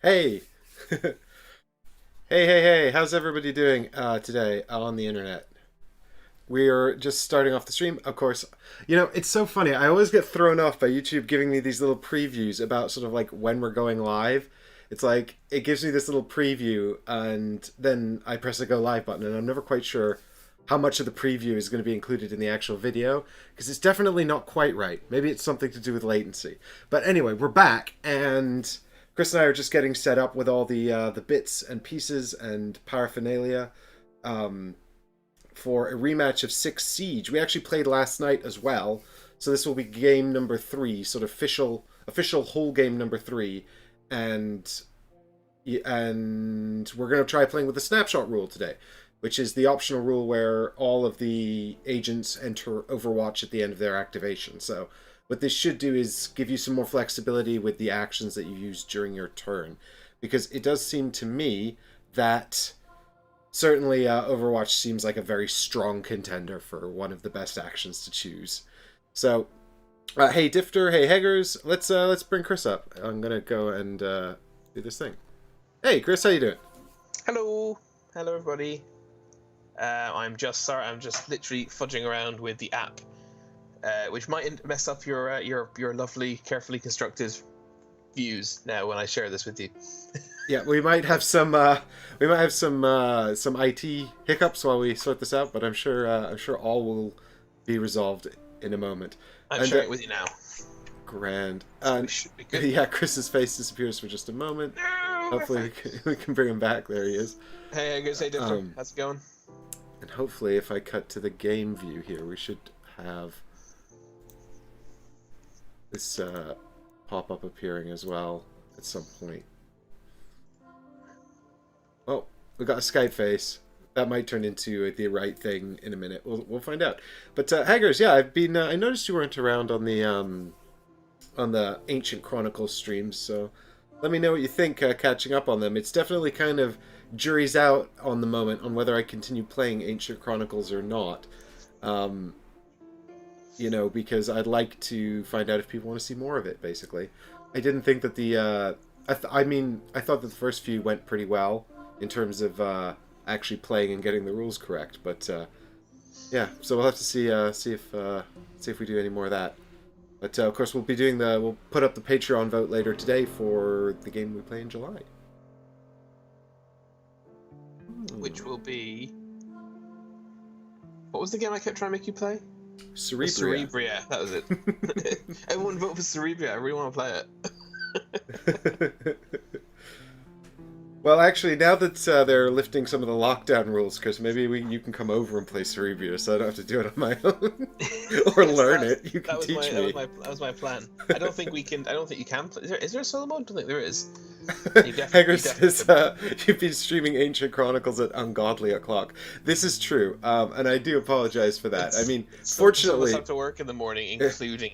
Hey, hey, how's everybody doing today on the internet? We are just starting off the stream, of course. It's so funny. I always get thrown off by YouTube giving me these little previews about sort of like when we're going live. It's like it gives me this little preview, and then I press the go live button, and I'm never quite sure how much of the preview is going to be included in the actual video because it's definitely not quite right. Maybe it's something to do with latency. But anyway, we're back, and Chris and I are just getting set up with all the bits and pieces and paraphernalia um, for a rematch of Six Siege. We actually played last night as well, so this will be game number 3, sort of official whole game number 3, and we're going to try playing with the snapshot rule today, which is the optional rule where all of the agents enter Overwatch at the end of their activation. So what this should do is give you some more flexibility with the actions that you use during your turn, because it does seem to me that certainly Overwatch seems like a very strong contender for one of the best actions to choose. So, hey Difter, hey Heggers, let's bring Chris up. I'm gonna go and do this thing. Hey Chris, how you doing? Hello, hello everybody. I'm just literally fudging around with the app, which might mess up your lovely, carefully constructed views now when I share this with you. Yeah, we might have some some IT hiccups while we sort this out, but I'm sure all will be resolved in a moment. I'm And sharing it with you now. grand. We should be good. Yeah, Chris's face disappears for just a moment. No, Hopefully we can bring him back. There he is. Hey, I guess, hey, Difter, how's it going? And hopefully if I cut to the game view here, we should have this pop-up appearing as well at some point. Well, we got a Skype face. That might turn into the right thing in a minute. We'll find out. But Haggers, yeah, I noticed you weren't around on the Ancient Chronicles streams, so let me know what you think catching up on them. It's definitely kind of jury's out on the moment on whether I continue playing Ancient Chronicles or not. Because I'd like to find out if people want to see more of it, basically. I didn't think that I thought that the first few went pretty well in terms of actually playing and getting the rules correct, but yeah, so we'll have to see if we do any more of that. But of course, we'll put up the Patreon vote later today for the game we play in July, Which will be... What was the game I kept trying to make you play? Cerebria. Cerebria, that was it. Everyone vote for Cerebria, I really want to play it. Well, actually, now that they're lifting some of the lockdown rules, Chris, maybe you can come over and play Cerebria, so I don't have to do it on my own, or Yes, learn it. You can teach me. That was my plan. I don't think you can play. Is there a solo mode? I don't think there is. Hager says you've been streaming Ancient Chronicles at ungodly o'clock. This is true, and I do apologize for that. I mean, fortunately, some of us have to work in the morning, including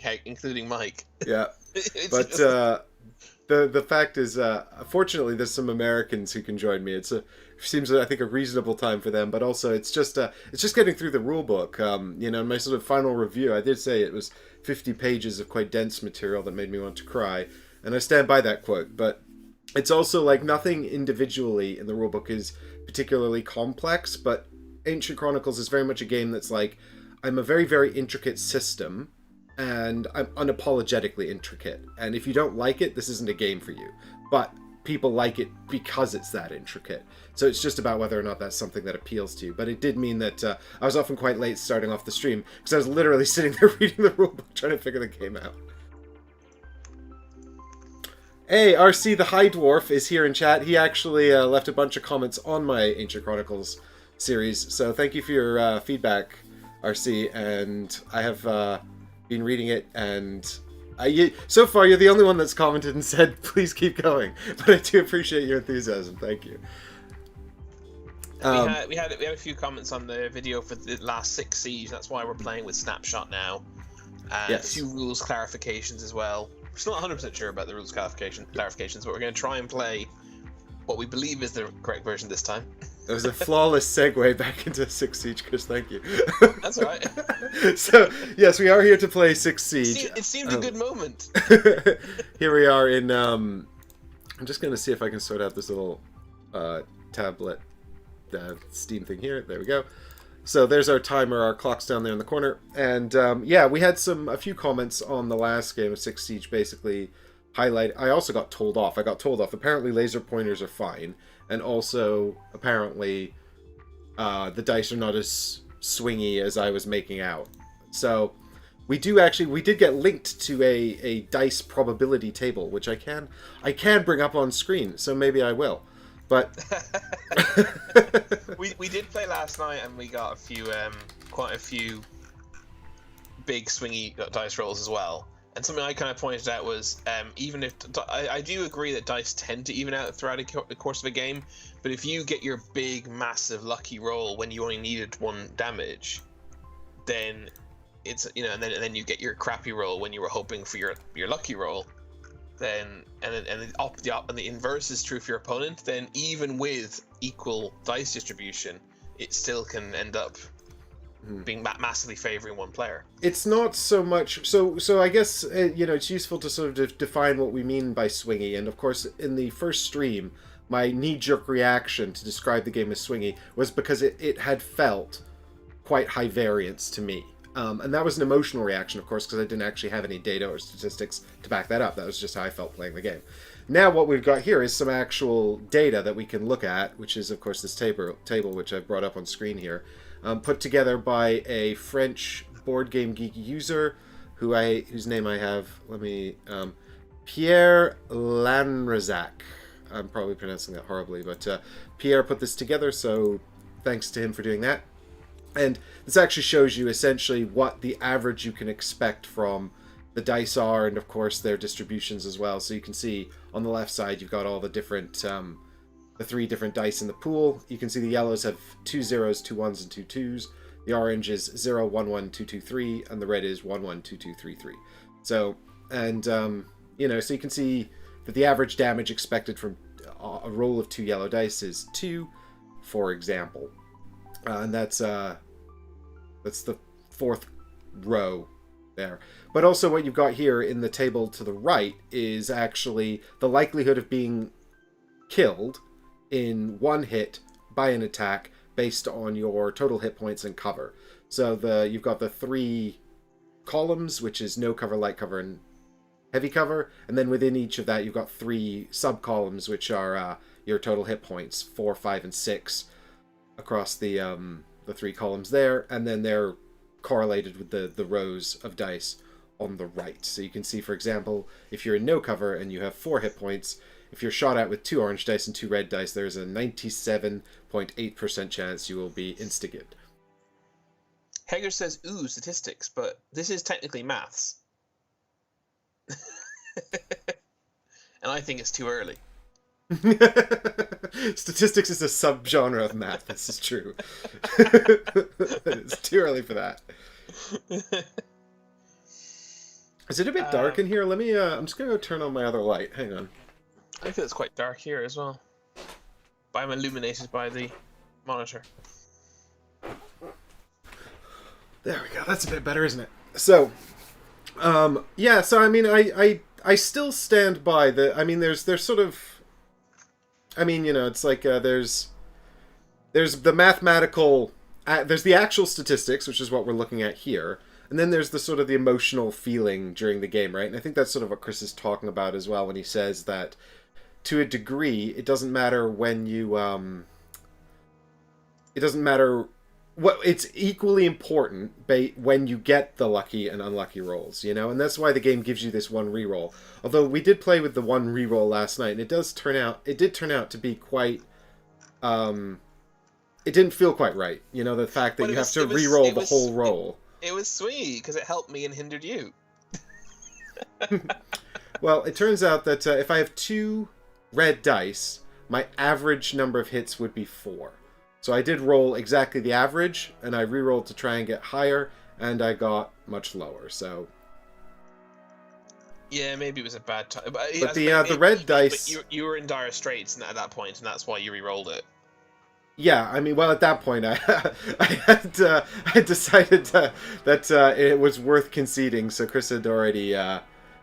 Mike. Yeah, but the fact is, fortunately, there's some Americans who can join me. Seems I think a reasonable time for them, but also it's just getting through the rule book. In my sort of final review, I did say it was 50 pages of quite dense material that made me want to cry, and I stand by that quote. But it's also like nothing individually in the rulebook is particularly complex, but Ancient Chronicles is very much a game that's like, I'm a very, very intricate system, and I'm unapologetically intricate. And if you don't like it, this isn't a game for you. But people like it because it's that intricate. So it's just about whether or not that's something that appeals to you. But it did mean that I was often quite late starting off the stream, because I was literally sitting there reading the rulebook, trying to figure the game out. Hey, RC the High Dwarf is here in chat. He actually left a bunch of comments on my Ancient Chronicles series, so thank you for your feedback, RC, and I have been reading it, and so far you're the only one that's commented and said, please keep going, but I do appreciate your enthusiasm, thank you. We had a few comments on the video for the last Six Siege, that's why we're playing with Snapshot now, and Yes. a few rules clarifications as well. We're still not 100% sure about the rules clarifications, but we're going to try and play what we believe is the correct version this time. That was a flawless segue back into Six Siege, Chris, thank you. That's all right. So, yes, we are here to play Six Siege. It seemed a good moment. Here we are in I'm just going to see if I can sort out this little tablet Steam thing here. There we go. So there's our timer, our clock's down there in the corner. And yeah, we had a few comments on the last game of Six Siege basically highlight. I also got told off. I got told off. Apparently laser pointers are fine. And also, apparently, the dice are not as swingy as I was making out. So we did get linked to a dice probability table, which I can bring up on screen, so maybe I will. But we did play last night, and we got quite a few big swingy dice rolls as well. And something I kind of pointed out was, even if I do agree that dice tend to even out throughout the course of a game, but if you get your big, massive, lucky roll when you only needed 1 damage, then it's and then you get your crappy roll when you were hoping for your lucky roll, then the inverse is true for your opponent. Then even with equal dice distribution, it still can end up being massively favoring one player. It's not so much so I guess it's useful to sort of define what we mean by swingy. And of course, in the first stream, my knee-jerk reaction to describe the game as swingy was because it had felt quite high variance to me. And that was an emotional reaction, of course, because I didn't actually have any data or statistics to back that up. That was just how I felt playing the game. Now what we've got here is some actual data that we can look at, which is, of course, this table which I've brought up on screen here, put together by a French board game geek user whose name I have. Pierre Lanrezac. I'm probably pronouncing that horribly, but Pierre put this together, so thanks to him for doing that. And this actually shows you essentially what the average you can expect from the dice are, and of course their distributions as well. So you can see on the left side you've got all the different, the 3 different dice in the pool. You can see the yellows have 2 zeros, 2 1s, and 2 2s. The orange is 0 1 1 2 2 3, and the red is 1 1 2 2 3 3. So, and so you can see that the average damage expected from a roll of 2 yellow dice is 2, for example, and that's the 4th row there. But also what you've got here in the table to the right is actually the likelihood of being killed in 1 hit by an attack based on your total hit points and cover. So you've got the 3 columns, which is no cover, light cover, and heavy cover, and then within each of that you've got 3 sub-columns, which are your total hit points, 4, 5, and 6 across the 3 columns there, and then they're correlated with the rows of dice on the right. So you can see, for example, if you're in no cover and you have 4 hit points, if you're shot at with 2 orange dice and 2 red dice, there's a 97.8% chance you will be insta-gibbed. Hager says, ooh, statistics, but this is technically maths. And I think it's too early. Statistics is a subgenre of math. This is true. It's too early for that. Is it a bit dark in here? Let me. I'm just gonna go turn on my other light. Hang on. I feel it's quite dark here as well, but I'm illuminated by the monitor. There we go. That's a bit better, isn't it? So, yeah. So I mean, I still stand by the. I mean, there's sort of. I mean, it's like there's the mathematical, there's the actual statistics, which is what we're looking at here, and then there's the sort of the emotional feeling during the game, right? And I think that's sort of what Chris is talking about as well when he says that, to a degree, it doesn't matter when you, it doesn't matter what, it's equally important when you get the lucky and unlucky rolls, and that's why the game gives you this 1 reroll. Although we did play with the 1 reroll last night, and it did turn out to be quite, it didn't feel quite right. The fact that you have to reroll the whole roll. It was sweet because it helped me and hindered you. Well, it turns out that if I have 2 red dice, my average number of hits would be 4. So I did roll exactly the average, and I re-rolled to try and get higher, and I got much lower. So yeah, maybe it was a bad time. But the red dice. But you were in dire straits at that point, and that's why you re-rolled it. Yeah, I mean, well, at that point, I had decided that it was worth conceding. So Chris had already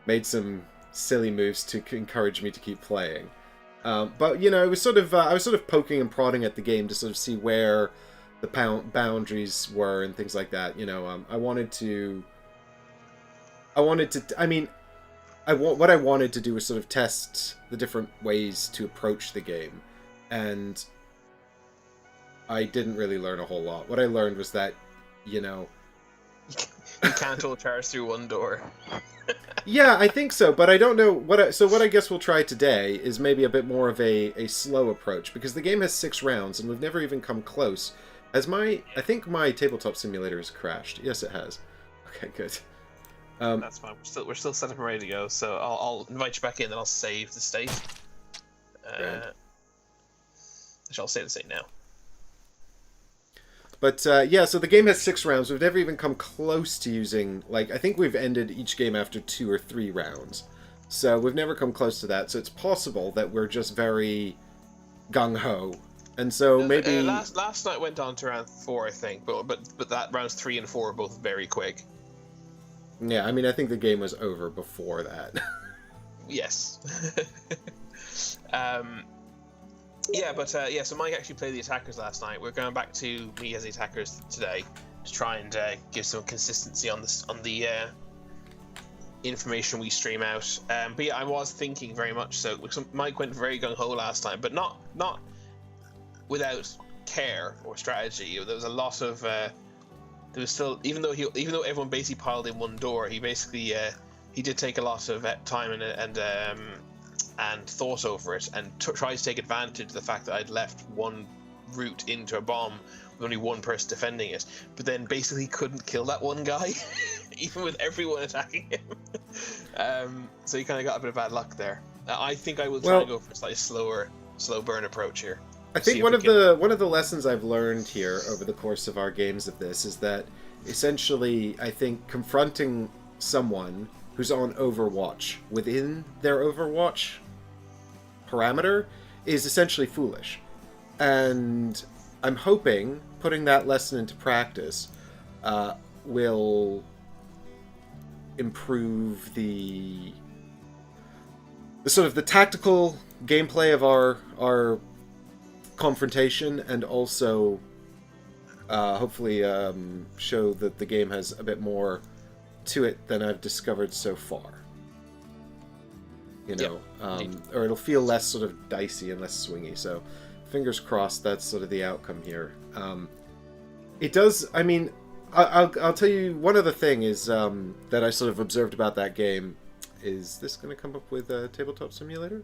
made some silly moves to encourage me to keep playing. But it was sort of I was sort of poking and prodding at the game to sort of see where the boundaries were and things like that. I wanted to. I mean, what I wanted to do was sort of test the different ways to approach the game, and I didn't really learn a whole lot. What I learned was that, you can't all charge through one door. Yeah, I think so, but I don't know what I guess we'll try today is maybe a bit more of a slow approach, because the game has 6 rounds and we've never even come close. I think my tabletop simulator has crashed. Yes, it has. Okay, good. That's fine. We're still set up and ready to go. So I'll invite you back in, and I'll save the state. I'll save the state now. But yeah, so the game has 6 rounds. We've never even come close to using, I think we've ended each game after 2 or 3 rounds. So we've never come close to that. So it's possible that we're just very gung-ho. And so maybe... last night went on to round 4, I think. But that rounds 3 and 4 are both very quick. Yeah, I mean, I think the game was over before that. Yes. So Mike actually played the attackers last night. We're going back to me as the attackers today to try and give some consistency on the information we stream out. But yeah, I was thinking very much so. Mike went very gung ho last time, but not without care or strategy. There was a lot of there was still, even though everyone basically piled in one door, he basically he did take a lot of time and thought over it, and tried to take advantage of the fact that I'd left one route into a bomb with only one person defending it, but then basically couldn't kill that one guy, even with everyone attacking him. So he kind of got a bit of bad luck there. I think I will try and go for a slightly slow burn approach here. I think one of the lessons I've learned here over the course of our games of this is that essentially, I think confronting someone who's on Overwatch within their Overwatch parameter is essentially foolish. And I'm hoping putting that lesson into practice will improve the sort of the tactical gameplay of our confrontation, and also hopefully show that the game has a bit more to it than I've discovered so far. Or it'll feel less sort of dicey and less swingy. So, fingers crossed that's sort of the outcome here. It does. I mean, I'll tell you one other thing is that I sort of observed about that game. Is this going to come up with a Tabletop Simulator?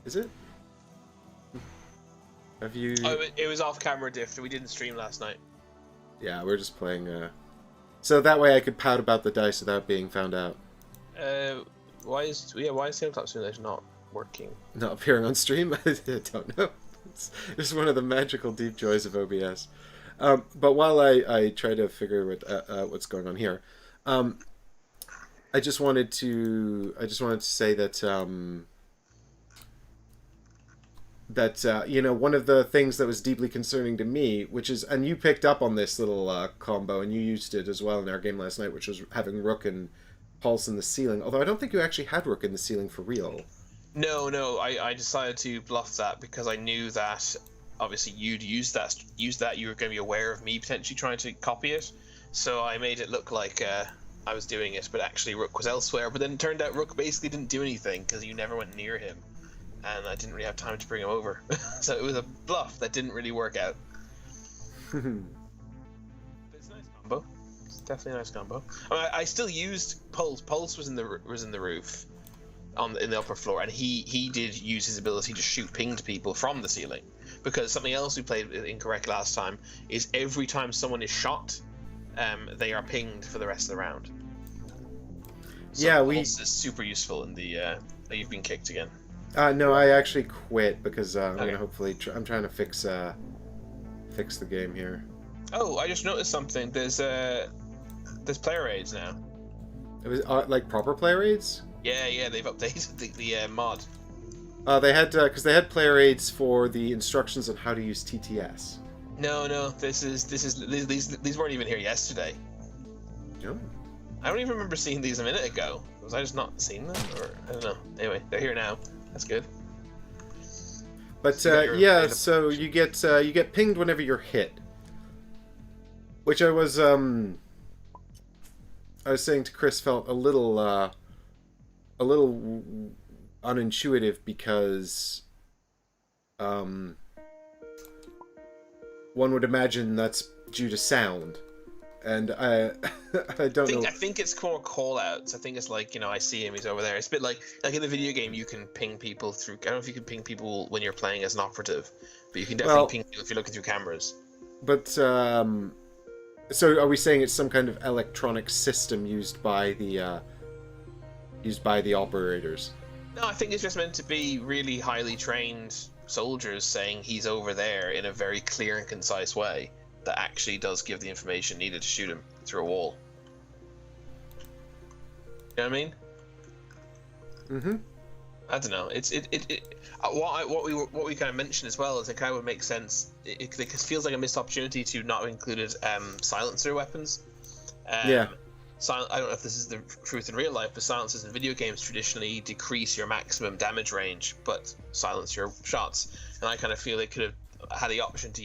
Is it? Have you... Oh, it was off-camera diff. We didn't stream last night. Yeah, we're just playing... So that way I could pout about the dice without being found out. Why is Tabletop Simulator not working? Not appearing on stream? I don't know. It's one of the magical deep joys of OBS. But while I try to figure what's going on here, I just wanted to say that one of the things that was deeply concerning to me, which is, and you picked up on this little combo, and you used it as well in our game last night, which was having Rook and Pulse in the ceiling. Although I don't think you actually had Rook in the ceiling for real. No, I decided to bluff that because I knew that obviously you'd use that. You were going to be aware of me potentially trying to copy it, so I made it look like I was doing it, but actually Rook was elsewhere. But then it turned out Rook basically didn't do anything because you never went near him, and I didn't really have time to bring him over. So it was a bluff that didn't really work out. But it's a nice combo. It's definitely a nice combo. I still used Pulse. Pulse was in the roof, in the upper floor, and he did use his ability to shoot pinged people from the ceiling. Because something else we played incorrect last time is every time someone is shot, they are pinged for the rest of the round. So yeah, Pulse is super useful in the. You've been kicked again. No, I actually quit because I'm gonna hopefully. I'm trying to fix the game here. Oh, I just noticed something. There's player aids now. It was like proper player aids. Yeah, they've updated the mod. They had because they had player aids for the instructions on how to use TTS. No, these weren't even here yesterday. No. I don't even remember seeing these a minute ago. Was I just not seeing them, or I don't know. Anyway, they're here now. That's good. But So yeah, so you get pinged whenever you're hit, which I was saying to Chris felt a little unintuitive because one would imagine that's due to sound, and I I don't know. I think it's more call outs. I think it's like, I see him, he's over there. It's a bit like in the video game, you can ping people through. I don't know if you can ping people when you're playing as an operative, but you can definitely ping people if you're looking through cameras. But so are we saying it's some kind of electronic system used by the operators? No, I think it's just meant to be really highly trained soldiers saying he's over there in a very clear and concise way that actually does give the information needed to shoot him through a wall. You know what I mean? Mm-hmm. I don't know. What we kind of mentioned as well is it kind of would make sense. It feels like a missed opportunity to not have included silencer weapons. Yeah. I don't know if this is the truth in real life, but silencers in video games traditionally decrease your maximum damage range, but silence your shots. And I kind of feel they could have had the option to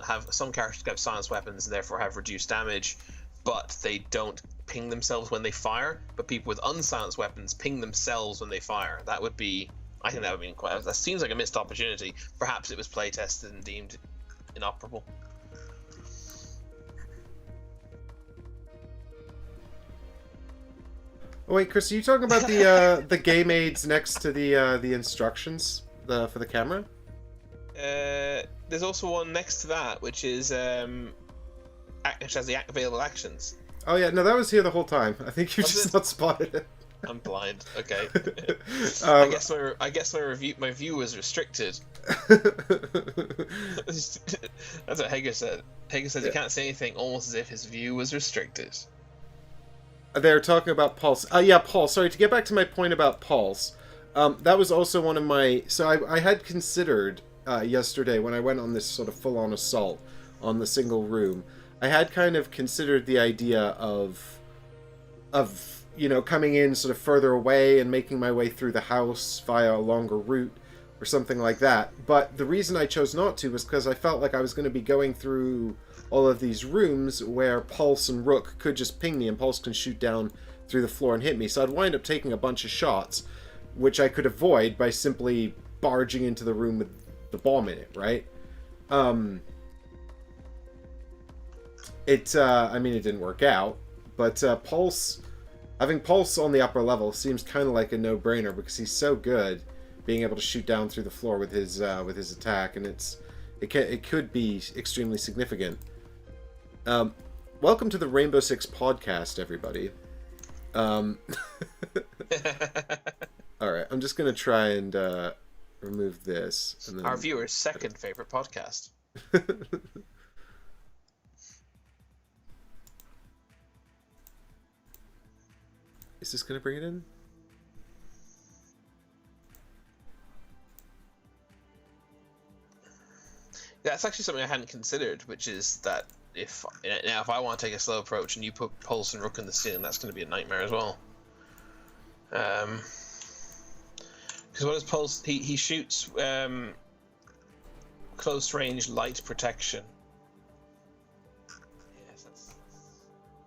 have some characters have silenced weapons and therefore have reduced damage, but they don't ping themselves when they fire. But people with unsilenced weapons ping themselves when they fire. I think that would be quite. That seems like a missed opportunity. Perhaps it was play tested and deemed inoperable. Oh, wait, Chris, are you talking about the game aids next to the instructions for the camera? There's also one next to that, which is which has the available actions. Oh yeah, no, that was here the whole time. I think you just not spotted it. I'm blind. Okay. I guess my view was restricted. That's what Hager said. Hager said he can't say anything, almost as if his view was restricted. They're talking about Pulse. Yeah, Pulse. Sorry, to get back to my point about Pulse. That was also one of my... So I had considered yesterday when I went on this sort of full-on assault on the single room, I had kind of considered the idea of coming in sort of further away and making my way through the house via a longer route or something like that. But the reason I chose not to was because I felt like I was going to be going through all of these rooms where Pulse and Rook could just ping me and Pulse can shoot down through the floor and hit me. So I'd wind up taking a bunch of shots, which I could avoid by simply barging into the room with the bomb in it, right? It didn't work out, but having Pulse on the upper level seems kind of like a no-brainer because he's so good being able to shoot down through the floor with his attack, and it could be extremely significant. Welcome to the Rainbow Six podcast, everybody. All right, I'm just gonna try and remove this. And then... Our viewer's second favorite podcast. Is this gonna bring it in? That's actually something I hadn't considered, which is that if I want to take a slow approach and you put Pulse and Rook in the ceiling, that's going to be a nightmare as well. Because what does Pulse? He shoots close range light protection. Yes,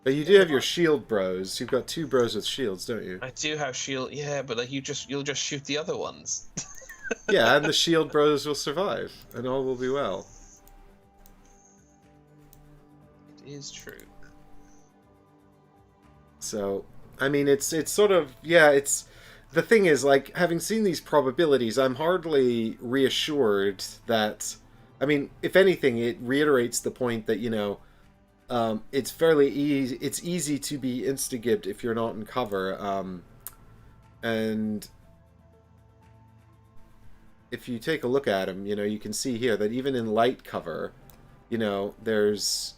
But you do have your shield bros. You've got 2 bros with shields, don't you? I do have shield. Yeah, but like you'll just shoot the other ones. Yeah, and the shield bros will survive, and all will be well. It is true. So, I mean, it's sort of, yeah, it's... The thing is, like, having seen these probabilities, I'm hardly reassured that... I mean, if anything, it reiterates the point that, it's fairly easy... It's easy to be insta-gibbed if you're not in cover, and... If you take a look at him, you can see here that even in light cover, there's...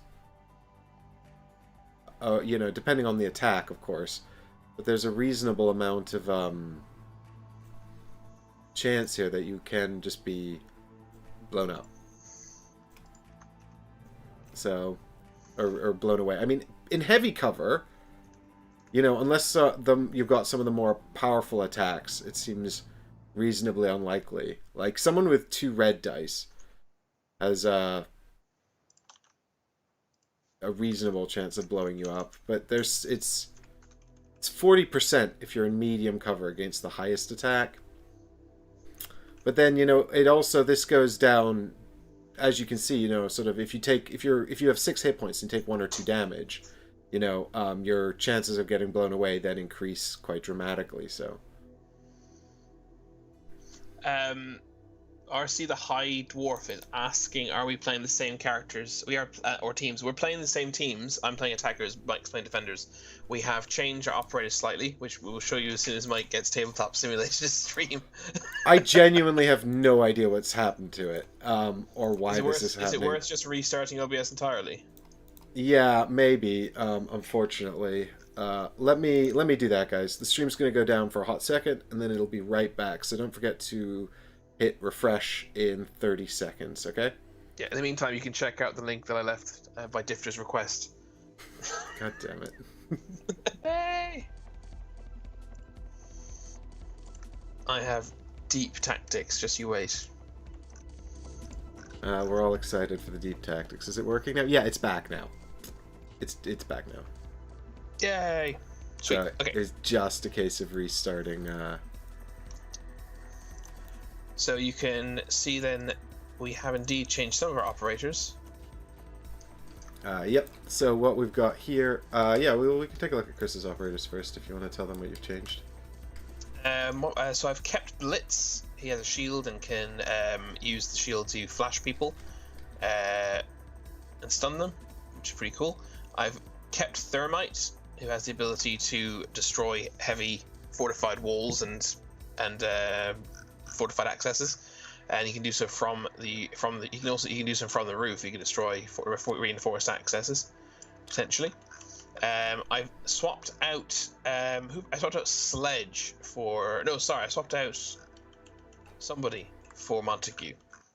depending on the attack, of course, but there's a reasonable amount of chance here that you can just be blown up. So, or blown away. I mean, in heavy cover, unless you've got some of the more powerful attacks, it seems reasonably unlikely. Like someone with 2 red dice has a reasonable chance of blowing you up, but it's 40% if you're in medium cover against the highest attack. But then it also this goes down, as you can see, sort of if you have 6 hit points and take 1 or 2 damage, your chances of getting blown away then increase quite dramatically. So RC the High Dwarf is asking, are we playing the same characters? We are, or teams. We're playing the same teams. I'm playing attackers, Mike's playing defenders. We have changed our operators slightly, which we will show you as soon as Mike gets Tabletop Simulator to stream. I genuinely have no idea what's happened to it, or why this is happening. Is it worth just restarting OBS entirely? Yeah, maybe. Unfortunately, let me do that, guys. The stream's going to go down for a hot second, and then it'll be right back. So don't forget to hit refresh in 30 seconds, okay? Yeah, in the meantime, you can check out the link that I left by Difter's request. God damn it. Hey! I have deep tactics, just you wait. We're all excited for the deep tactics. Is it working now? Yeah, it's back now. It's back now. Yay! Sweet, okay. It's just a case of restarting. So you can see then we have indeed changed some of our operators. Yep. So what we've got here, yeah, we can take a look at Chris's operators first if you want to tell them what you've changed. So I've kept Blitz. He has a shield and can use the shield to flash people and stun them, which is pretty cool. I've kept Thermite, who has the ability to destroy heavy fortified walls and fortified accesses, and you can do so from the you can do so from the roof. You can destroy reinforced accesses potentially. I've swapped out I swapped out Sledge for I swapped out somebody for Montague.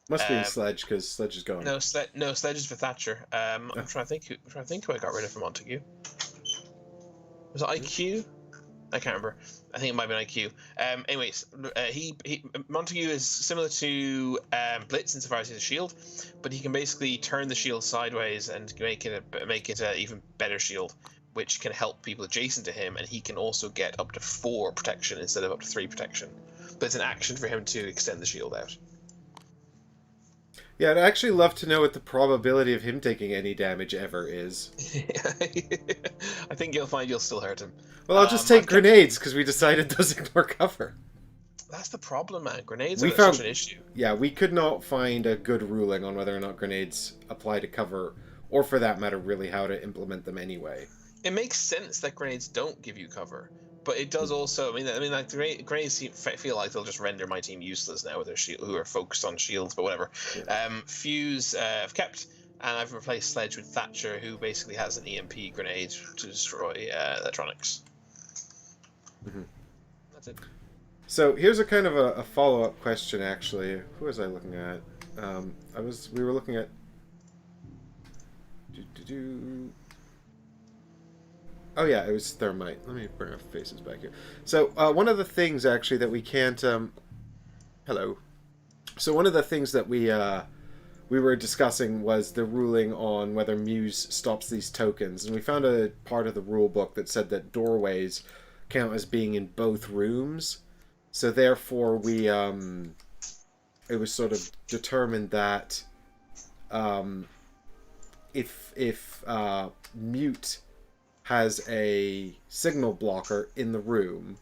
Must be Sledge because Sledge is gone. No, Sledge is for Thatcher. I'm trying to think who I got rid of for Montague. Was it IQ? I can't remember. I think it might have been IQ. Anyways, Montague is similar to Blitz insofar as he has a shield, but he can basically turn the shield sideways and make it an even better shield, which can help people adjacent to him, and he can also get up to 4 protection instead of up to 3 protection. But it's an action for him to extend the shield out. Yeah, I'd actually love to know what the probability of him taking any damage ever is. I think you'll find you'll still hurt him. Well, I'll just take grenades because we decided those ignore cover. That's the problem, man. Grenades are such an issue. Yeah, we could not find a good ruling on whether or not grenades apply to cover, or for that matter, really how to implement them anyway. It makes sense that grenades don't give you cover, but it does also. I mean, like grenades feel like they'll just render my team useless now with their shield, who are focused on shields. But whatever. Yeah. Fuse, I've kept, and I've replaced Sledge with Thatcher, who basically has an EMP grenade to destroy electronics. Mm-hmm. That's it. So here's a kind of a follow-up question, actually. Who was I looking at? We were looking at. Oh yeah, it was Thermite. Let me bring our faces back here. So one of the things actually that we can't. Hello. So one of the things that we were discussing was the ruling on whether Muse stops these tokens, and we found a part of the rule book that said that doorways count as being in both rooms. So therefore, we it was sort of determined that if mute has a signal blocker in the room,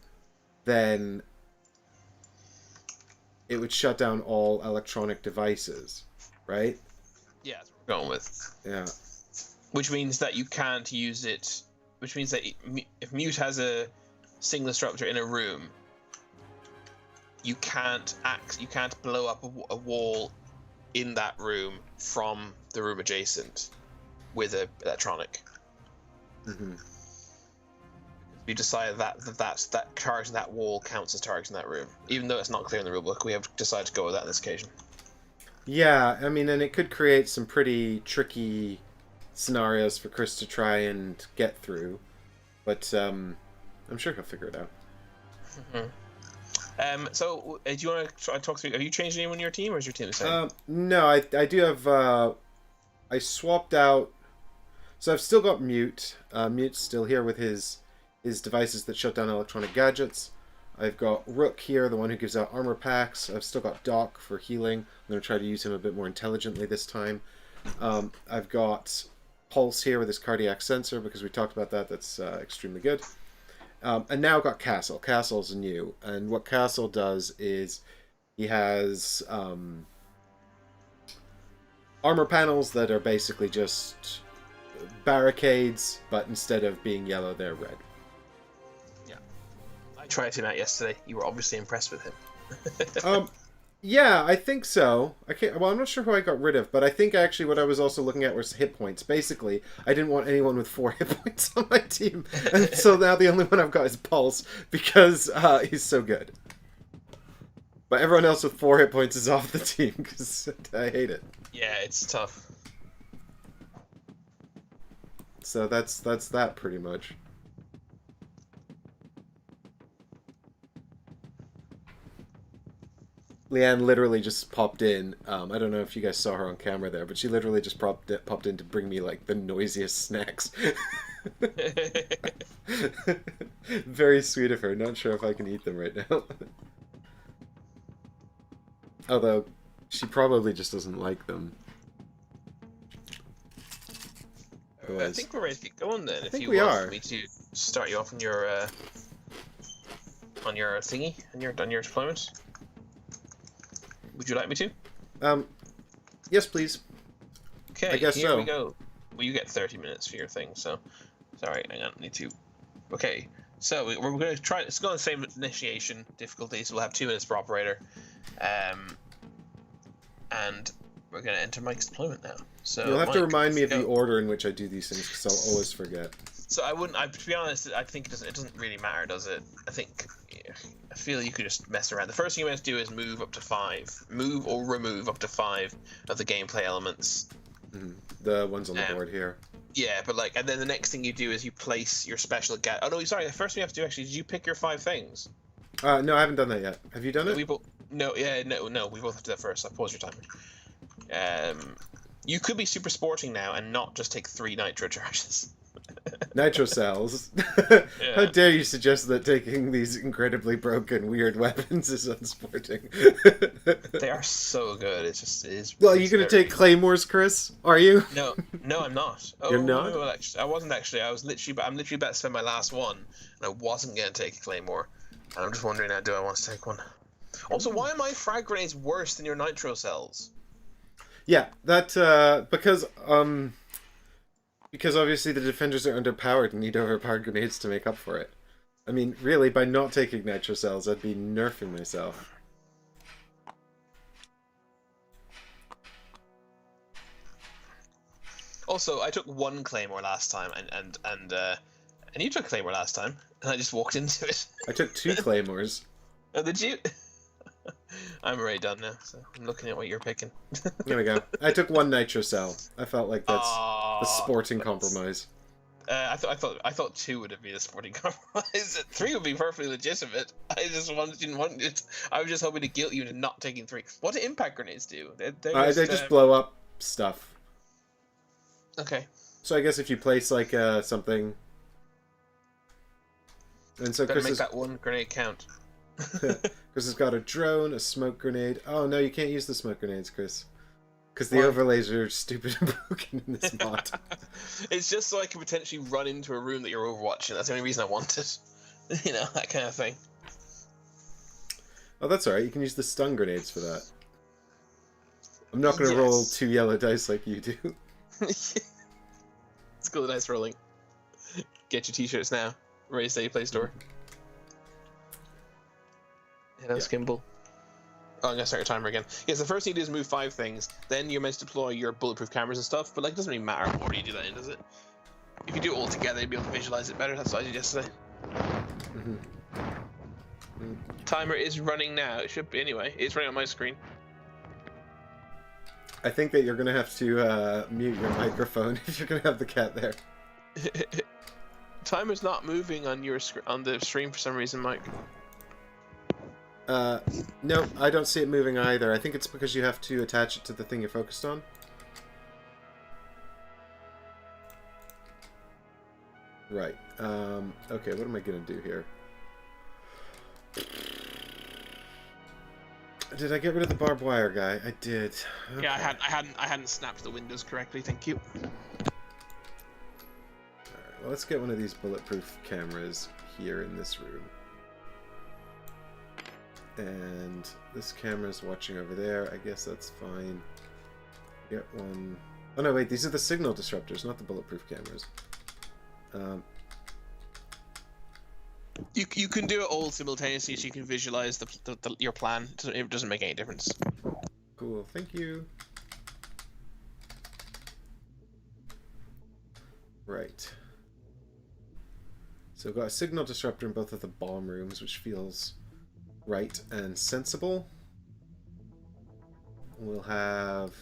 then it would shut down all electronic devices, right? Yeah, that's what we're going with. Yeah. Which means that you can't use it. Which means that if mute has a signal disruptor in a room, you can't blow up a wall in that room from the room adjacent with an electronic. Mm-hmm. You decide that targeting that wall counts as targeting that room, even though it's not clear in the rulebook. We have decided to go with that on this occasion. Yeah, I mean, and it could create some pretty tricky scenarios for Chris to try and get through, but I'm sure he'll figure it out. So, do you want to try talk through? Have you changed anyone in your team, or is your team the same? No, I do have. I swapped out. So I've still got Mute. Mute's still here with his devices that shut down electronic gadgets. I've got Rook here, the one who gives out armor packs. I've still got Doc for healing. I'm going to try to use him a bit more intelligently this time. I've got Pulse here with his cardiac sensor because we talked about that. That's extremely good. And now I've got Castle. Castle's new. And what Castle does is he has armor panels that are basically just barricades, but instead of being yellow, they're red. Yeah. I tried him out yesterday. You were obviously impressed with him. Yeah, I think so. Well, I'm not sure who I got rid of, but I think actually what I was also looking at was hit points. Basically, I didn't want anyone with 4 hit points on my team, and so now the only one I've got is Pulse because he's so good. But everyone else with 4 hit points is off the team because I hate it. Yeah, it's tough. So that's that pretty much. Leanne literally just popped in. I don't know if you guys saw her on camera there, but she literally just popped in to bring me like the noisiest snacks. Very sweet of her. Not sure if I can eat them right now. Although she probably just doesn't like them. I think we're ready to get going then. If you want me to start you off on your thingy, on your deployment. Would you like me to? Yes, please. Okay, I guess here so. we go. Well, you get 30 minutes for your thing, so... Sorry, hang on, need to... Okay, so we're going to try... Let's go on the same initiation difficulty, so we'll have 2 minutes per operator. And we're going to enter Mike's deployment now. So you'll have Mike, to remind me of go. the order in which I do these things, because I'll always forget. So to be honest, I think it doesn't really matter, does it? I feel you could just mess around. The first thing you have to do is move or remove up to 5 of the gameplay elements. Mm-hmm. The ones on the board here. Yeah, but and then the next thing you do is you place your special Oh no, sorry. The first thing you have to do actually is you pick your 5 things. No, I haven't done that yet. Have you done it? We both have to do that first. I'll pause your timer. You could be super sporting now and not just take 3 nitro charges. Nitro cells. Yeah. How dare you suggest that taking these incredibly broken, weird weapons is unsporting? They are so good. It is. Well, are you going to take claymores, Chris? Are you? No, I'm not. You're not? Well, actually, I wasn't actually. I'm literally about to spend my last one, and I wasn't going to take a claymore. And I'm just wondering now, do I want to take one? Also, why are my frag grenades worse than your nitro cells? Yeah, because obviously the defenders are underpowered and need overpowered grenades to make up for it. I mean, really, by not taking nitro cells, I'd be nerfing myself. Also, I took 1 claymore last time, and you took claymore last time, and I just walked into it. I took 2 claymores. Oh, did you? I'm already done now, so I'm looking at what you're picking. There we go. I took 1 nitro cell. I felt like that's a sporting compromise. I thought 2 would have been a sporting compromise. 3 would be perfectly legitimate. I just didn't want it. I was just hoping to guilt you into not taking 3. What do impact grenades do? They just blow up stuff. Okay. So I guess if you place like something, and so Better make that 1 grenade count. Chris has got a drone, a smoke grenade. Oh no, you can't use the smoke grenades, Chris, because the overlays are stupid and broken in this mod. It's just so I can potentially run into a room that you're overwatching. That's the only reason I want it. You know, that kind of thing. Oh, that's alright. You can use the stun grenades for that. I'm not going to roll 2 yellow dice like you do. Let's go the dice rolling. Get your t-shirts now. Ready to say play store. Hello, Skimble. Oh, I'm gonna start your timer again. Yes, the first thing you do is move 5 things. Then you're meant to deploy your bulletproof cameras and stuff. But it doesn't really matter what order you do that in, does it? If you do it all together, you'll be able to visualize it better. That's what I did yesterday. Timer is running now. It should be anyway. It's running on my screen. I think that you're gonna have to mute your microphone if you're gonna have the cat there. Timer's not moving on your on the stream for some reason, Mike. No, I don't see it moving either. I think it's because you have to attach it to the thing you're focused on. Right. Okay, what am I gonna do here? Did I get rid of the barbed wire guy? I did. Okay. Yeah, I hadn't snapped the windows correctly. Thank you. Alright, well, let's get one of these bulletproof cameras here in this room. And this camera's watching over there. I guess that's fine. Get one. Oh no, wait, these are the signal disruptors, not the bulletproof cameras. You can do it all simultaneously, so you can visualize your plan. It doesn't make any difference. Cool, thank you. Right. So we've got a signal disruptor in both of the bomb rooms, which feels right and sensible. We'll have...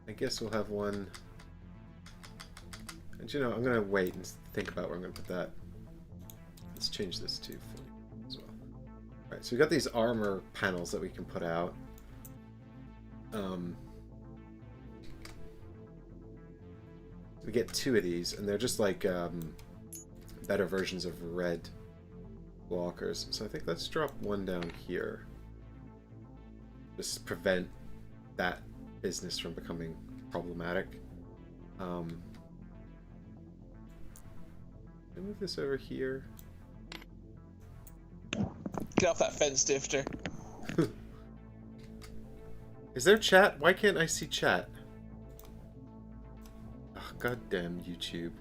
I guess we'll have one... And you know, I'm going to wait and think about where I'm going to put that. Let's change this to 40 as well. Alright, so we've got these armor panels that we can put out. We get 2 of these, and they're just like better versions of red blockers. So I think let's drop one down here. Just prevent that business from becoming problematic. Can I move this over here? Get off that fence, Difter. Is there chat? Why can't I see chat? Oh, goddamn YouTube.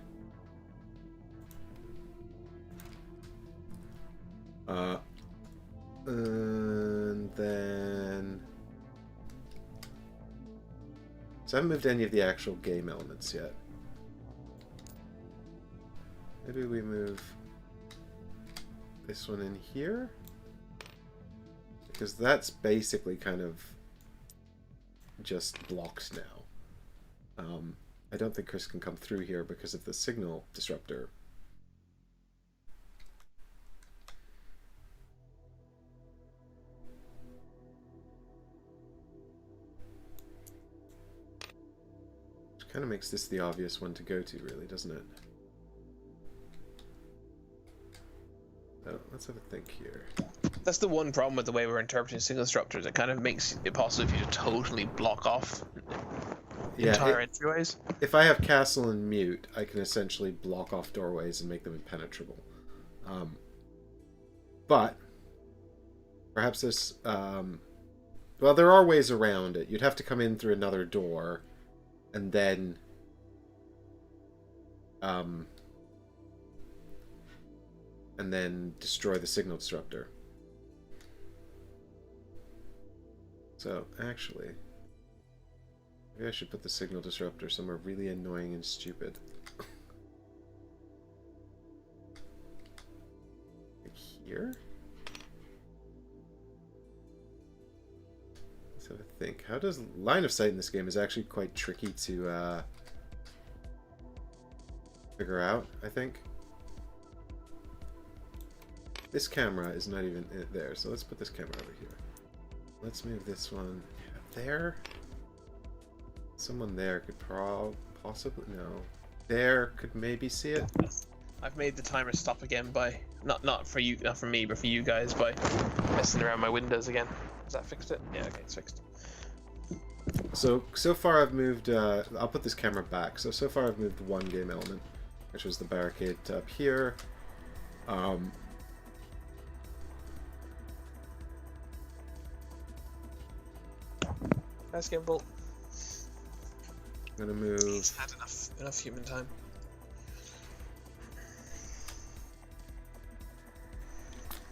And then... So I haven't moved any of the actual game elements yet. Maybe we move this one in here? Because that's basically kind of just blocked now. I don't think Chris can come through here because of the signal disruptor. Which kind of makes this the obvious one to go to, really, doesn't it? So let's have a think here. That's the one problem with the way we're interpreting signal disruptors. It kind of makes it possible for you to totally block off entire entryways. If I have castle and mute, I can essentially block off doorways and make them impenetrable. But perhaps this... well, there are ways around it. You'd have to come in through another door and then... and then destroy the signal disruptor. So, actually... Maybe I should put the signal disruptor somewhere really annoying and stupid. Like here? Let's have a think. How does line of sight in this game is actually quite tricky to figure out, I think. This camera is not even there, so let's put this camera over here. Let's move this one there. Someone there could possibly... No. There could maybe see it. I've made the timer stop again by... Not for you, not for me, but for you guys by messing around my windows again. Has that fixed it? Yeah, okay, it's fixed. So far I've moved... I'll put this camera back. So far I've moved one game element, which was the barricade up here. Nice game, Bolt. I'm gonna move... He's had enough human time.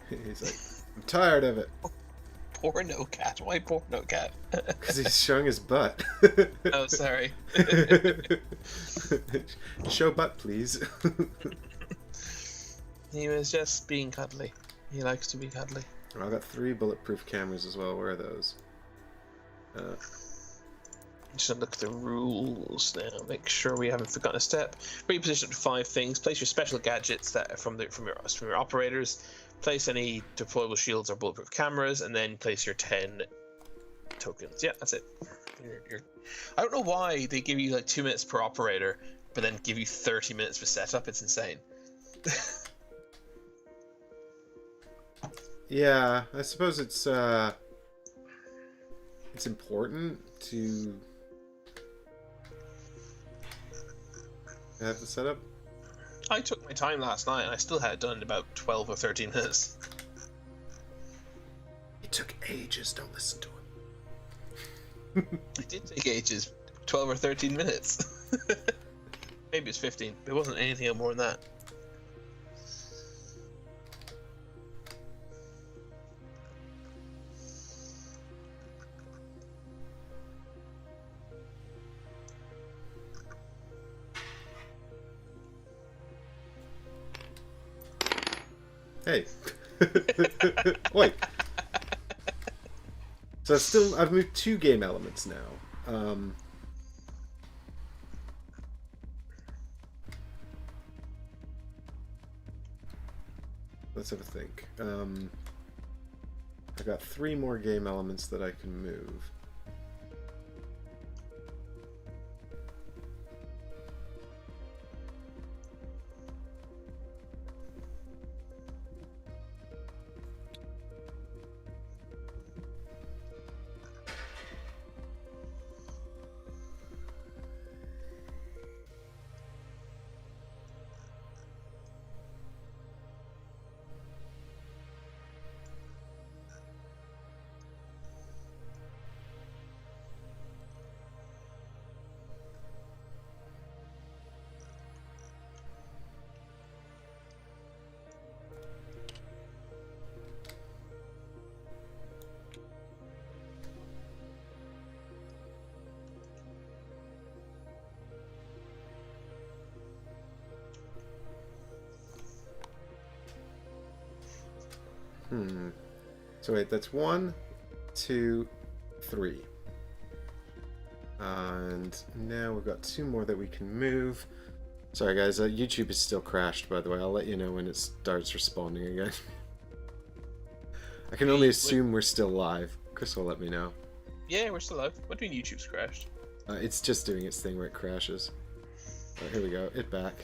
He's like, I'm tired of it. Porno cat? Why porno cat? Because he's showing his butt. Oh, sorry. Show butt, please. He was just being cuddly. He likes to be cuddly. I've got 3 bulletproof cameras as well. Where are those? Just gonna look at the rules now. Make sure we haven't forgotten a step. Reposition up to 5 things. Place your special gadgets that are from your operators. Place any deployable shields or bulletproof cameras, and then place your 10 tokens. Yeah, that's it. I don't know why they give you like 2 minutes per operator, but then give you 30 minutes for setup. It's insane. Yeah, I suppose it's important to have the setup. I took my time last night, and I still had it done in about 12 or 13 minutes. It took ages. Don't listen to him. It did take ages. 12 or 13 minutes. Maybe it's 15. It wasn't anything more than that. Hey. Wait. So I've moved 2 game elements now. Let's have a think. I got 3 more game elements that I can move. So wait, that's 1, 2, 3. And now we've got 2 more that we can move. Sorry guys, YouTube is still crashed, by the way. I'll let you know when it starts responding again. I can only assume we're still live. Chris will let me know. Yeah, we're still live. What do you mean YouTube's crashed? It's just doing its thing where it crashes. Right, here we go. It back.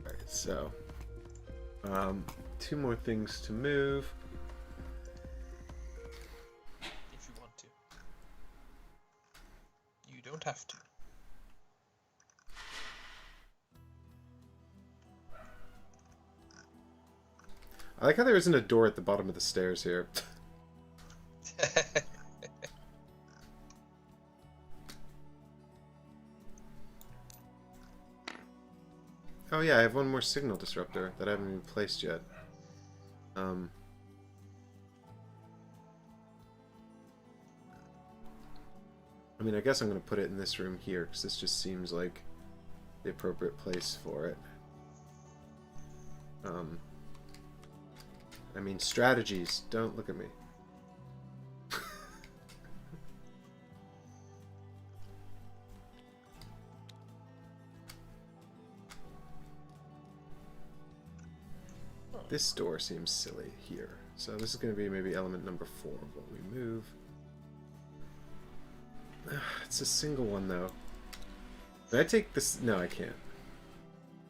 Alright, so 2 more things to move. If you want to. You don't have to. I like how there isn't a door at the bottom of the stairs here. Oh yeah, I have 1 more signal disruptor that I haven't even placed yet. I mean, I guess I'm going to put it in this room here, because this just seems like the appropriate place for it. I mean, strategies. Don't look at me. This door seems silly here. So this is going to be maybe element number 4 of what we move. It's a single one, though. Can I take this? No, I can't.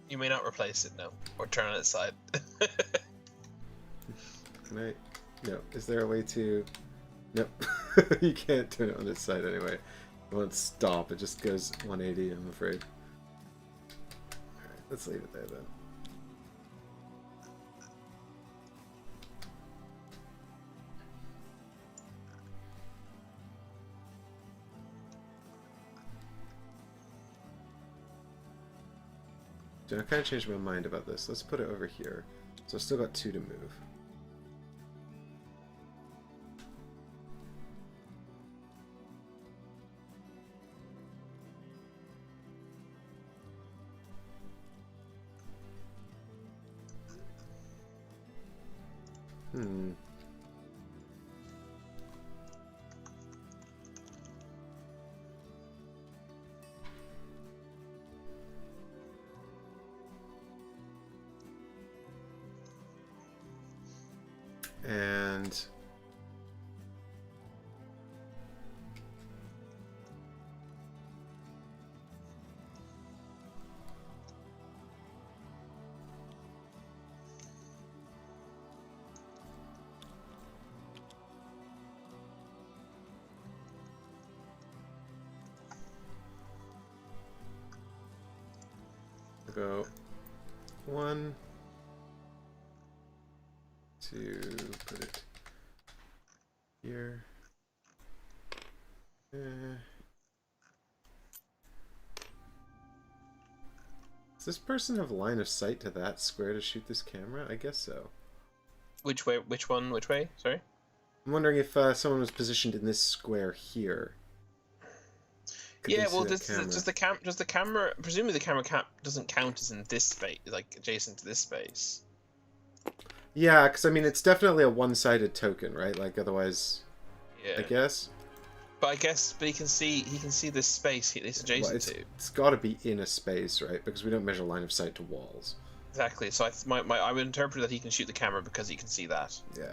You may not replace it, no. Or turn on its side. Can I? No. Is there a way to... Nope. You can't turn it on its side anyway. It won't stop. It just goes 180, I'm afraid. Alright, let's leave it there, then. So I kind of changed my mind about this. Let's put it over here. So I've still got 2 to move. Hmm. And I'll go 1, 2, put it here. Does this person have line of sight to that square to shoot this camera? I guess so. Which way? Which one? Which way? Sorry. I'm wondering if someone was positioned in this square here. Could Yeah, they see well, that this camera? does the camera? Presumably, the camera doesn't count as in this space, like adjacent to this space. Yeah, because I mean, it's definitely a one-sided token, right? Like, otherwise, Yeah. I guess. But I guess, but he can see this space it's adjacent Well, to. it's got to be in a space, right? Because we don't measure line of sight to walls. Exactly. So I would interpret that he can shoot the camera because he can see that. Yeah,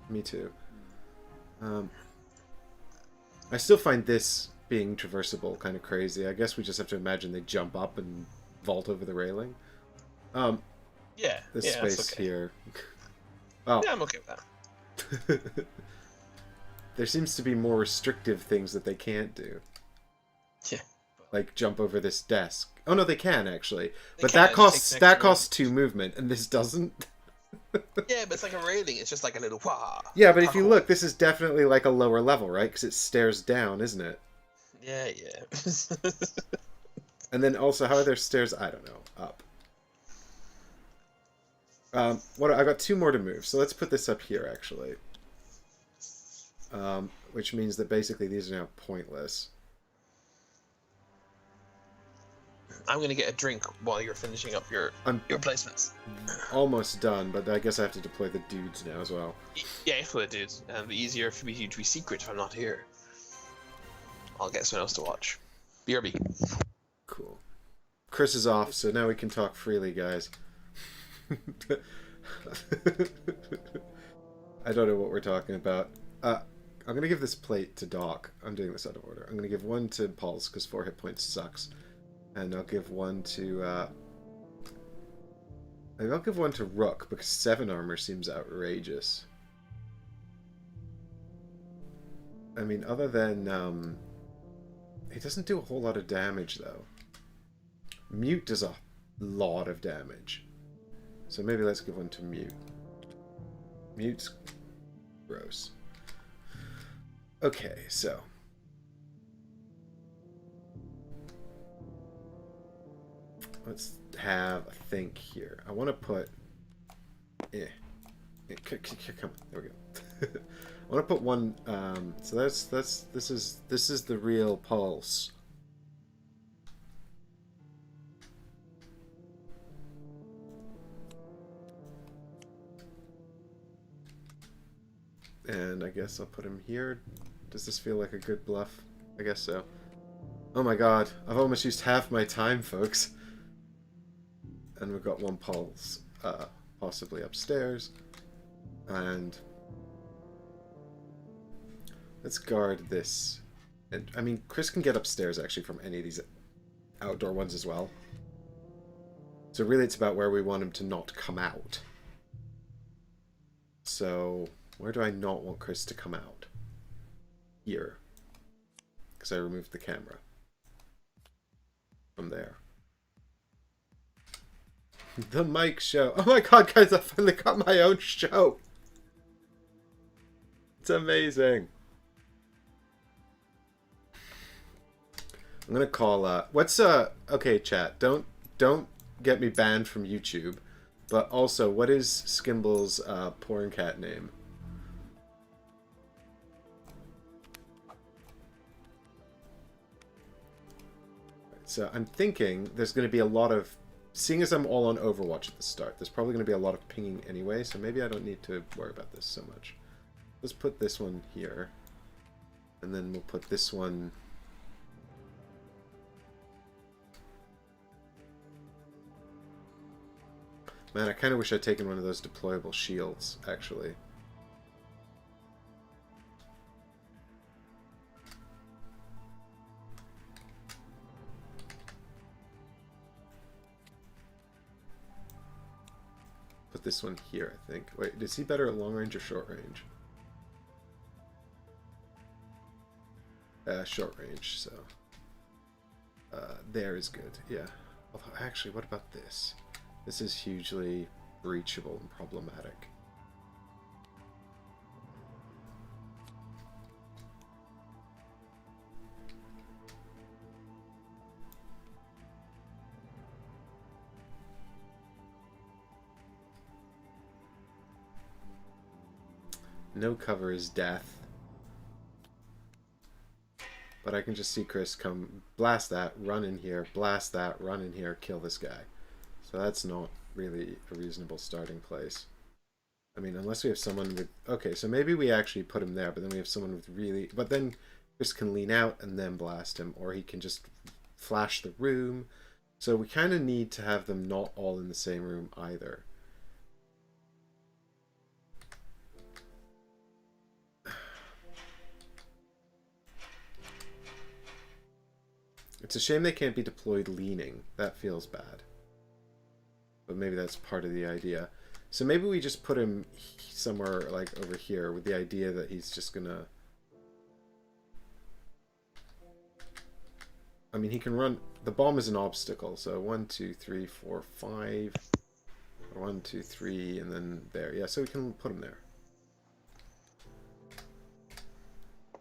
me too. I still find this being traversable kind of crazy. I guess we just have to imagine they jump up and vault over the railing. Yeah. This yeah, space that's okay. here. Oh. Yeah, I'm okay with that. There seems to be more restrictive things that they can't do. Yeah. Like jump over this desk. Oh no, they can actually. But can, that it just takes costs an that extra costs 2 movement, and this doesn't. Yeah, but it's like a railing. It's just like a little wah. Yeah, but if you look, this is definitely like a lower level, right? Because it stares down, isn't it? Yeah, yeah. And then also, how are there stairs? I don't know. Up. What I got 2 more to move, so let's put this up here actually. Which means that basically these are now pointless. I'm gonna get a drink while you're finishing up your placements. Almost done, but I guess I have to deploy the dudes now as well. Yeah, for it, dude. And it'll be easier for me to be secret if I'm not here. I'll get someone else to watch. BRB. Cool. Chris is off, so now we can talk freely, guys. I don't know what we're talking about. I'm going to give this plate to Doc. I'm doing this out of order. I'm going to give 1 to Pulse, because 4 hit points sucks. And I'll give 1 to... Maybe I'll give 1 to Rook, because 7 armor seems outrageous. I mean, other than... He doesn't do a whole lot of damage, though. Mute does a lot of damage. So maybe let's give 1 to Mute. Mute's gross. Okay, so... Let's have a think here. I want to put... Come on, there we go. I want to put 1... so this is the real Pulse. And I guess I'll put him here. Does this feel like a good bluff? I guess so. Oh my god, I've almost used half my time, folks. And we've got 1 Pulse, possibly upstairs. And let's guard this. And I mean, Chris can get upstairs actually from any of these outdoor ones as well. So really it's about where we want him to not come out. So where do I not want Chris to come out? Here. Because I removed the camera. From there. The Mike Show. Oh my god, guys, I finally got my own show. It's amazing. I'm gonna call okay, chat, don't get me banned from YouTube, but also, what is Skimble's porn cat name? So I'm thinking there's going to be a lot of seeing as I'm all on Overwatch at the start, there's probably going to be a lot of pinging anyway, so maybe I don't need to worry about this so much. Let's put this one here. And then we'll put this one... Man, I kind of wish I'd taken one of those deployable shields, actually. Put this one here, I think. Wait, is he better at long range or short range? Short range, so... there is good, yeah. Although, actually, what about this? This is hugely breachable and problematic. No cover is death. But I can just see Chris come, blast that, run in here, blast that, run in here, kill this guy. So that's not really a reasonable starting place. I mean, unless we have someone with... Okay, so maybe we actually put him there, but then we have someone with really... But then Chris can lean out and then blast him, or he can just flash the room. So we kind of need to have them not all in the same room either. It's a shame they can't be deployed leaning. That feels bad. But maybe that's part of the idea. So maybe we just put him somewhere like over here with the idea that he's just gonna... I mean, he can run... The bomb is an obstacle, so 1, 2, 3, 4, 5... 1, 2, 3, and then there. Yeah, so we can put him there.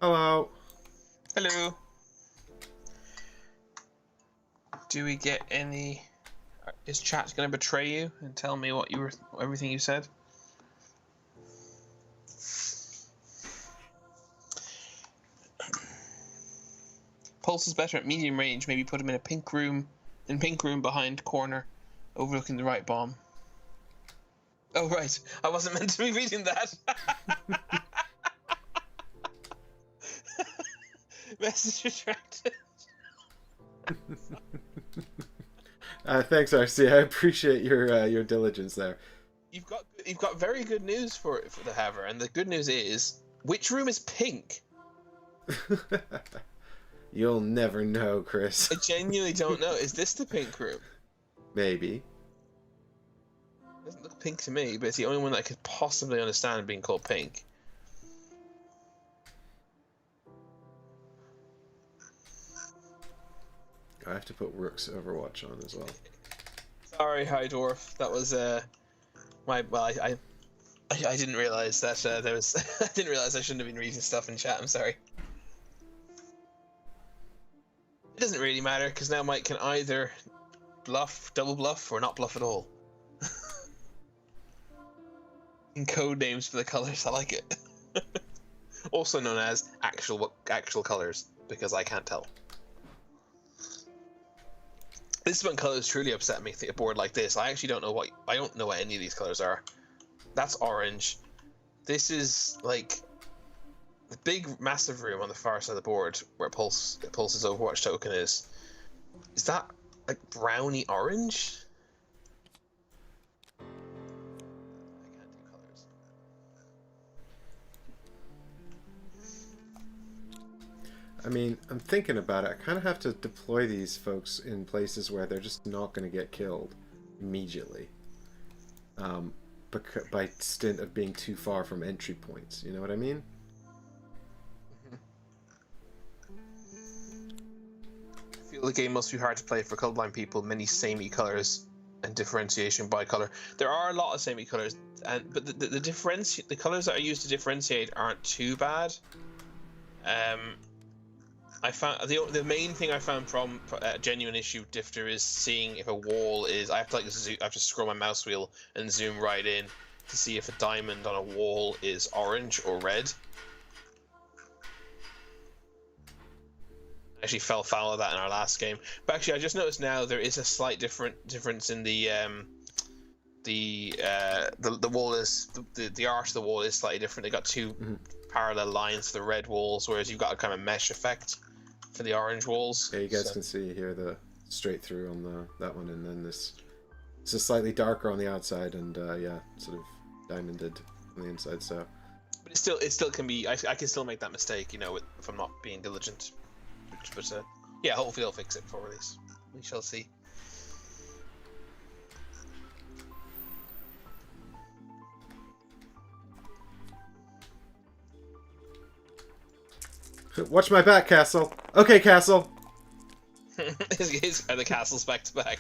Hello! Hello! Do we get any... Is chat going to betray you and tell me what you were, everything you said? Pulse is better at medium range. Maybe put him in a pink room behind corner, overlooking the right bomb. Oh right, I wasn't meant to be reading that. Message retracted. Thanks, RC. I appreciate your diligence there. You've got very good news for the Haver, and the good news is, which room is pink? You'll never know, Chris. I genuinely don't know. Is this the pink room? Maybe. It doesn't look pink to me, but it's the only one that I could possibly understand being called pink. I have to put Rook's Overwatch on as well. Sorry, High Dwarf. That was my I didn't realize that there was I didn't realize I shouldn't have been reading stuff in chat. I'm sorry. It doesn't really matter because now Mike can either bluff, double bluff, or not bluff at all. In code names for the colors, I like it. Also known as actual colors because I can't tell. This is when colors truly upset me. A board like this, I actually don't know what any of these colors are. That's orange. This is like the big, massive room on the far side of the board where Pulse's Overwatch token is. Is that like browny orange? I can't do colors. I mean, I'm thinking about it. I kind of have to deploy these folks in places where they're just not going to get killed immediately. By stint of being too far from entry points. You know what I mean? I feel the game must be hard to play for colorblind people. Many samey colors and differentiation by color. There are a lot of samey colors, but the colors that are used to differentiate aren't too bad. I found the main thing I found from a genuine issue with Difter is seeing if a wall is. I have to scroll my mouse wheel and zoom right in to see if a diamond on a wall is orange or red. Actually fell foul of that in our last game. But actually, I just noticed now there is a slight difference in the wall is the arch of the wall is slightly different. They got two parallel lines for the red walls, whereas you've got a kind of mesh effect for the orange walls. Yeah, you guys can see here the straight through on that one, and then this is slightly darker on the outside, and yeah, sort of diamonded on the inside. So, but it still can be. I can still make that mistake, you know, if I'm not being diligent. But yeah, hopefully they'll fix it for release. We shall see. watch my back, Castle. Okay, Castle. Are the castles back to back?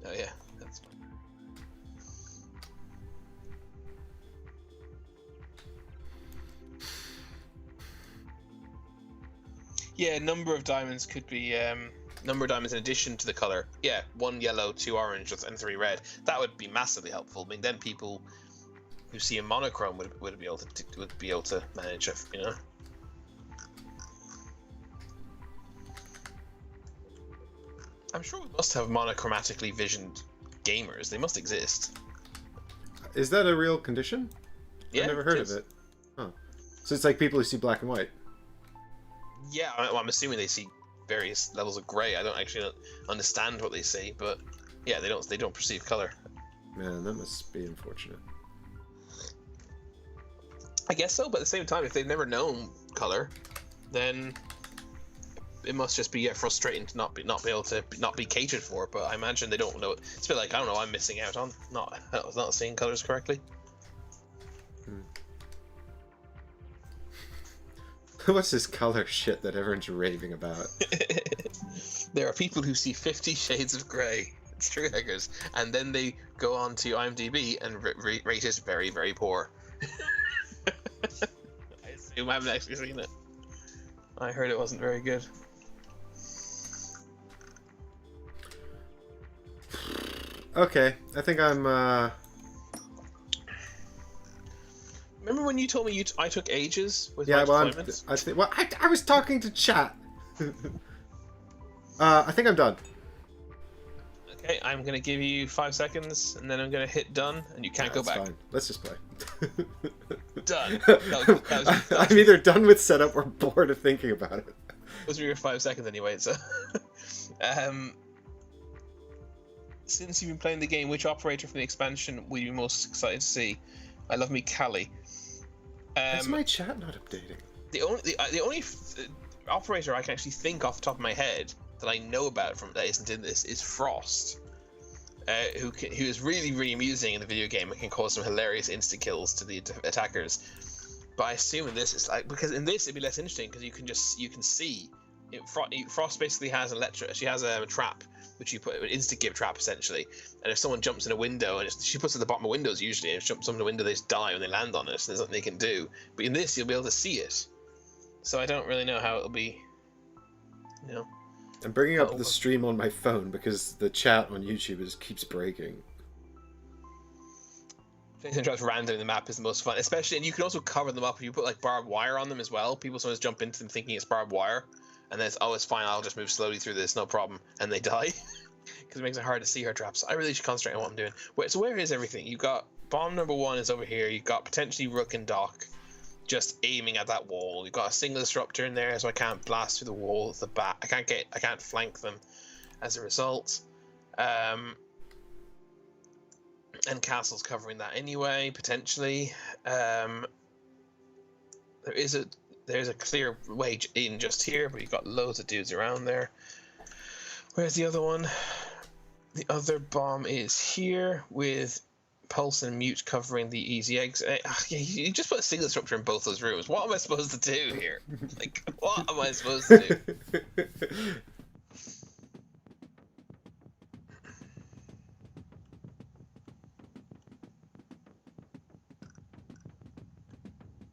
Oh yeah, that's fine. Yeah, number of diamonds could be number of diamonds in addition to the color. Yeah, 1 yellow, 2 orange, and 3 red. That would be massively helpful. I mean, then people who see a monochrome would be able to manage it, you know. I'm sure we must have monochromatically visioned gamers. They must exist. Is that a real condition? Yeah, I've never heard of it. Huh. So it's like people who see black and white. Yeah, I'm assuming they see various levels of grey. I don't actually understand what they see, but yeah, they don't perceive color. Man, that must be unfortunate. I guess so, but at the same time, if they've never known color, then it must just be frustrating to not be able to not be catered for. But I imagine they don't know. It's a bit like, I don't know, I'm missing out on not seeing colors correctly. What's this color shit that everyone's raving about? There are people who see 50 Shades of Grey. It's true, Eggers. And then they go on to IMDb and rate it very, very poor. I assume I haven't actually seen it. I heard it wasn't very good. Okay, I think I'm, Remember when you told me I took ages with yeah, my well, deployments? I was talking to chat. I think I'm done. Okay, I'm going to give you 5 seconds, and then I'm going to hit done, and you can't go back. Fine. Let's just play. Done. I'm either done with setup or bored of thinking about it. Those were your 5 seconds anyway, so... Since you've been playing the game, which operator from the expansion were you most excited to see? I love me Callie. Is my chat not updating? The only operator I can actually think off the top of my head that I know about from that isn't in this is Frost, who is really, really amusing in the video game and can cause some hilarious insta kills to the attackers. But I assume in this it's like, because in this it'd be less interesting because you can see Frost basically has she has a trap which you put an insta give trap essentially, and if someone jumps in a window, and she puts it at the bottom of windows usually, and if jumps in a window they just die when they land on it, so there's nothing they can do. But in this you'll be able to see it, so I don't really know how it'll be, you know. I'm bringing up the stream on my phone because the chat on YouTube keeps breaking. Placing traps randomly in the map is the most fun, especially, and you can also cover them up if you put like barbed wire on them as well. People sometimes jump into them thinking it's barbed wire, and then it's fine, I'll just move slowly through this, no problem, and they die because it makes it hard to see her traps. I really should concentrate on what I'm doing. So where is everything? You got bomb number 1 is over here. You got potentially Rook and Doc just aiming at that wall. You've got a single disruptor in there, so I can't blast through the wall at the back. I can't flank them as a result. And Castle's covering that anyway, potentially. There's a clear way in just here, but you've got loads of dudes around there. Where's the other one? The other bomb is here with Pulse and Mute covering the easy exit. Yeah, you just put a single disruptor in both those rooms. What am I supposed to do here? Like, what am I supposed to do?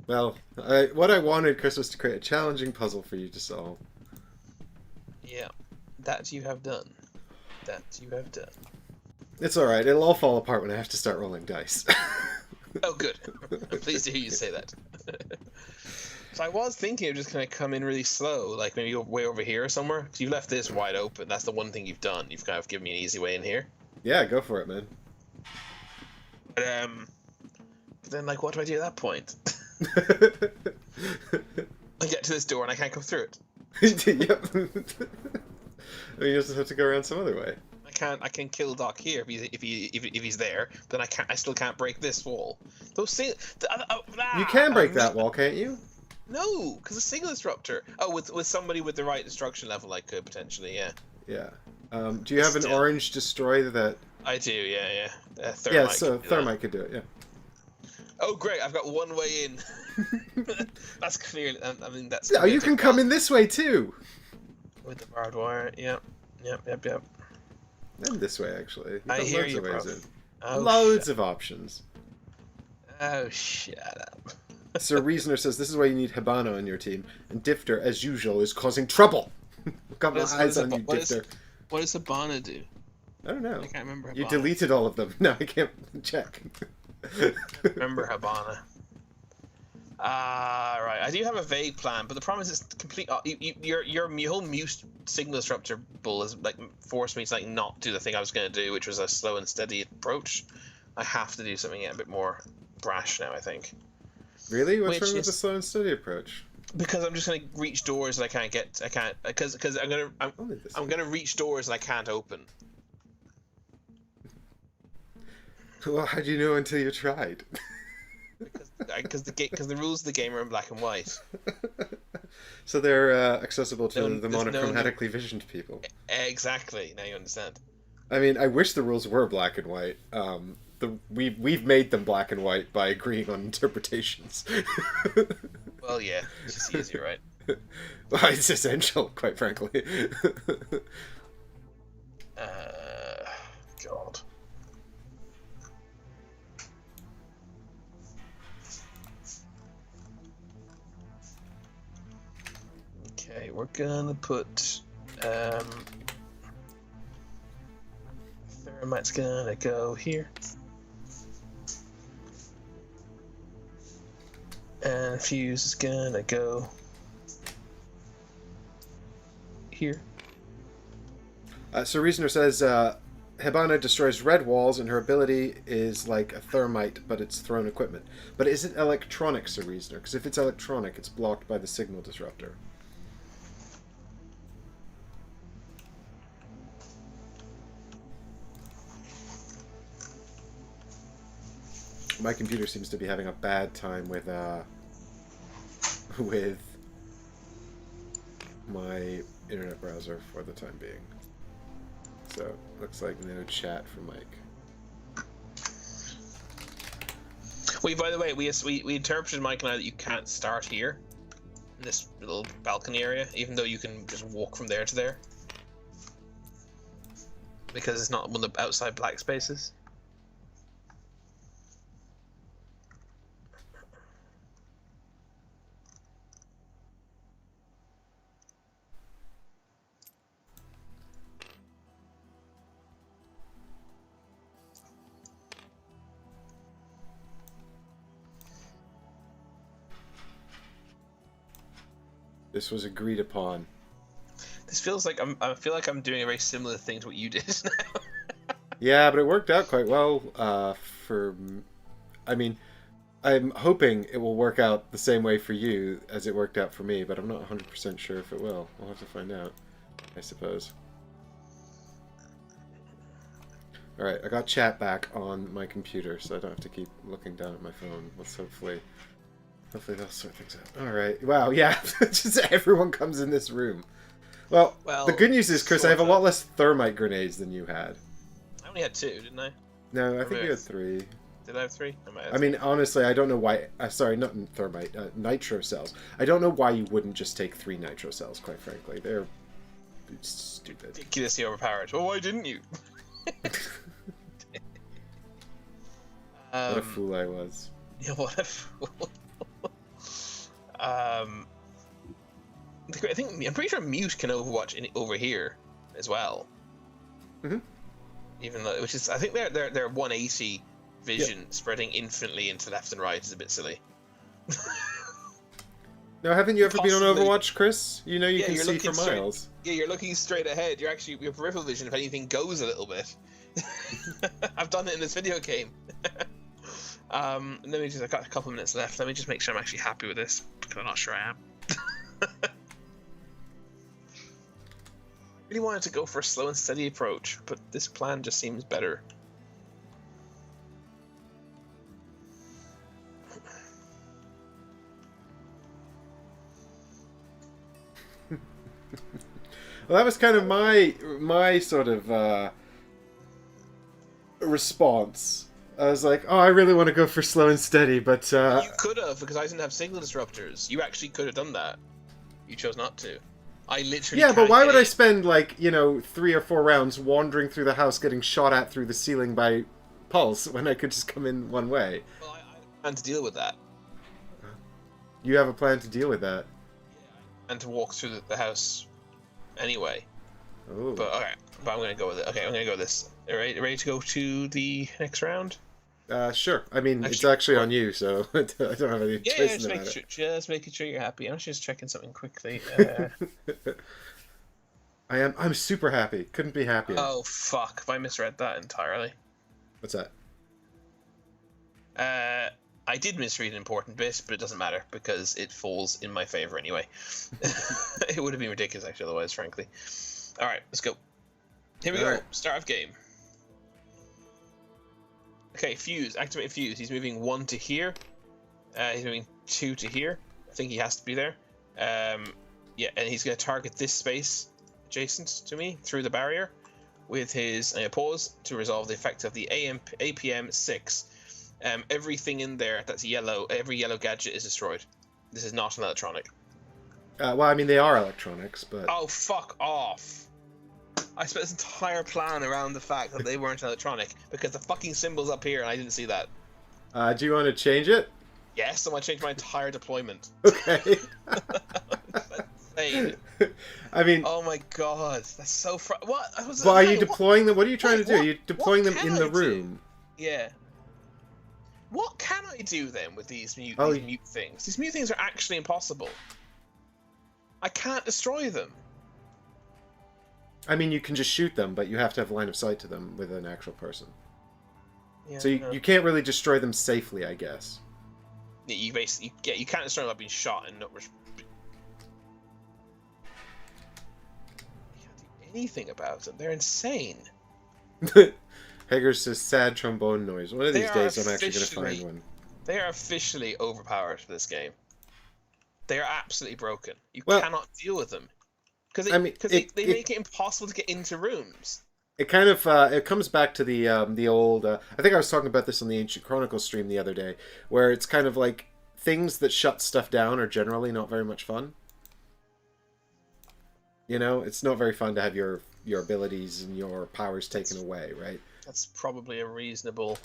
Well, what I wanted, Chris, was to create a challenging puzzle for you to solve. Yeah, that you have done. That you have done. It's all right. It'll all fall apart when I have to start rolling dice. Oh, good. I'm pleased to hear you say that. So I was thinking of just kind of come in really slow, like maybe way over here somewhere. Because you've left this wide open. That's the one thing you've done. You've kind of given me an easy way in here. Yeah, go for it, man. But then, like, what do I do at that point? I get to this door and I can't come through it. Yep. I mean, you just have to go around some other way. I can kill Doc here if he's there, but then I still can't break this wall. Those things. You can break that wall, can't you? No, because a single disruptor. Oh, with somebody with the right destruction level, I could potentially, yeah. Yeah. Do you have an orange destroy that? I do, yeah. Thermite. Yeah, so Thermite could do it, yeah. Oh, great! I've got one way in. That's clear. I mean, that's. Yeah, you can come in this way too. With the barbed wire, yep. And this way, actually. You've I got hear loads you, of bro. ways in. Oh, Loads of options. Oh, shut up. Sir Reasoner says this is why you need Hibana on your team, and Difter, as usual, is causing trouble. Got my eyes on you, Difter. What does Hibana do? I don't know. I can't remember Hibana. You deleted all of them. No, I can't check. Remember Hibana. Right. I do have a vague plan, but the problem is it's complete. Your whole mute signal disruptor bull has like forced me to like not do the thing I was going to do, which was a slow and steady approach. I have to do something a bit more brash now, I think. Really? What's wrong with the slow and steady approach? Because I'm just going to reach doors that I can't get. I can't because I'm going to reach doors that I can't open. Well, how do you know until you tried? Because the rules of the game are in black and white. So they're accessible to the monochromatically visioned people. Exactly. Now you understand. I mean, I wish the rules were black and white. We've made them black and white by agreeing on interpretations. Well, yeah, it's just easier, right? Well, it's essential, quite frankly. God. Okay, we're gonna put Thermite's gonna go here. And Fuse is gonna go here. So Reasoner says Hibana destroys red walls and her ability is like a thermite, but it's thrown equipment. But is it electronic, Sir Reasoner? Because if it's electronic, it's blocked by the signal disruptor. My computer seems to be having a bad time with my internet browser for the time being. So, looks like no chat from Mike. Wait, by the way, we interpreted, Mike and I, that you can't start here, in this little balcony area, even though you can just walk from there to there. Because it's not one of the outside black spaces. This was agreed upon. This feels like I feel like I'm doing a very similar thing to what you did now. Yeah, but it worked out quite well I mean, I'm hoping it will work out the same way for you as it worked out for me, but I'm not 100% sure if it will. We'll have to find out, I suppose. Alright, I got chat back on my computer, so I don't have to keep looking down at my phone. Let's hopefully they'll sort things out. Alright, wow, yeah, just everyone comes in this room. Well, the good news is, Chris, I have a lot less thermite grenades than you had. I only had 2, didn't I? No, I think you had 3. Did I have 3? I mean, honestly, I don't know why... sorry, not thermite. Nitro cells. I don't know why you wouldn't just take 3 nitro cells, quite frankly. They're stupid. Ridiculously overpowered. Oh, why didn't you? What a fool I was. Yeah, what a fool. I'm pretty sure Mute can Overwatch over here as well. Mm-hmm. Even though, which is, I think their 180 vision spreading infinitely into left and right is a bit silly. Now, haven't you ever been on Possibly. Overwatch, Chris? You know you Yeah, can you're see looking for straight. miles. Yeah, you're looking straight ahead. You're actually your peripheral vision, if anything, goes a little bit. I've done it in this video game. Let me just. I've got a couple of minutes left. Let me just make sure I'm actually happy with this because I'm not sure I am. I really wanted to go for a slow and steady approach, but this plan just seems better. Well, that was kind of my sort of response. I was like, oh, I really want to go for slow and steady, but You could have, because I didn't have signal disruptors. You actually could have done that. You chose not to. I literally yeah, but can't why get would I in. spend like 3 or 4 rounds wandering through the house, getting shot at through the ceiling by pulse when I could just come in one way? Well, I had to deal with that. You have a plan to deal with that? And to walk through the house anyway. Oh. But okay, but I'm gonna go with it. Okay, I'm gonna go with this. All right, ready to go to the next round? Sure. I mean, it's Actually, actually on you, so I don't have any yeah, choice in the just making sure you're happy. I'm just checking something quickly. I'm super happy. Couldn't be happier. Oh fuck! If I misread that entirely. What's that? I did misread an important bit, but it doesn't matter because it falls in my favor anyway. It would have been ridiculous actually otherwise, frankly. All right, let's go. Here we go. Right. Start of game. Okay, fuse. Activate fuse. He's moving 1 to here. He's moving 2 to here. I think he has to be there. Yeah, and he's going to target this space adjacent to me through the barrier with his pause to resolve the effect of the APM 6. Everything in there that's yellow, every yellow gadget is destroyed. This is not an electronic. Well, I mean, they are electronics, but... Oh, fuck off. I spent this entire plan around the fact that they weren't electronic because the fucking symbol's up here and I didn't see that. Do you want to change it? Yes, so I changed my entire deployment. Okay. That's insane. I mean... Oh my god, that's so what? Well, are you deploying them? What are you trying to do? What? Are you deploying them What in can the I do? room? Yeah. What can I do then with these mute things? These mute things are actually impossible. I can't destroy them. I mean, you can just shoot them, but you have to have line of sight to them with an actual person. Yeah, So you can't really destroy them safely, I guess. You basically you can't destroy them by being shot and not. You can't do anything about them. They're insane. Hager says sad trombone noise. One of these days, I'm actually going to find one. They are officially overpowered for this game. They are absolutely broken. You cannot deal with them because they make it impossible to get into rooms. It kind of it comes back to the old. I think I was talking about this on the Ancient Chronicles stream the other day, where it's kind of like things that shut stuff down are generally not very much fun. You know, it's not very fun to have your abilities and your powers taken away, right? That's probably a reasonable.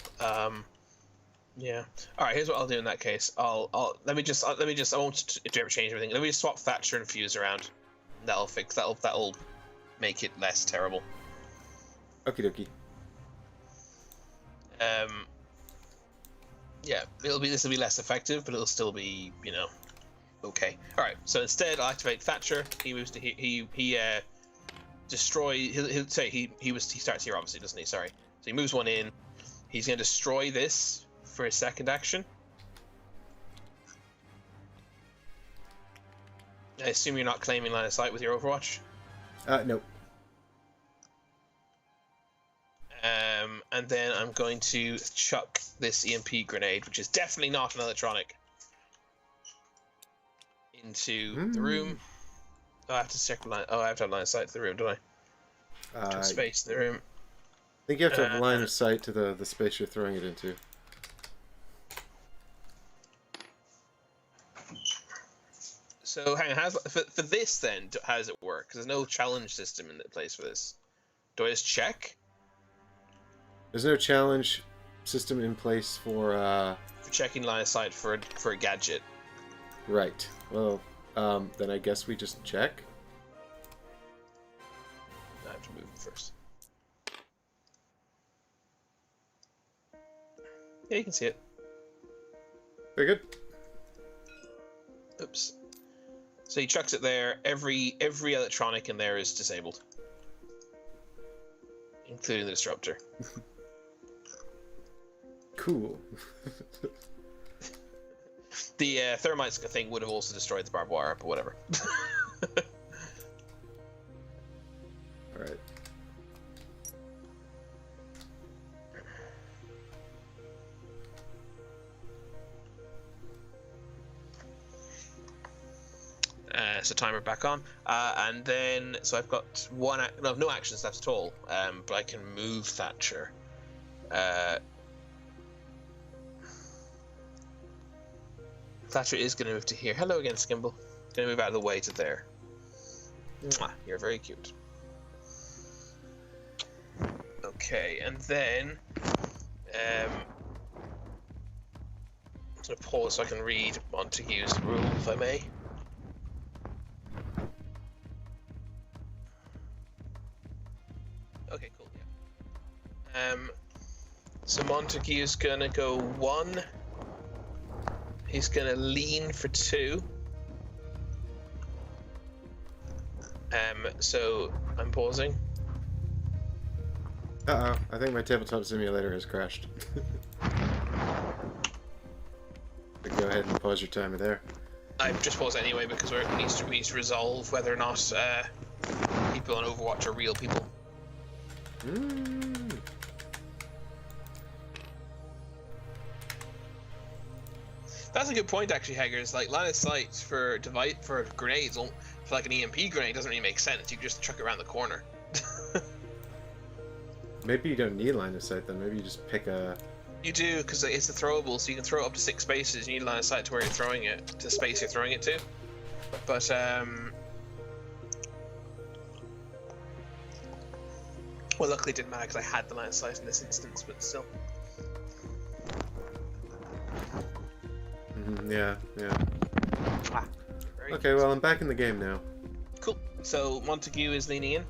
Yeah. All right. Here's what I'll do in that case. Let me just. I won't change everything. Let me just swap Thatcher and Fuse around. That'll fix. That'll make it less terrible. Okie dokie. Yeah. This will be less effective, but it'll still be okay. All right. So instead, I'll activate Thatcher. He moves to he destroy. He'll say he starts here obviously, doesn't he? Sorry. So he moves one in. He's going to destroy this for his second action. I assume you're not claiming line of sight with your Overwatch? No. And then I'm going to chuck this EMP grenade, which is definitely not an electronic, into the room. Oh, I have to check line. Oh, I have to have line of sight to the room, don't I? To space in the room. I think you have to have line of sight to the space you're throwing it into. So hang on, for this then, how does it work? Because there's no challenge system in place for this. Do I just check? There's no challenge system in place for checking line of sight for a gadget. Right. Well, then I guess we just check. I have to move it first. Yeah, you can see it. Very good. Oops. So he chucks it there. Every electronic in there is disabled, including the disruptor. Cool. The thermite thing would have also destroyed the barbed wire, but whatever. All right. So timer back on, and then so I've got no actions left at all, but I can move Thatcher. Thatcher is going to move to here. Hello again, Skimble. Going to move out of the way to there. Mwah, you're very cute. Okay, and then I'm going to pause so I can read Montague's rule, if I may. Okay, cool. Yeah. So Montague's gonna go 1. He's gonna lean for 2. So I'm pausing. Uh-oh, I think my tabletop simulator has crashed. Go ahead and pause your timer there. I've just paused anyway because we need to resolve whether or not people on Overwatch are real people. That's a good point, actually, Haggers. Like, line of sight for grenades, for like an EMP grenade, doesn't really make sense. You can just chuck it around the corner. Maybe you don't need line of sight then. Maybe you just pick a... You do, because it's a throwable, so you can throw it up to 6 spaces. You need line of sight to where you're throwing it, to the space you're throwing it to. But, well, luckily it didn't matter because I had the line of sight in this instance, but still. Yeah. Okay, Good. well, I'm back in the game now. Cool. So Montague is leaning in.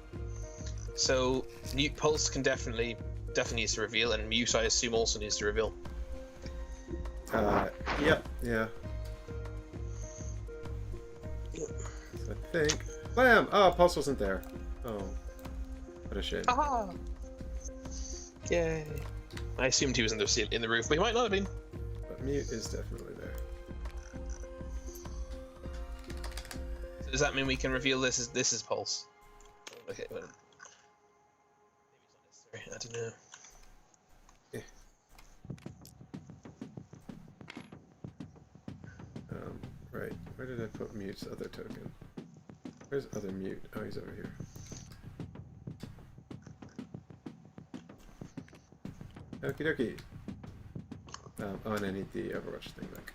So Pulse can definitely needs to reveal, and Mute, I assume, also needs to reveal. Yeah. So I think... Blam! Oh, Pulse wasn't there. Oh. What a shame. Aha! Yay. I assumed he was in the roof, but he might not have been. But Mute is definitely there. So does that mean we can reveal this is Pulse? Okay, well, maybe it's not necessary. I don't know. Yeah. Right. Where did I put Mute's other token? Where's other Mute? Oh, he's over here. Okie dokie. Oh, and I need the Overwatch thing back.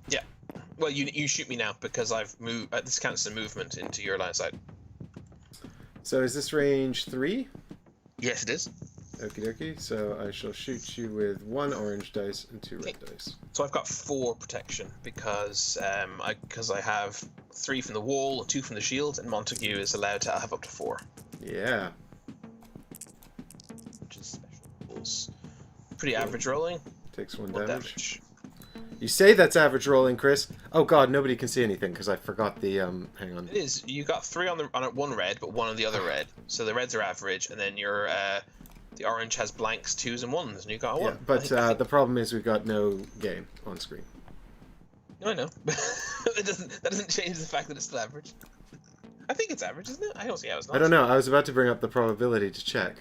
Yeah. Well, you shoot me now because I've moved. This counts as a movement into your line of sight. So is this range 3? Yes, it is. Okie dokie. So I shall shoot you with 1 orange dice and 2 red dice. So I've got 4 protection because I have 3 from the wall, 2 from the shield, and Montague is allowed to have up to 4. Yeah. Which is special rules. Pretty average rolling. Takes 1 1 damage. You say that's average rolling, Chris. Oh god, nobody can see anything because I forgot the hang on. It is. You got 3 on one red, but 1 on the other red. So the reds are average, and then your the orange has blanks, 2s, and 1s, and you got 1. Yeah, but the problem is we've got no game on screen. No, I know. That doesn't change the fact that it's still average. I think it's average, isn't it? I don't see how it's not. I don't know. I was about to bring up the probability to check.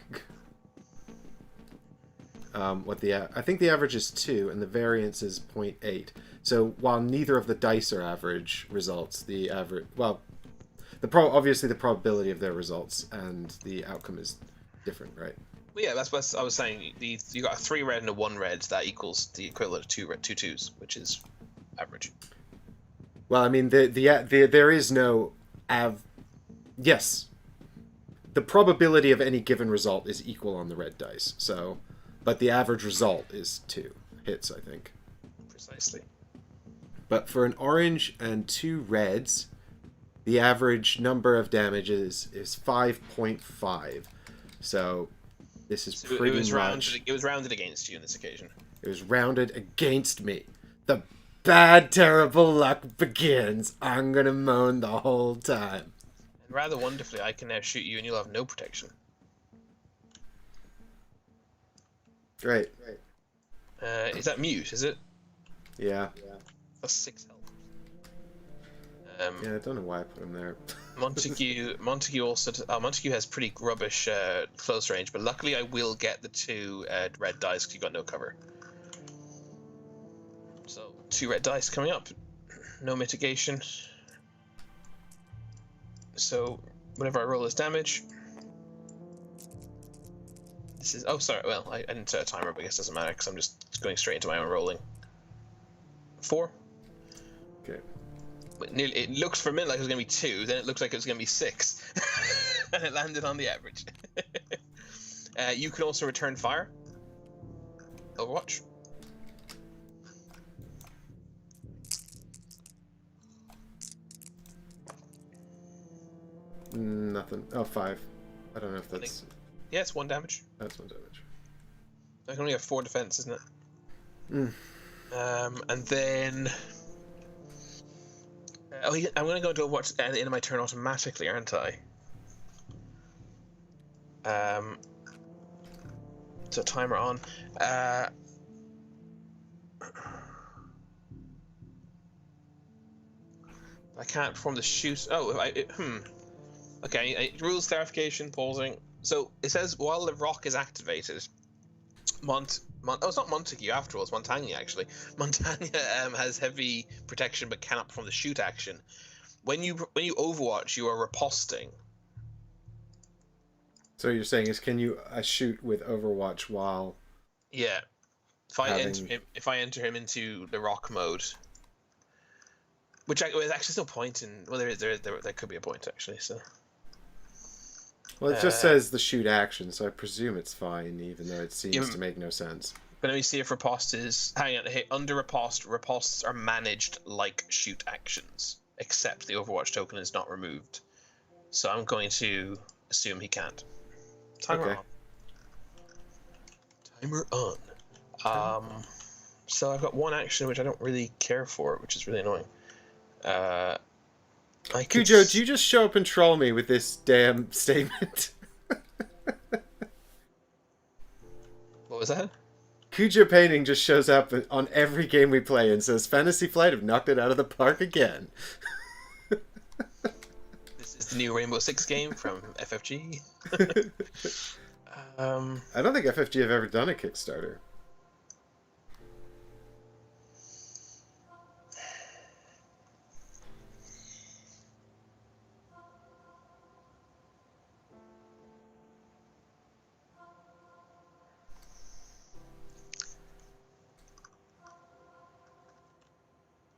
I think the average is 2 and the variance is 0.8. So while neither of the dice are average results, the average obviously the probability of their results and the outcome is different, right? Well, yeah, that's what I was saying. You got a 3 red and a 1 red. That equals the equivalent of 2 2s, which is average. Well, I mean there is no yes. The probability of any given result is equal on the red dice. So, but the average result is 2 hits, I think. Precisely. But for an orange and 2 reds, the average number of damages is 5.5. So This is So pretty much... It was rounded against you on this occasion. It was rounded against me. The bad, terrible luck begins. I'm gonna moan the whole time. And rather wonderfully, I can now shoot you and you'll have no protection. Great. Is that mute, is it? Yeah. That's 6 health. Yeah, I don't know why I put him there. Montague also... Montague has pretty rubbish close range, but luckily I will get the 2 red dice because you got no cover. So, 2 red dice coming up. No mitigation. So, whenever I roll this damage... This is... Oh, sorry. Well, I didn't set a timer, but I guess it doesn't matter because I'm just going straight into my own rolling. 4. Okay. It looks for a minute like it was going to be 2, then it looks like it was going to be 6. And it landed on the average. You can also return fire. Overwatch. Nothing. Oh, 5. I don't know if that's... Yeah, it's 1 damage. That's 1 damage. I can only have 4 defense, isn't it? And then... I'm going to go into Overwatch at the end of my turn automatically, aren't I? So timer on. I can't perform the shoot. Oh, Okay, rules clarification, pausing. So it says while the rock is activated, oh, it's not Montague after all, it's Montagna actually. Montagna has heavy protection but cannot perform the shoot action. When you Overwatch, you are riposting. So you're saying is can you shoot with Overwatch while... Yeah. If I enter him into the rock mode, which there's actually no point in... Well, there could be a point actually. So. Well, it just says the shoot action, so I presume it's fine, even though it seems to make no sense. But let me see if riposte is... Hang on, hey, under ripostes are managed like shoot actions, except the Overwatch token is not removed. So I'm going to assume he can't. Timer on. So I've got 1 action which I don't really care for, which is really annoying. Cujo, do you just show up and troll me with this damn statement? What was that? Cujo Painting just shows up on every game we play and says, Fantasy Flight have knocked it out of the park again. This is the new Rainbow Six game from FFG. I don't think FFG have ever done a Kickstarter.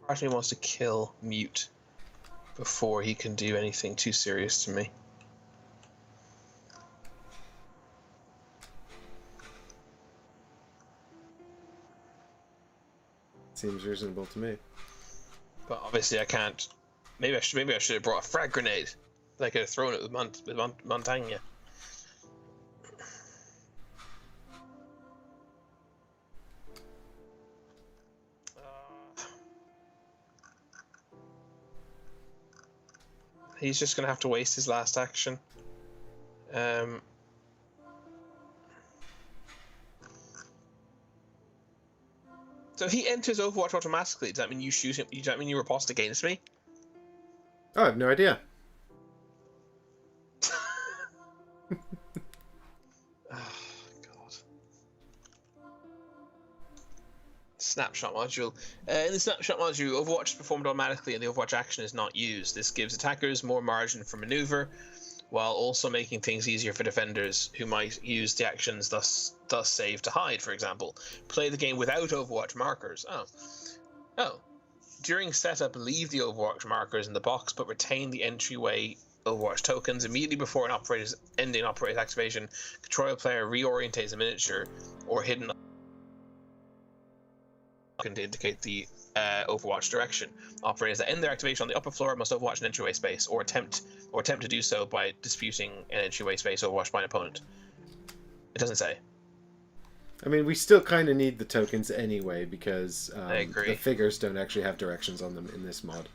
Part of me wants to kill Mute before he can do anything too serious to me. Seems reasonable to me. But obviously I can't. Maybe I should have brought a frag grenade. I could have thrown it with Montagna. He's just gonna have to waste his last action. So he enters Overwatch automatically. Does that mean you shoot him? Does that mean you riposte against me? Oh, I have no idea. Oh, God. Snapshot module. In the snapshot module, Overwatch is performed automatically and the Overwatch action is not used. This gives attackers more margin for maneuver, while also making things easier for defenders who might use the actions, thus save to hide, for example. Play the game without Overwatch markers. Oh. During setup, leave the Overwatch markers in the box, but retain the entryway Overwatch tokens. Immediately before an operator's ending operator's activation, control player reorientates a miniature or hidden to indicate the Overwatch direction. Operators that end their activation on the upper floor must Overwatch an entryway space, or attempt to do so by disputing an entryway space Overwatch by an opponent. It doesn't say. I mean, we still kind of need the tokens anyway because I agree. the figures don't actually have directions on them in this mod.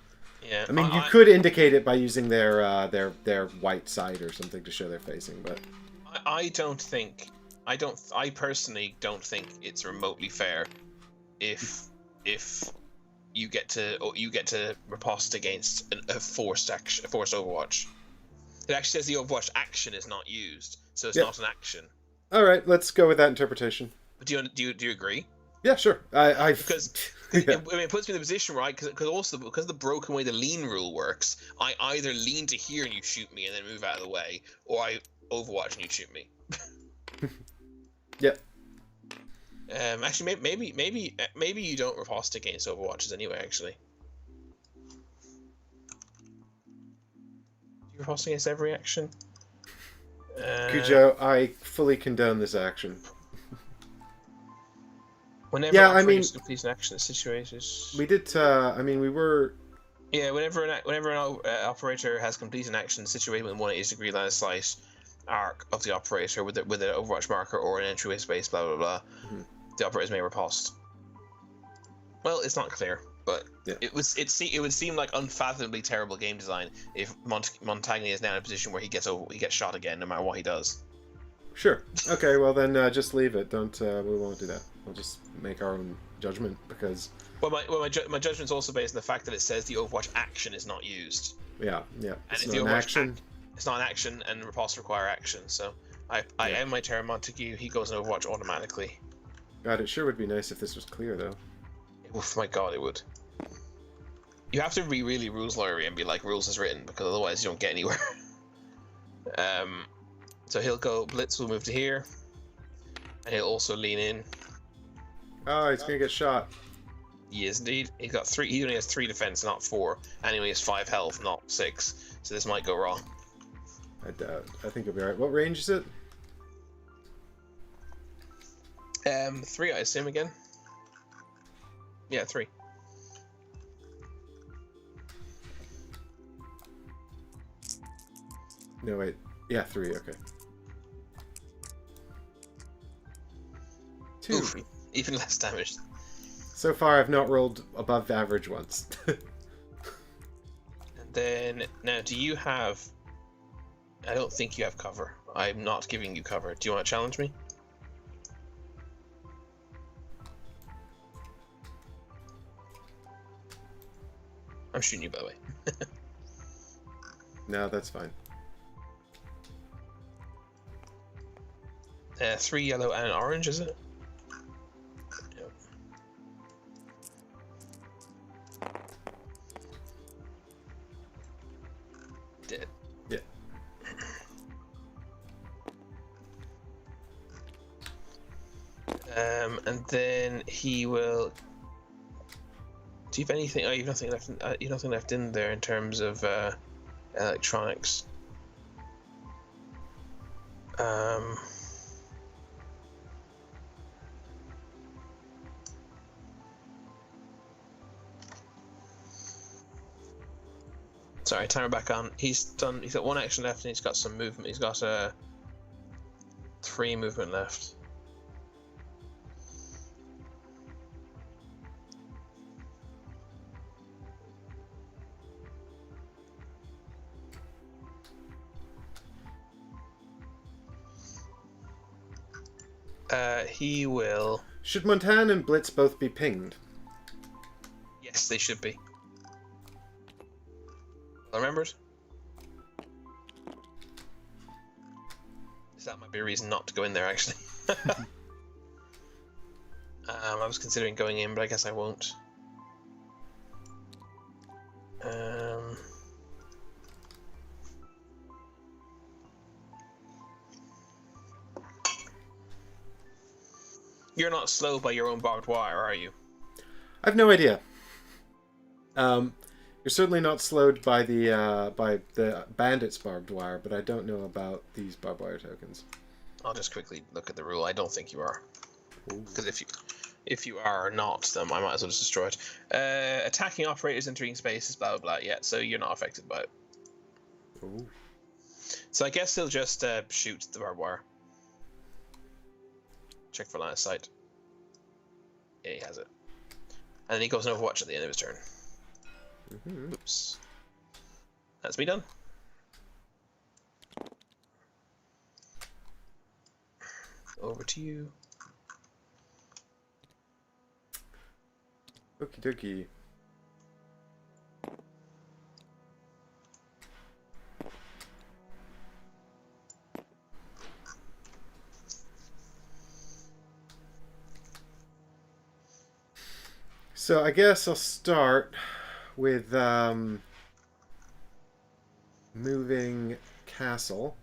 Yeah. I mean, you could indicate it by using their white side or something to show they're facing, but I I personally don't think it's remotely fair if you get to riposte against a forced Overwatch. It actually says the Overwatch action is not used, so it's not an action. All right, let's go with that interpretation. But do you agree? Yeah, sure. Because it puts me in the position, right? Because the broken way the lean rule works, I either lean to here and you shoot me and then move out of the way, or I Overwatch and you shoot me. Yep. Actually, maybe you don't riposte against Overwatches anyway. Actually, do you riposte against every action? Cujo, I fully condone this action. Whenever operators complete an action, situated. We did. I mean, we were. Yeah, whenever an operator has completed an action situated within 180-degree line of sight arc of the operator with an Overwatch marker or an entryway space, blah blah blah, the operators may riposte. Well, it's not clear, but it would seem like unfathomably terrible game design if Montagny is now in a position where he gets shot again no matter what he does. Sure. Okay. Well, then just leave it. Don't. We won't do that. We'll just make our own judgment because. Well, my judgment's also based on the fact that it says the Overwatch action is not used. Yeah. Yeah. It's not an action. It's not an action, and riposte require action. So I end my turn, Montague. He goes in Overwatch automatically. God, it sure would be nice if this was clear, though. Oof, my God, it would. You have to be really rules lawyery and be like, rules is written, because otherwise you don't get anywhere. So he'll go, Blitz will move to here, and he'll also lean in. Oh, he's gonna get shot. He is indeed. He only has 3 defense, not 4, and he only has 5 health, not 6. So this might go wrong. I doubt. I think it'll be alright. What range is it? 3, I assume again. Yeah, 3. No, wait. Yeah, 3. Okay. 2. Oof, even less damage. So far, I've not rolled above average once. And then now, do you have? I don't think you have cover. I'm not giving you cover. Do you want to challenge me? I'm shooting you, by the way. No, that's fine. 3 yellow and an orange, is it? Yep. Dead. Yeah. And then he will. Do you have anything? Oh, you've nothing left. You've nothing left in there in terms of electronics. Sorry, timer back on. He's done. He's got 1 action left, and he's got some movement. He's got 3 movement left. He will. Should Montan and Blitz both be pinged? Yes, they should be. I remembered. That might be a reason not to go in there, actually. I was considering going in, but I guess I won't. You're not slowed by your own barbed wire, are you? I've no idea. You're certainly not slowed by the bandits' barbed wire, but I don't know about these barbed wire tokens. I'll just quickly look at the rule. I don't think you are, because if you are or not, then I might as well just destroy it. Attacking operators entering spaces, blah blah blah. Yeah, so you're not affected by it. Ooh. So I guess he'll just shoot the barbed wire. Check for line of sight. Yeah, he has it. And then he goes an Overwatch at the end of his turn. Mm-hmm. Oops. That's me done. Over to you. Okie dokie. So I guess I'll start with moving castle.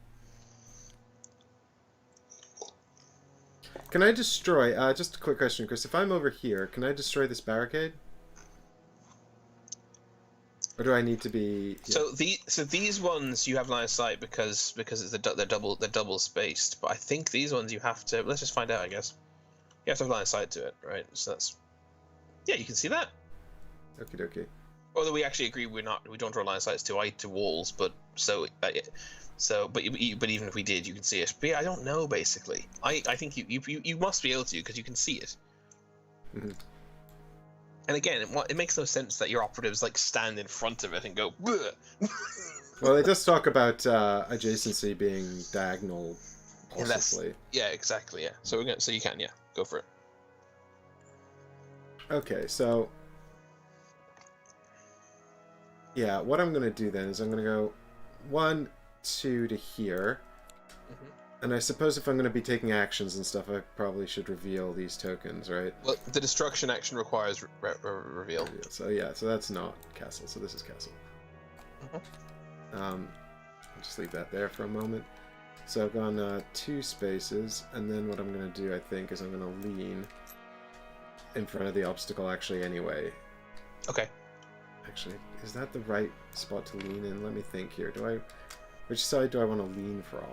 Can I destroy? Just a quick question, Chris. If I'm over here, can I destroy this barricade? Or do I need to be? Yeah. So these ones you have line of sight because it's they're double spaced. But I think these ones you have to. Let's just find out. I guess you have to have line of sight to it, right? So that's yeah. You can see that. Okie dokie. Although we actually agree we don't draw line of sights to walls, but but even if we did, you can see it. But yeah, I don't know. Basically, I think you must be able to because you can see it. Mm-hmm. And again, it makes no sense that your operatives like stand in front of it and go. Well, it does talk about adjacency being diagonal, possibly. Yeah, exactly. Yeah. So so you can go for it. Okay, so yeah, what I'm gonna do then is I'm gonna go 1, 2 to here. Mm-hmm. And I suppose if I'm going to be taking actions and stuff, I probably should reveal these tokens, right? Well, the destruction action requires reveal. So yeah, so that's not castle. So this is castle. Mm-hmm. I'll just leave that there for a moment. So I've gone 2 spaces, and then what I'm going to do, I think, is I'm going to lean in front of the obstacle actually anyway. Okay. Actually, is that the right spot to lean in? Let me think here. Which side do I want to lean from?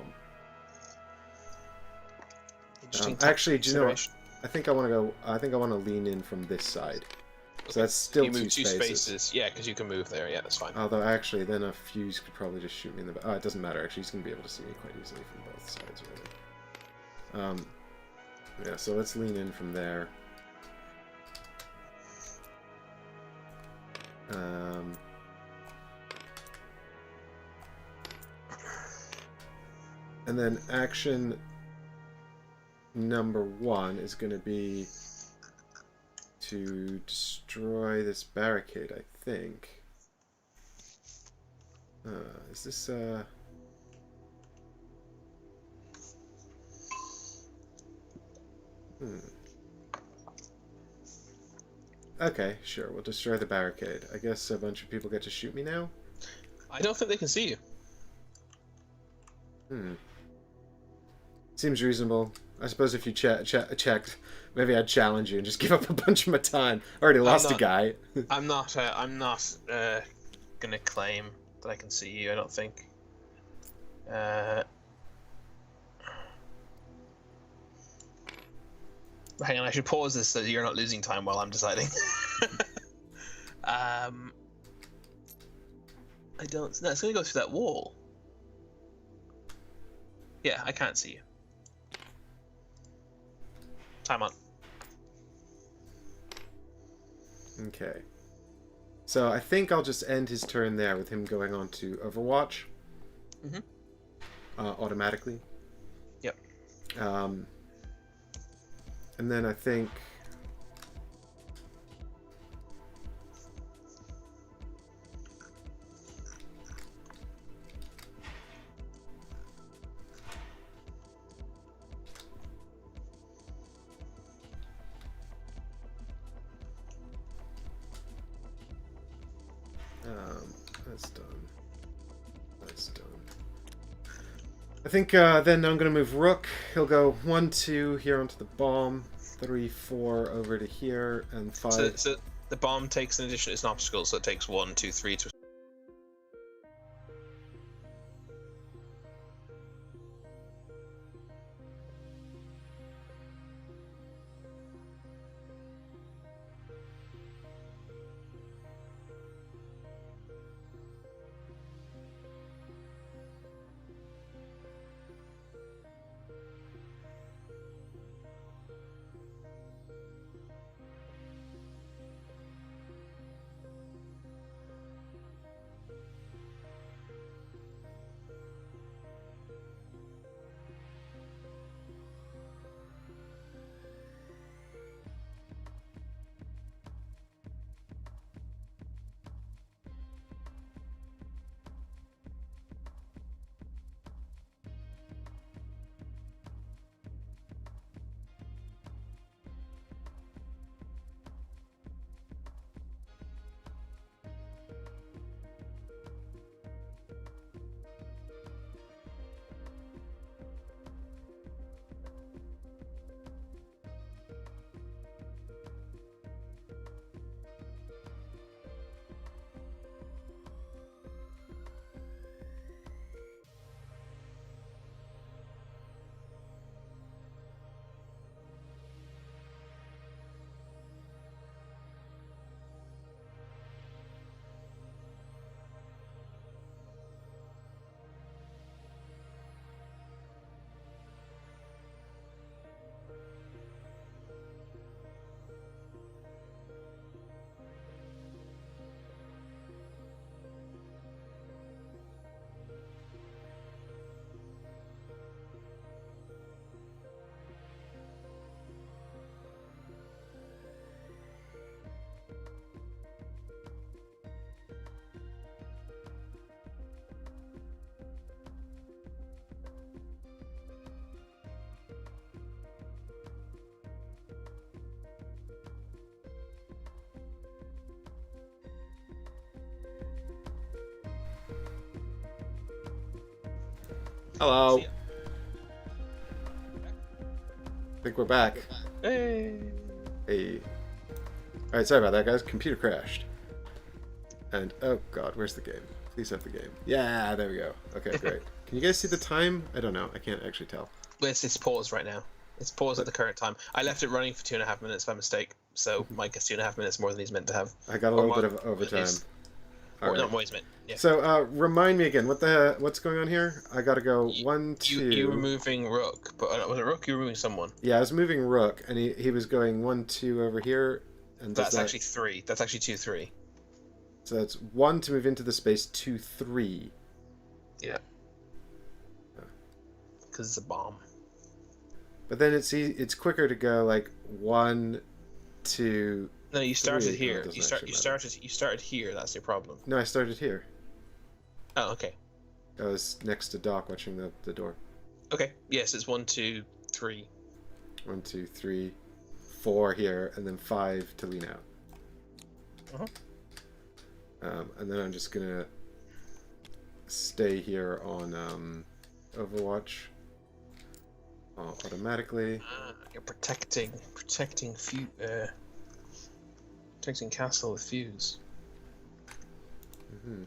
Actually, do you know what? I think I want to go. I think I want to lean in from this side. Okay. So that's still you move 2 spaces. Yeah, because you can move there. Yeah, that's fine. Although actually, then a fuse could probably just shoot me in the back. Oh, it doesn't matter. Actually, he's gonna be able to see me quite easily from both sides, really. Yeah. So let's lean in from there. And then action number 1 is going to be to destroy this barricade, I think. Is this Okay, sure, we'll destroy the barricade. I guess a bunch of people get to shoot me now? I don't think they can see you. Seems reasonable. I suppose if you checked, maybe I'd challenge you and just give up a bunch of my time. Already lost a guy. I'm not gonna claim that I can see you. I don't think. Hang on, I should pause this so that you're not losing time while I'm deciding. I don't. No, it's gonna go through that wall. Yeah, I can't see you. Time on. Okay. So I think I'll just end his turn there with him going on to Overwatch. Mm-hmm. Automatically. Yep. And then I think... that's done. That's done. I think then I'm going to move Rook. He'll go 1, 2 here onto the bomb, 3, 4 over to here, and 5. So the bomb takes an addition. It's an obstacle, so it takes 1, 2, 3 to. Hello. See ya. I think we're back. Hey. Hey. Alright, sorry about that, guys. Computer crashed. And, oh god, where's the game? Please have the game. Yeah, there we go. Okay, great. Can you guys see the time? I don't know. I can't actually tell. Well, it's paused right now. It's paused at the current time. I left it running for 2.5 minutes by mistake, so Mike gets 2.5 minutes more than he's meant to have. I got a little bit of overtime. Or not more he's meant. Yeah. So, remind me again, what's going on here? I gotta go 1, 2... You were moving Rook, but was it Rook? You were moving someone. Yeah, I was moving Rook, and he was going 1, 2 over here, and That's actually 3. That's actually 2, 3. So that's 1 to move into the space, 2, 3. Yeah. Because it's a bomb. But then it's quicker to go like 1, 2. No, you started 3. here. No, You started here. That's your problem. No, I started here. Oh, okay. I was next to Doc watching the door. Okay. Yes, it's 1, 2, 3. 1, 2, 3, 4 here, and then 5 to lean out. Uh-huh. And then I'm just gonna stay here on Overwatch automatically. You're protecting castle with fuse. Mm-hmm.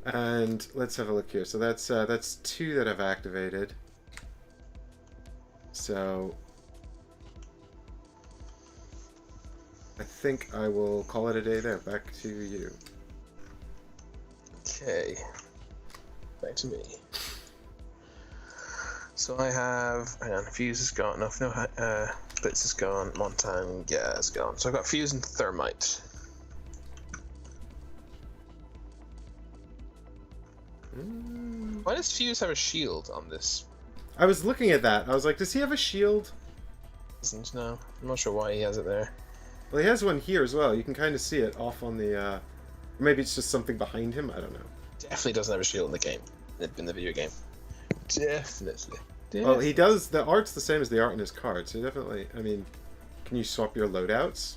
And let's have a look here. So that's 2 that I've activated. So I think I will call it a day there. Back to you. Okay. Back to me. So I have... Hang on, fuse is gone. No, Blitz is gone. Montagne, yeah, it's gone. So I've got fuse and thermite. Why does fuse have a shield on this? I was looking at that. I was like, does he have a shield? Doesn't know. I'm not sure why he has it there. Well, he has one here as well. You can kind of see it off on the... Maybe it's just something behind him. I don't know. Definitely doesn't have a shield in the game. In the video game. Definitely. Well, he does. The art's the same as the art in his card, so definitely. I mean, can you swap your loadouts?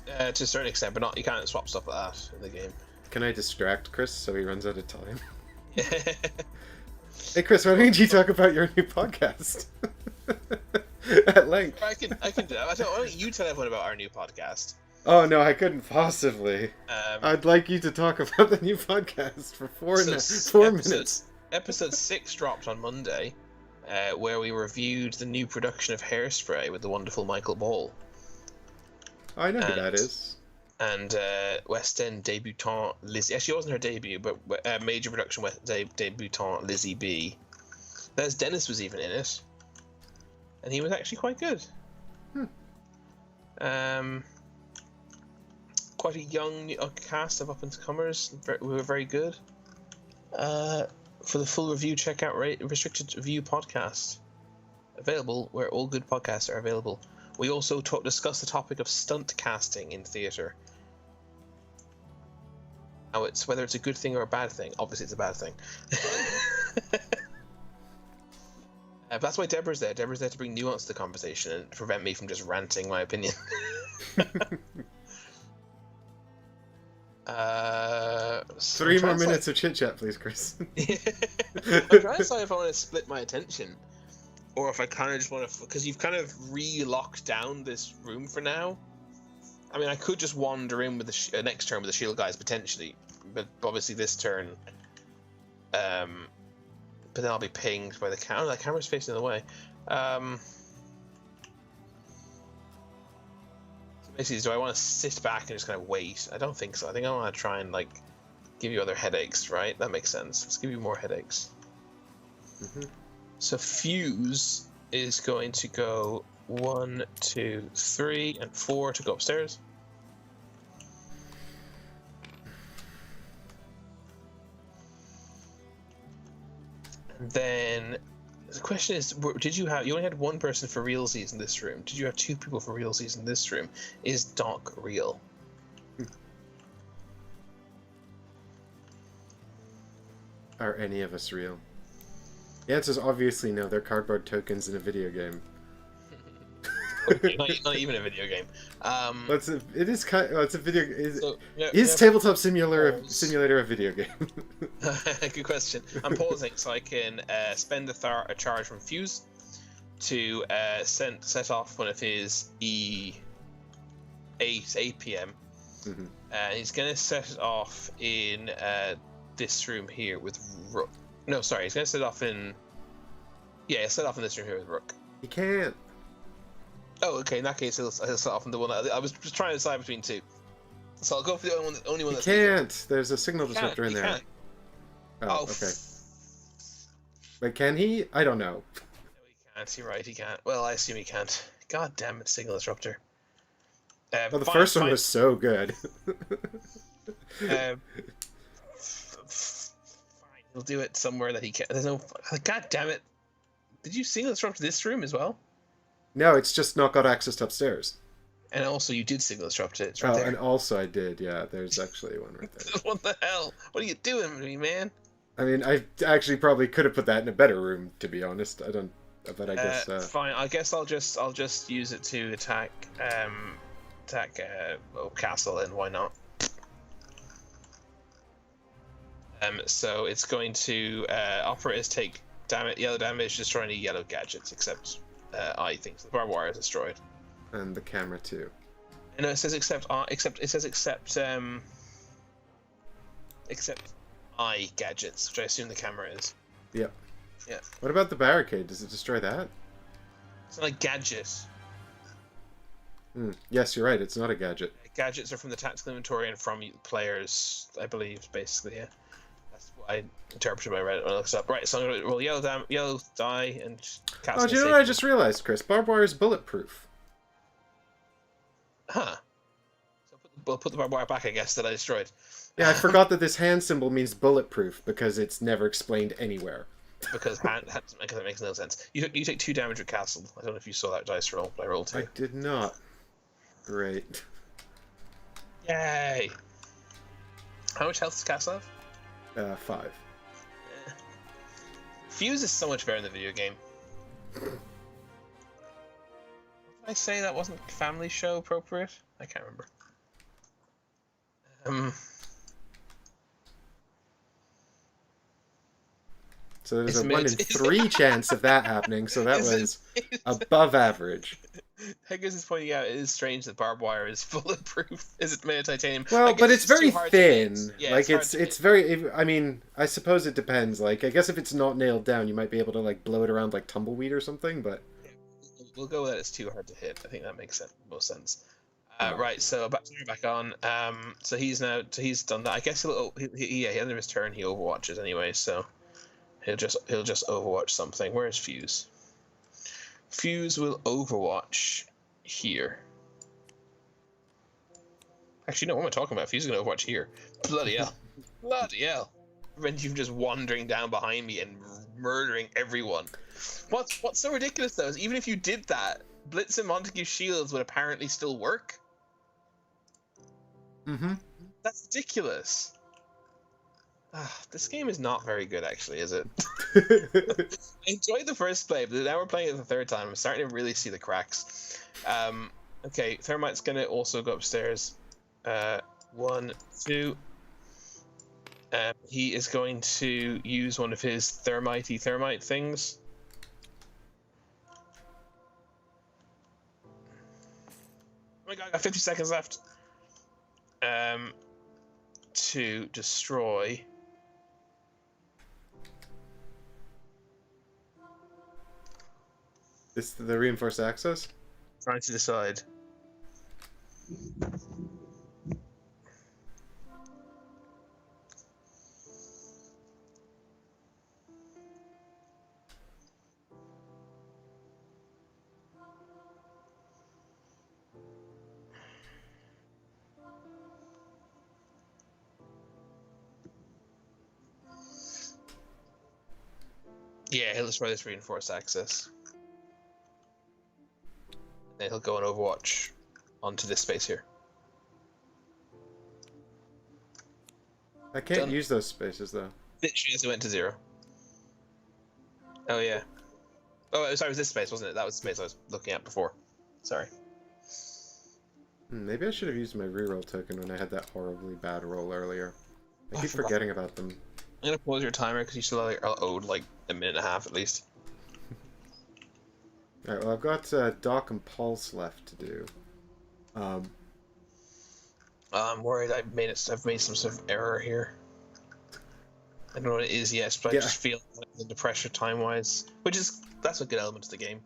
To a certain extent, but not. You can't swap stuff like that in the game. Can I distract Chris so he runs out of time? Hey, Chris, why don't you talk about your new podcast at length? I can do that. Why don't you tell everyone about our new podcast? Oh no, I couldn't possibly. I'd like you to talk about the new podcast for 4 minutes. Episode 6 dropped on Monday, where we reviewed the new production of Hairspray with the wonderful Michael Ball. Oh, I know who that is. And West End debutante Lizzie. Actually, it wasn't her debut, but major production West End debutante Lizzie B. There's Dennis was even in it, and he was actually quite good. Quite a young cast of up-and-comers who were very good. For the full review, check out Restricted Review Podcast. Available where all good podcasts are available. We also discuss the topic of stunt casting in theatre. Now, whether it's a good thing or a bad thing. Obviously, it's a bad thing. But that's why Deborah's there. Deborah's there to bring nuance to the conversation and prevent me from just ranting my opinion. 3 more minutes of chit chat, please, Chris. I'm trying to decide if I want to split my attention, or if I kind of just want to, because you've kind of re-locked down this room for now. I mean, I could just wander in with the next turn with the shield guys potentially, but obviously this turn, but then I'll be pinged by the camera. Oh, that camera's facing the way. So basically, do I want to sit back and just kind of wait? I don't think so. I think I want to try and like give you other headaches, right? That makes sense. Let's give you more headaches. Mm-hmm. So Fuse is going to go 1, 2, 3, and 4 to go upstairs. And then the question is, you only had one person for realsies in this room. Did you have 2 people for realsies in this room? Is Doc real? Are any of us real? The answer is obviously no. They're cardboard tokens in a video game. not even a video game. It is kind. It's a video. So, Is Tabletop Simulator a video game? Good question. I'm pausing so I can spend a charge from Fuse to set off one of his 8 p.m. Mm-hmm. He's gonna set it off in this room here with Rook. No, sorry, he's gonna set it off in. Yeah, he'll set off in this room here with Rook. He can't. Oh, okay. In that case, he'll set off in the one. I was just trying to decide between two, so I'll go for the only one. He can't. There's a signal disruptor in there. Can't. Oh, okay. But can he? I don't know. No, he can't. You're right. He can't. Well, I assume he can't. God damn it, signal disruptor. Well, the first one was so good. Fine. He'll do it somewhere that he can. There's no. God damn it! Did you signal disrupt this room as well? No, it's just not got access to upstairs. And also, you did signal disrupt it. It's right there. And also I did. Yeah, there's actually one right there. What the hell? What are you doing to me, man? I mean, I actually probably could have put that in a better room, to be honest. I don't. But I guess. Fine. I guess I'll just use it to attack castle, and why not? So it's going to operators take yellow damage, destroy any yellow gadgets, except I think the barbed wire is destroyed. And the camera too. No, it says except eye gadgets, which I assume the camera is. Yep. Yeah. What about the barricade? Does it destroy that? It's not a gadget. Yes, you're right. It's not a gadget. Gadgets are from the tactical inventory and from players, I believe, basically, yeah. That's what I interpreted when I read it when I looked it up. Right, so I'm going to roll yellow die and cast. Oh, do you know what I just realized, Chris? Barbed wire is bulletproof. Huh. So we'll put the barbed wire back, I guess, that I destroyed. Yeah, I forgot that this hand symbol means bulletproof because it's never explained anywhere. Because that makes no sense. You take 2 damage with castle. I don't know if you saw that dice roll, but I rolled 2. I did not. Great. Yay! How much health does castle have? 5. Fuse is so much better in the video game. What did I say that wasn't family show appropriate? I can't remember. So there's a 1 in 3 chance of that happening, so that was above average. Higgins is pointing out it is strange that barbed wire is bulletproof. Is it made of titanium? Well, but it's very thin. Yeah, like it's very. I mean, I suppose it depends. Like, I guess if it's not nailed down, you might be able to like blow it around like tumbleweed or something. But we'll go with that. It's too hard to hit. I think that makes most sense. Right, so back on. So he's done that. I guess he end of his turn he overwatches anyway. So he'll just overwatch something. Where's Fuse? Fuse will overwatch here. Actually, no, what am I talking about? Fuse is going to overwatch here. Bloody hell. Bloody hell. Prevent you from just wandering down behind me and murdering everyone. What's so ridiculous, though, is even if you did that, Blitz and Montague's shields would apparently still work. Mm-hmm. That's ridiculous. This game is not very good, actually, is it? I enjoyed the first play, but now we're playing it the third time. I'm starting to really see the cracks. Okay, Thermite's going to also go upstairs. 1, 2. He is going to use one of his thermite things. Oh my god, I got 50 seconds left. To destroy. It's the reinforced access? Trying to decide. Yeah, he'll destroy this reinforced access. Then he'll go and overwatch onto this space here. I can't use those spaces, though. Literally as it went to 0. Oh, yeah. Oh, sorry, it was this space, wasn't it? That was the space I was looking at before. Sorry. Maybe I should have used my reroll token when I had that horribly bad roll earlier. I Oh, keep forgot. forgetting about them. I'm gonna pause your timer because you still are owed like a minute and a half at least. Alright, well I've got Doc and Pulse left to do. Um, I'm worried I've made some sort of error here. I don't know what it is yet, but I yeah, just feel like the pressure time wise, that's a good element of the game.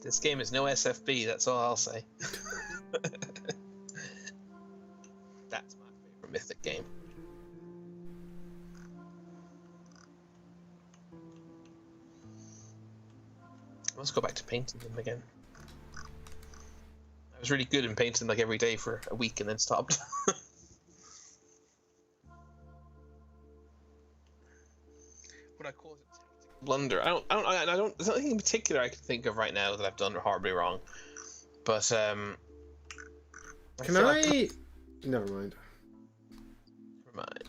This game is no SFB, that's all I'll say. That's my favorite Mythic game. Let's go back to painting them again. I was really good in painting like every day for a week and then stopped. What I call it tactical blunder. I don't. There's nothing in particular I can think of right now that I've done horribly wrong. But can feel I... Never mind. Never mind.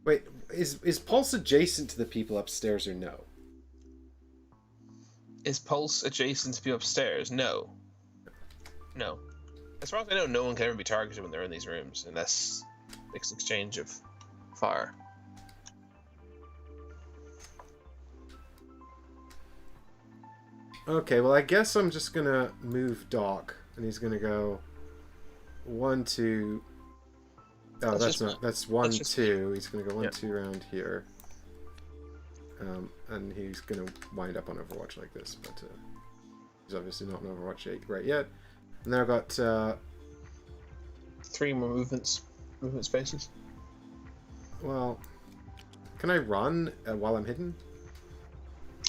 Wait, is Pulse adjacent to the people upstairs or no? Is Pulse adjacent to be upstairs? No. No. As far as I know, no one can ever be targeted when they're in these rooms unless it's exchange of fire. Okay, well I guess I'm just gonna move Doc, and he's gonna go 1, 2. Oh, that's 1, 2. He's gonna go 1, 2 around here. And he's gonna wind up on Overwatch like this, but he's obviously not on Overwatch 8 right yet. And then I've got 3 more movement spaces. well, can I run while I'm hidden?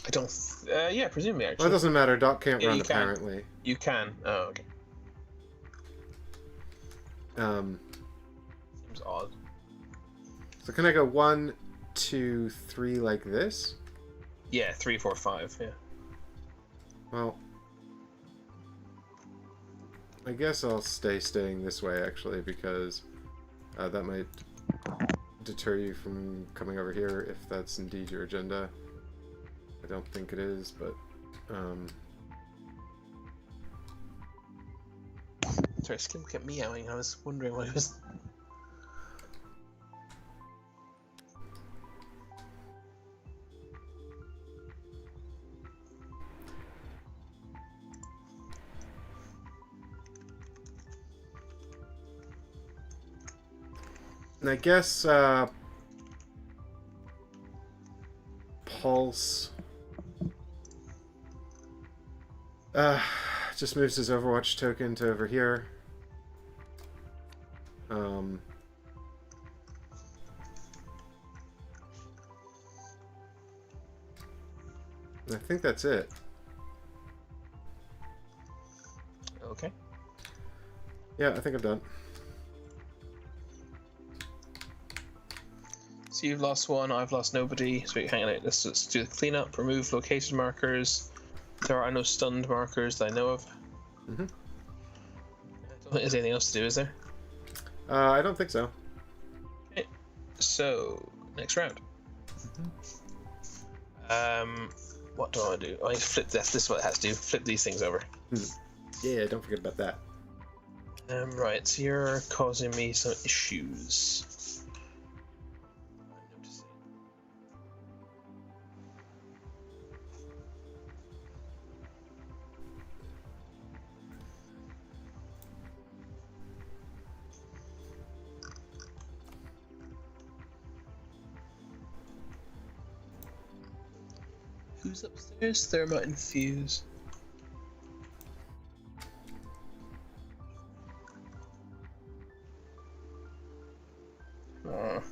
I don't. Yeah, presumably actually. Well, it doesn't matter. Doc can't Yeah, run you can. apparently. You can. Oh, okay. Seems odd. So can I go 1, 2, 3 like this? Yeah, 3, 4, 5. Yeah. Well, I guess I'll staying this way actually, because that might deter you from coming over here if that's indeed your agenda. I don't think it is, but Sorry, Skim kept meowing. I was wondering what it was. and I guess Pulse just moves his Overwatch token to over here. And I think that's it. Okay. Yeah, I think I'm done. So you've lost one, I've lost nobody. So hang on, let's do the cleanup. Remove location markers. There are no stunned markers that I know of. Mm-hmm. I don't think there's anything else to do, is there? I don't think so. Okay. So next round. What do I want to do? I need to flip this. This is what it has to do. Flip these things over. Yeah, don't forget about that. Right, so you're causing me some issues. I'm noticing. Who's upstairs? Thermite and Fuse. Oh.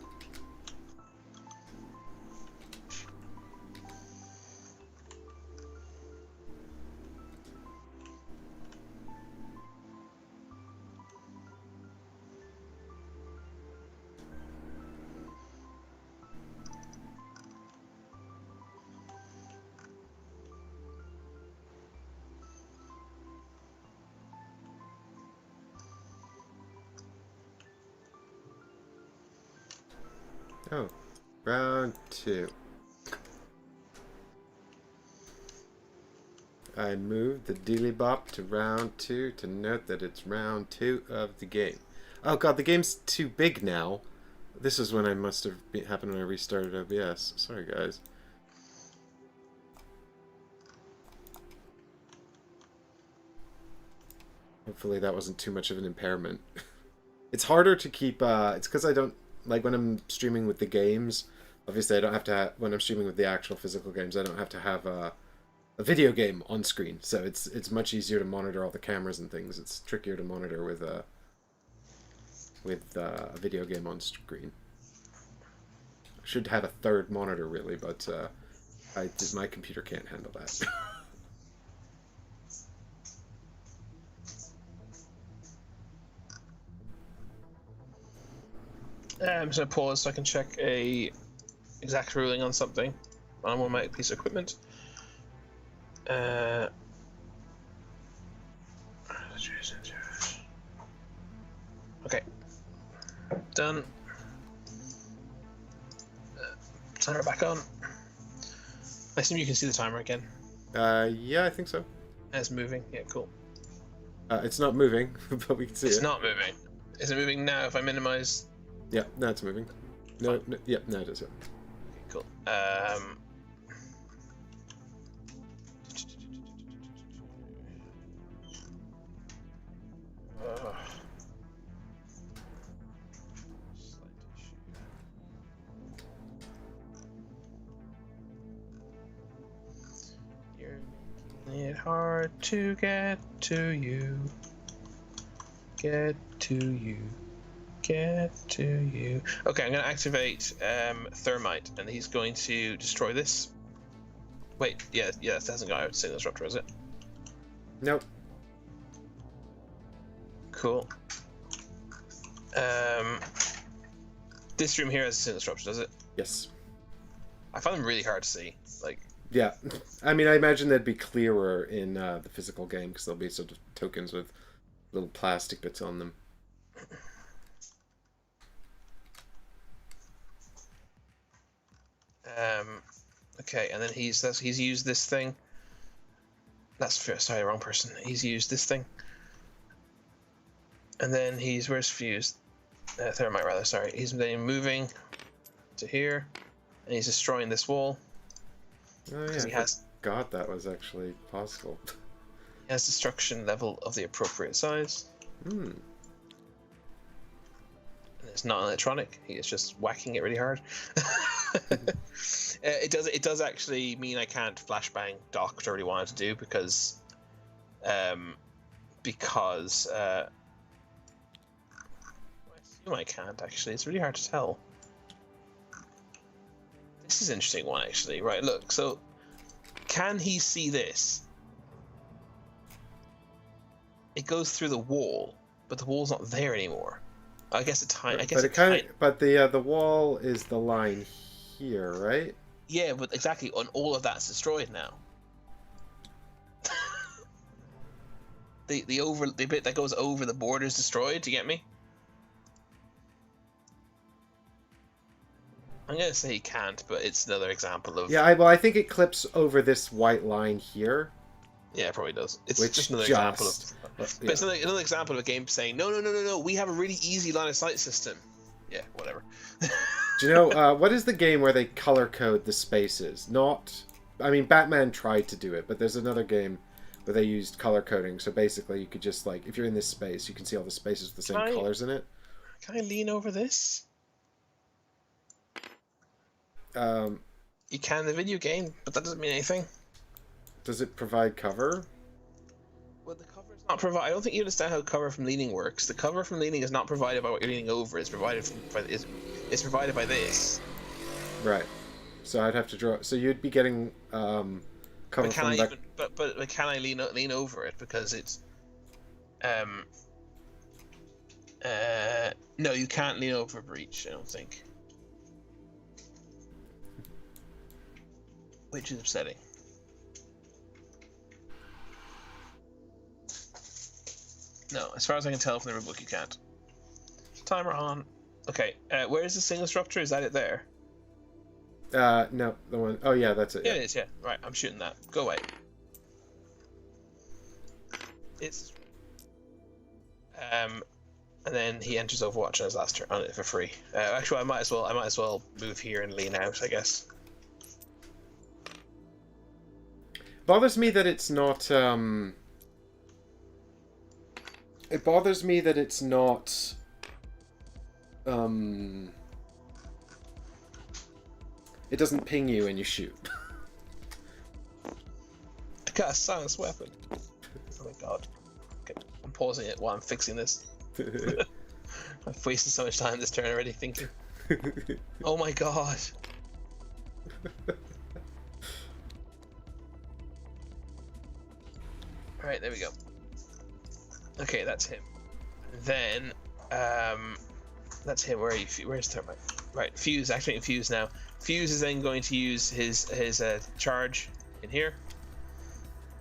Oh, round 2. I moved the Dealy Bop to round 2 to note that it's round 2 of the game. Oh god, the game's too big now. This is when I must have happened when I restarted OBS. Sorry, guys. Hopefully that wasn't too much of an impairment. It's harder to keep, it's because I don't, like when I'm streaming with the games, obviously I don't have to, when I'm streaming with the actual physical games, I don't have to have a video game on screen. So it's much easier to monitor all the cameras and things. It's trickier to monitor with a video game on screen. I should have a third monitor really, but my computer can't handle that. I'm just gonna pause so I can check a exact ruling on something on one of my piece of equipment. Okay, done. Timer back on. I assume you can see the timer again. Yeah, I think so. It's moving. Yeah, cool. It's not moving, but we can see it. It's not moving. Is it moving now if I minimize? Yeah, now it's moving. No, yeah, now it is. Yeah. Okay, cool. You're making it hard to get to you. Get to you. Get to you. Okay, I'm going to activate Thermite, and he's going to destroy this. Wait, yeah, that hasn't got out to Signal Disruptor, is it? Nope. Cool. This room here has a Signal Disruptor, does it? Yes. I find them really hard to see. Like. Yeah, I mean, I imagine they'd be clearer in the physical game because there'll be sort of tokens with little plastic bits on them. Okay, and then he's used this thing. Sorry, wrong person. He's used this thing, and then where's fused? Thermite rather. Sorry, he's then moving to here, and he's destroying this wall. Oh yeah, I forgot that was actually possible. He has destruction level of the appropriate size. Hmm. And it's not electronic. He is just whacking it really hard. It does actually mean I can't flashbang Doc, which I really wanted to do because I assume I can't actually. It's really hard to tell. This is an interesting one actually. Right, look. So, can he see this? It goes through the wall, but the wall's not there anymore. I guess But the wall is the line here, right? Yeah, but exactly, and all of that's destroyed now. the bit that goes over the border is destroyed. Do you get me? I'm gonna say he can't, but it's another example of. Yeah, I think it clips over this white line here. Yeah, it probably does. It's Which just another example of. yeah. But it's another example of a game saying, no, we have a really easy line of sight system. Yeah, whatever. Do you know what is the game where they color code the spaces? I mean, Batman tried to do it, but there's another game where they used color coding. So basically, you could just like, if you're in this space, you can see all the spaces with the same colors in it. Can I lean over this? You can in the video game, but that doesn't mean anything. Does it provide cover? Well, the cover is not provided. I don't think you understand how cover from leaning works. The cover from leaning is not provided by what you're leaning over. It's provided it's provided by this. Right. So I'd have to draw. So you'd be getting cover from that. But can I lean over it because it's no, you can't lean over a breach. I don't think. Which is upsetting. No, as far as I can tell from the rulebook, you can't. Timer on. Okay, where's the single structure? Is that it there? No, the one. Oh yeah, that's it. Yeah, Yeah. it is. Yeah, right. I'm shooting that. Go away. It's and then he enters Overwatch on his last turn on it for free. Actually, I might as well move here and lean out, I guess. Bothers me that it's not. It bothers me that it's not. Um, it doesn't ping you when you shoot. I got a silenced weapon. Oh my god. Okay, I'm pausing it while I'm fixing this. I've wasted so much time this turn already thinking. Oh my god. Alright, there we go. Okay, that's him. Then, that's him. Where's Thermite? Right, Fuse, activating Fuse now. Fuse is then going to use his charge in here.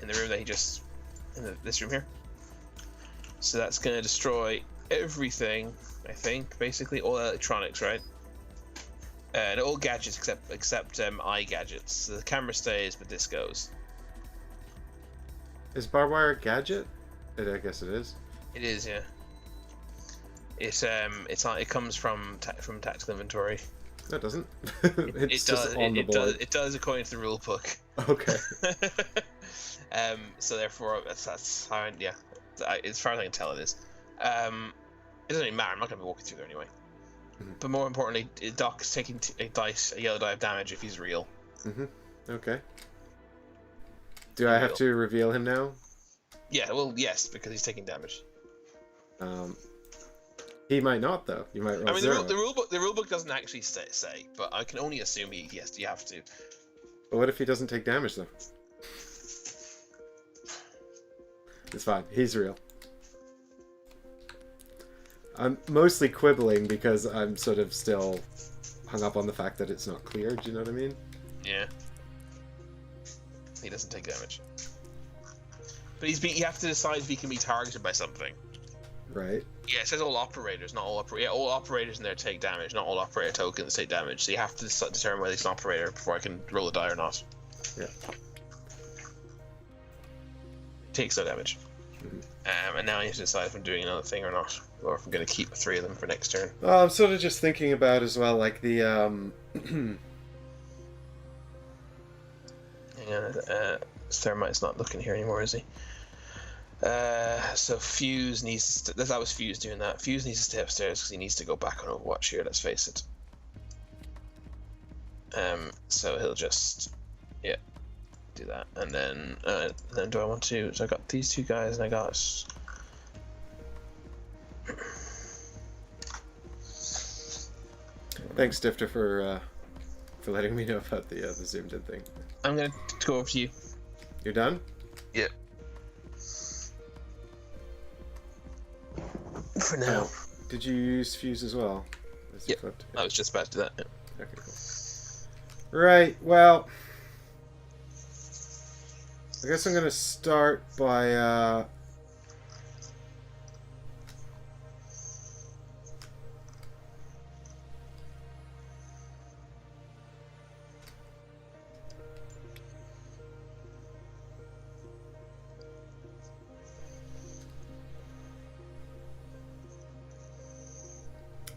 In the room that he just... this room here. So that's going to destroy everything, I think. Basically, all electronics, right? And all gadgets except eye gadgets. So the camera stays, but this goes. Is barbed wire a gadget? I guess it is. It is, yeah. It comes from tactical inventory. No, it doesn't. It's just on the board. It does according to the rule book. Okay. So therefore, that's how. Yeah, as far as I can tell, it is. It doesn't even matter. I'm not going to be walking through there anyway. Mm-hmm. But more importantly, Doc's taking a yellow die of damage if he's real. Mm-hmm. Okay. Do I have to reveal him now? Yeah, well, yes, because he's taking damage. He might not though. You might roll I mean, zero. the rule book doesn't actually say, but I can only assume yes, you have to. But what if he doesn't take damage though? It's fine. He's real. I'm mostly quibbling because I'm sort of still hung up on the fact that it's not clear. Do you know what I mean? Yeah. He doesn't take damage. But you have to decide if he can be targeted by something. Right. Yeah, it says all operators, not all operators. Yeah, all operators in there take damage, not all operator tokens take damage. So you have to determine whether he's an operator before I can roll a die or not. Yeah. Takes no damage. Mm-hmm. And now I need to decide if I'm doing another thing or not, or if I'm going to keep the 3 of them for next turn. I'm sort of just thinking about as well, like the Hang on, Thermite's not looking here anymore, is he? So Fuse needs to... That was Fuse doing that. Fuse needs to stay upstairs because he needs to go back on Overwatch here, let's face it. So he'll just... Yeah, do that. And then do I want to... So I got these 2 guys and I got... Thanks, Stifter, for letting me know about the zoomed in thing. I'm going to go over to you. You're done? Yeah. For now. Did you use Fuse as well? Yeah, I was just about to do that. Yeah. Okay, cool. Right, well... I guess I'm going to start by...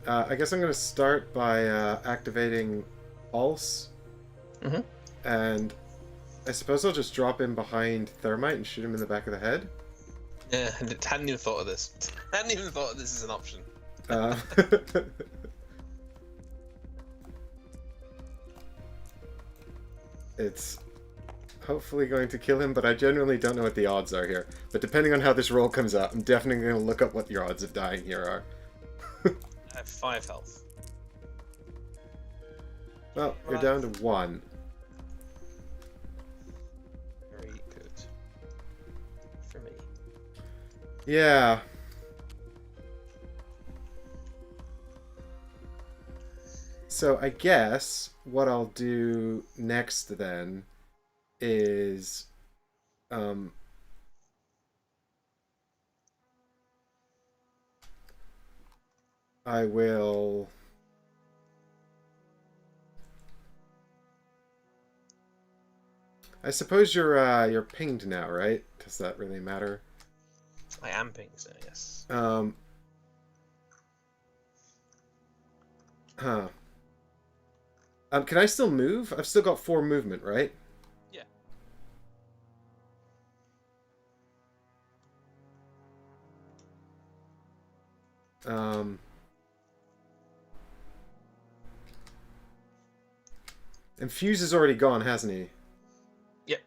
I guess I'm going to start by activating Pulse. Mm-hmm. And I suppose I'll just drop in behind Thermite and shoot him in the back of the head. Yeah, I hadn't even thought of this. I hadn't even thought of this as an option. It's hopefully going to kill him, but I genuinely don't know what the odds are here. But depending on how this roll comes out, I'm definitely going to look up what your odds of dying here are. I have 5 health. Well, you're down to 1. Very good. For me. Yeah. So I guess what I'll do next then is I will I suppose you're pinged now, right? Does that really matter? I am pink, so yes. Huh. Can I still move? I've still got 4 movement, right? Yeah. Um. And Fuse is already gone, hasn't he? Yep.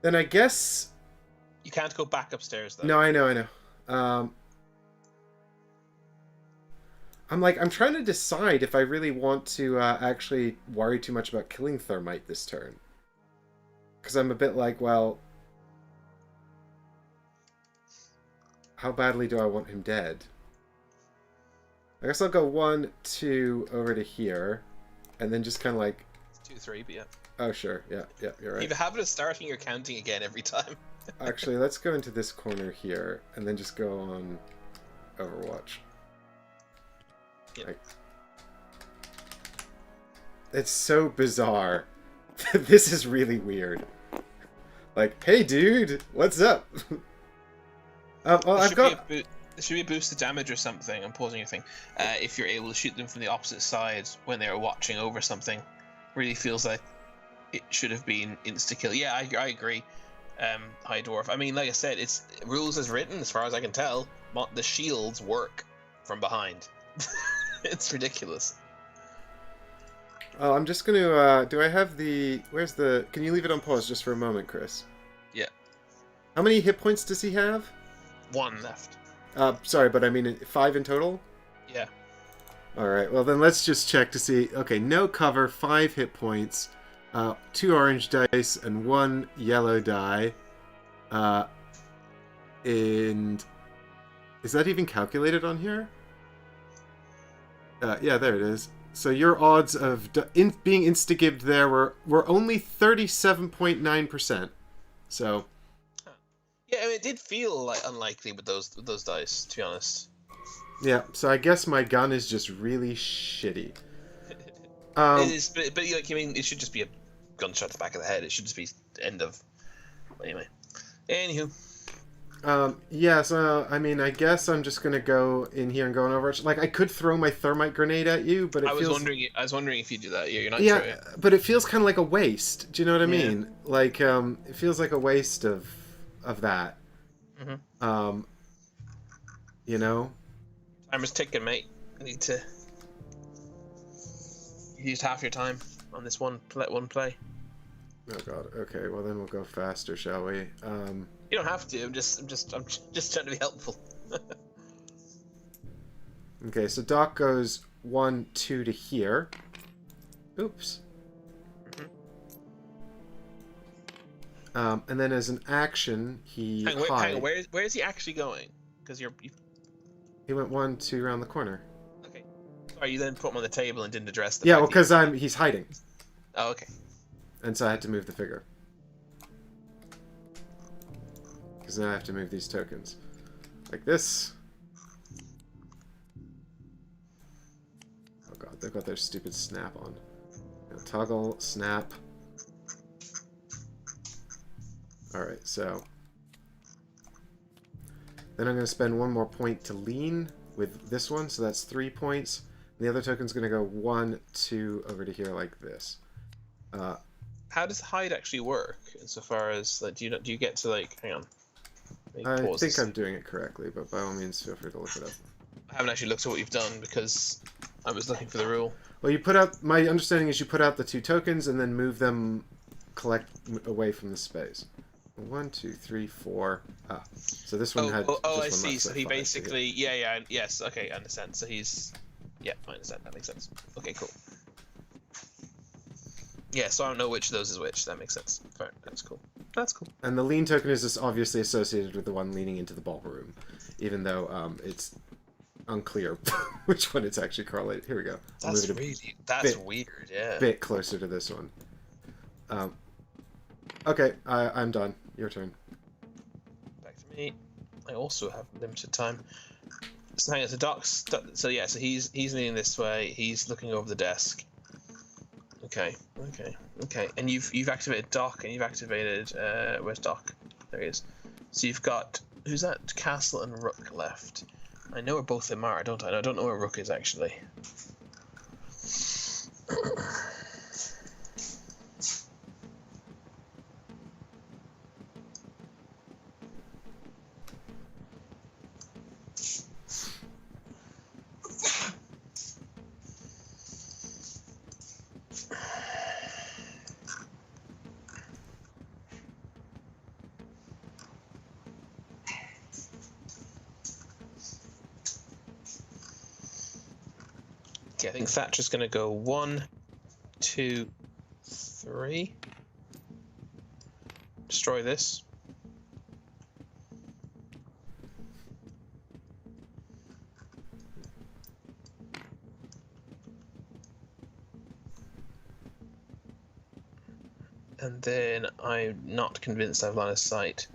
Then I guess... You can't go back upstairs, though. No, I know. I'm trying to decide if I really want to actually worry too much about killing Thermite this turn. Because I'm a bit like, well... How badly do I want him dead? I guess I'll go 1, 2 over to here. And then just kind of like... 2, 3, but yeah. Oh, sure. Yeah, you're right. You have a habit of starting your counting again every time. Actually, let's go into this corner here, and then just go on Overwatch. Yep. Like, it's so bizarre. This is really weird. Like, hey dude, what's up? Well, I've got... There should be a boost to damage or something. I'm pausing your thing. If you're able to shoot them from the opposite side when they're watching over something. Really feels like it should have been insta-kill. Yeah, I agree. High Dwarf. I mean, like I said, it's rules as written, as far as I can tell. The shields work from behind. It's ridiculous. Oh, I'm just gonna, do I have the... Where's the... Can you leave it on pause just for a moment, Chris? Yeah. How many hit points does he have? 1 left. Sorry, but I mean 5 in total? Yeah. Alright, well then let's just check to see... Okay, no cover, 5 hit points, 2 orange dice, and 1 yellow die. And... Is that even calculated on here? Yeah, there it is. So your odds of being insta-gibbed there were only 37.9%. So... Yeah, I mean, it did feel like unlikely with those dice, to be honest. Yeah, so I guess my gun is just really shitty. It is, but like, I mean, it should just be a gunshot to the back of the head. It should just be end of... Anyway. Anywho. Yeah, so, I mean, I guess I'm just gonna go in here and go on Overwatch. Like, I could throw my thermite grenade at you, but I was wondering if you do that. Yeah, you're not yeah, sure. but it feels kind of like a waste. Do you know what I mean? Like, it feels like a waste of that. Mm-hmm. You know? Timer's ticking, mate. You need to... You used half your time on this one play. Oh god. Okay, well then we'll go faster, shall we? You don't have to. I'm just trying to be helpful. Okay, so Doc goes 1, 2 to here. Oops. And then as an action, he hang on, where is he actually going? Because he went 1, 2 around the corner. Okay. Sorry, you then put him on the table and didn't address the... Yeah, well, because he's hiding. Oh, okay. And so I had to move the figure. Because now I have to move these tokens. Like this. Oh god, they've got their stupid snap on. Toggle, snap. Alright, so... Then I'm going to spend 1 more point to lean with this one, so that's 3 points. And the other token's going to go 1, 2 over to here like this. How does hide actually work? Insofar as, like, do you get to, like, hang on. I think I'm doing it correctly, but by all means feel free to look it up. I haven't actually looked at what you've done because I was looking for the rule. Well, you put out... My understanding is you put out the 2 tokens and then move them away from the space. 1, 2, 3, 4. Ah, so this one had. I see. So he basically, yes. Okay, I understand. So he's, yeah, I understand. That makes sense. Okay, cool. Yeah, so I don't know which of those is which. That makes sense. Fair. That's cool. That's cool. And the lean token is obviously associated with the one leaning into the ballroom, even though it's unclear which one it's actually correlated. Here we go. That's weird. Yeah. Bit closer to this one. Okay, I'm done. Your turn. Back to me. I also have limited time. So hang on, so Doc's. So yeah, so he's leaning this way. He's looking over the desk. Okay. And you've activated Doc, and you've activated where's Doc? There he is. So you've got who's that? Castle and Rook left. I know where both of them are, don't I? I don't know where Rook is actually. Okay, I think Thatcher's gonna go 1, 2, 3. Destroy this. And then I'm not convinced I've line of sight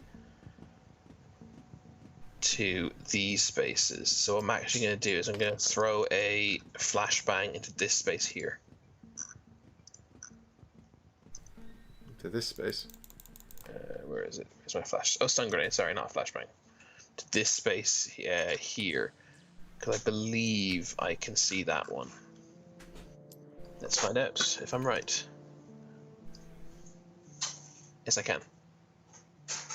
to these spaces. So what I'm actually going to do is I'm going to throw a flashbang into this space here. To this space. Where is it? Where's my flash? Oh, stun grenade. Sorry, not a flashbang. To this space here. Because I believe I can see that one. Let's find out if I'm right. Yes, I can.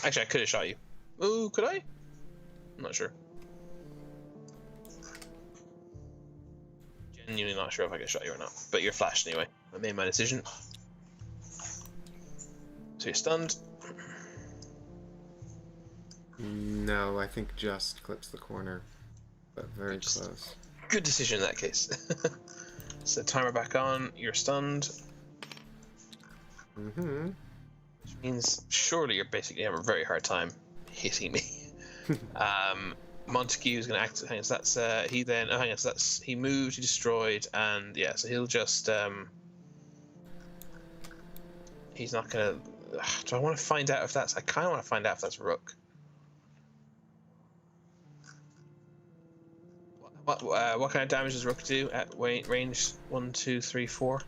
Actually, I could have shot you. Ooh, could I? I'm not sure. Genuinely not sure if I could shot you or not. But you're flashed anyway. I made my decision. So you're stunned. No, I think just clips the corner. But very close. Good decision in that case. So timer back on. You're stunned. Mm-hmm. Which means surely you're basically having a very hard time hitting me. Montague is going to act. Hang on, so that's he then. Oh, hang on, so that's he moved, he destroyed, and yeah, so he'll just. He's not going to. Do I want to find out if that's? I kind of want to find out if that's Rook. What kind of damage does Rook do at range 1, 2, 3, 4?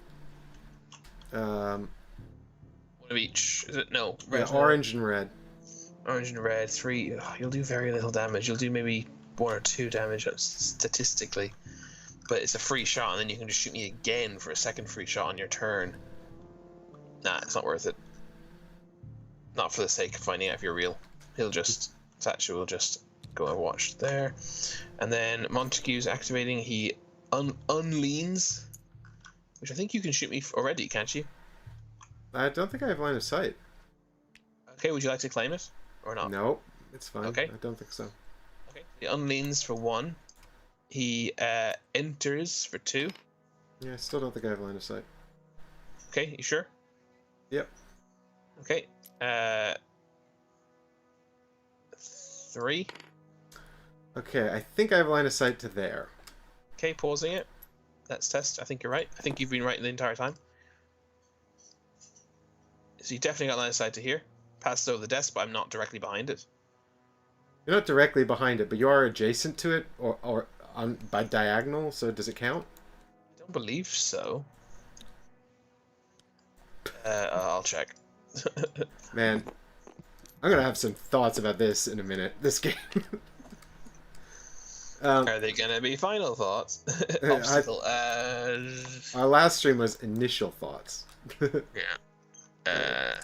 One of each. Is it no? Red, yeah, orange and red. Orange and red, 3. You'll do very little damage. You'll do maybe 1 or 2 damage statistically, but it's a free shot, and then you can just shoot me again for a second free shot on your turn. Nah, it's not worth it. Not for the sake of finding out if you're real. Thatcher will just go and watch there, and then Montague's activating. He unleans, which I think you can shoot me already, can't you? I don't think I have line of sight. Okay, would you like to claim it? Or not? Nope, it's fine. Okay. I don't think so. Okay. He unleans for 1. He enters for 2. Yeah, I still don't think I have line of sight. Okay, you sure? Yep. Okay. 3. Okay, I think I have line of sight to there. Okay, pausing it. Let's test. I think you're right. I think you've been right the entire time. So you definitely got line of sight to here. Passed over the desk, but I'm not directly behind it. You're not directly behind it, but you are adjacent to it, or on by diagonal. So does it count? I don't believe so. I'll check. Man, I'm gonna have some thoughts about this in a minute. This game. Are they gonna be final thoughts? Obstacle. Our last stream was initial thoughts. Yeah.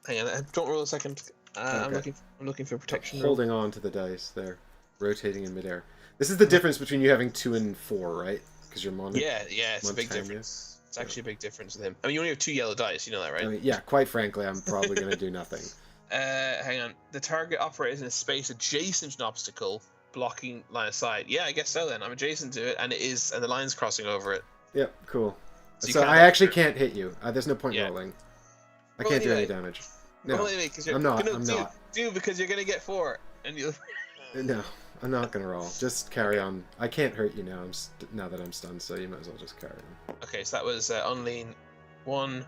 Hang on. Don't roll a second. Okay. I'm looking for protection. Holding on to the dice there, rotating in midair. This is the difference between you having 2 and 4, right? Because you're mono. Yeah, it's a big difference. It's actually a big difference with him. I mean, you only have 2 yellow dice. You know that, right? I mean, yeah. Quite frankly, I'm probably gonna do nothing. Hang on. The target operates in a space adjacent to an obstacle, blocking line of sight. Yeah, I guess so. Then I'm adjacent to it, and the line's crossing over it. Yep. Cool. So I actually can't hit you. There's no point Yeah. rolling. I can't do any damage. No, I'm not. Do because you're gonna get 4, and you. No, I'm not gonna roll. Just carry on. I can't hurt you now. Now that I'm stunned, so you might as well just carry on. Okay, so that was unlean 1,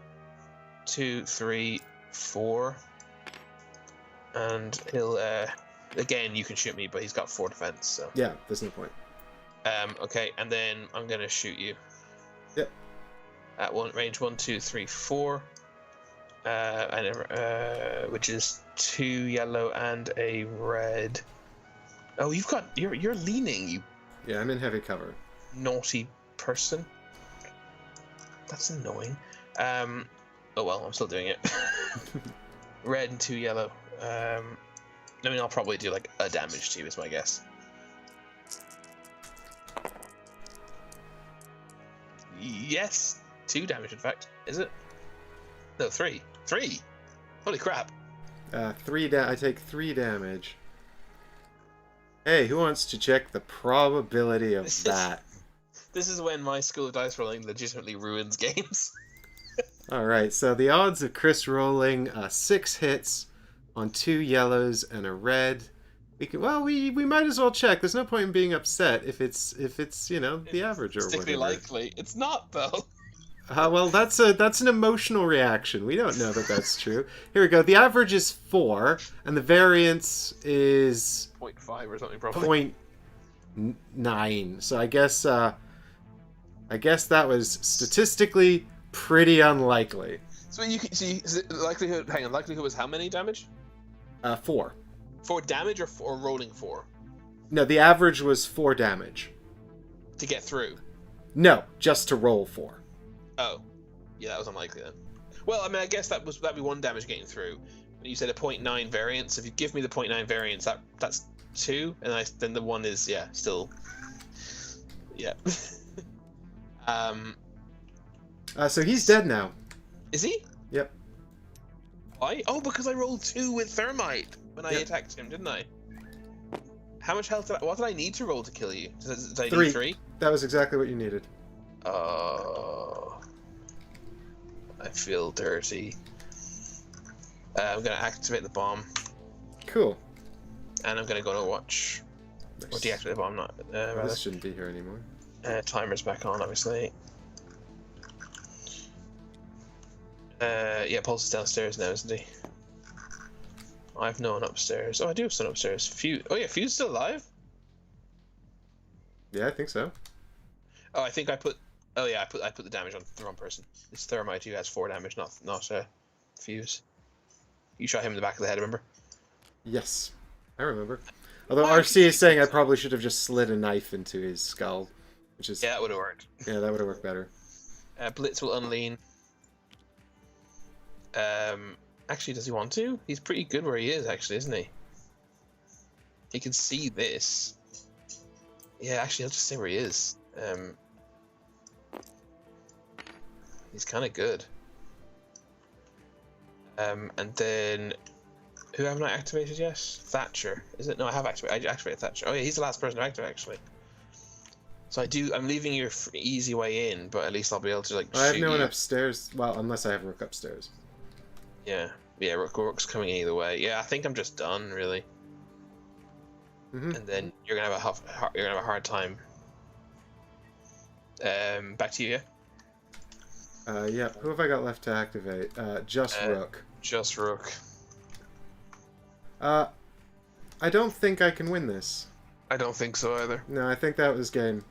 2, 3, 4, and he'll Again, you can shoot me, but he's got 4 defense. So Yeah, there's no point. okay, and then I'm gonna shoot you. Yep. At range 1, 2, 3, 4. Which is 2 yellow and a red. Oh, you're leaning, you Yeah, I'm in heavy cover. naughty person. That's annoying. Oh well, I'm still doing it. Red and 2 yellow. I mean, I'll probably do like a damage to you, is my guess. Yes, 2 damage, in fact. Is it? No, 3. 3. Holy crap! I take 3 damage. Hey, who wants to check the probability of that? This is when my school of dice rolling legitimately ruins games. Alright, so the odds of Chris rolling 6 hits on 2 yellows and a red. We might as well check. There's no point in being upset if it's the average or Particularly whatever. likely. It's not, though. Well, that's an emotional reaction. We don't know that that's true. Here we go. The average is 4, and the variance is 0.5 or something, probably. 0.9. So I guess that was statistically pretty unlikely. So you can see likelihood. Hang on, likelihood was how many damage? 4. 4 damage or rolling 4 No, the average was 4 damage. to get through. No, just to roll 4. Oh, yeah, that was unlikely then. Well, I mean, I guess that'd be 1 damage getting through. And you said a 0.9 variance. If you give me the 0.9 variance, that's 2, and then the 1 is still. So he's dead now. Is he? Yep. Why? Oh, because I rolled 2 with thermite when I Yep. attacked him, didn't I? How much health what did I need to roll to kill you? Did I 3. need 3? That was exactly what you needed. Oh, I feel dirty. I'm gonna activate the bomb, Cool. and I'm gonna go to watch. Nice. Or deactivate the bomb, not rather. This shouldn't be here anymore. Timer's back on, obviously. Yeah, Pulse is downstairs now, isn't he? I've no one upstairs. Oh, I do have someone upstairs. Fuse. Oh yeah, Fuse is still alive. Yeah, I think so. Oh, I think I put. Oh yeah, I put the damage on the wrong person. It's Thermite who has 4 damage, not Fuse. You shot him in the back of the head, remember? Yes, I remember. Although Why? RC is saying I probably should have just slid a knife into his skull, which is Yeah, that would have worked. yeah, that would have worked better. Blitz will unlean. Actually, does he want to? He's pretty good where he is, actually, isn't he? He can see this. Yeah, actually, I'll just say where he is. He's kind of good. And then, who haven't I activated yet? Thatcher, is it? No, I have activated. I activated Thatcher. Oh yeah, he's the last person to activate, actually. So I'm leaving your easy way in, but at least I'll be able to like. I have shoot no one you. upstairs. Well, unless I have Rook upstairs. Yeah, Rook's coming either way. Yeah, I think I'm just done, really. Mm-hmm. And then you're gonna have a hard time. Back to you, yeah. Yeah. Who have I got left to activate? Just Rook. Just Rook. I don't think I can win this. I don't think so either. No, I think that was game.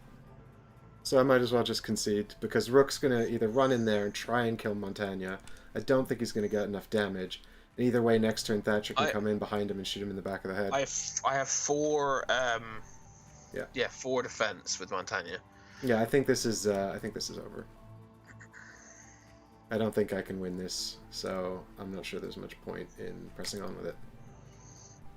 So I might as well just concede, because Rook's gonna either run in there and try and kill Montagna. I don't think he's gonna get enough damage. And either way, next turn Thatcher can come in behind him and shoot him in the back of the head. I have 4 4 defense with Montagna. Yeah, I think this is over. I don't think I can win this, so I'm not sure there's much point in pressing on with it.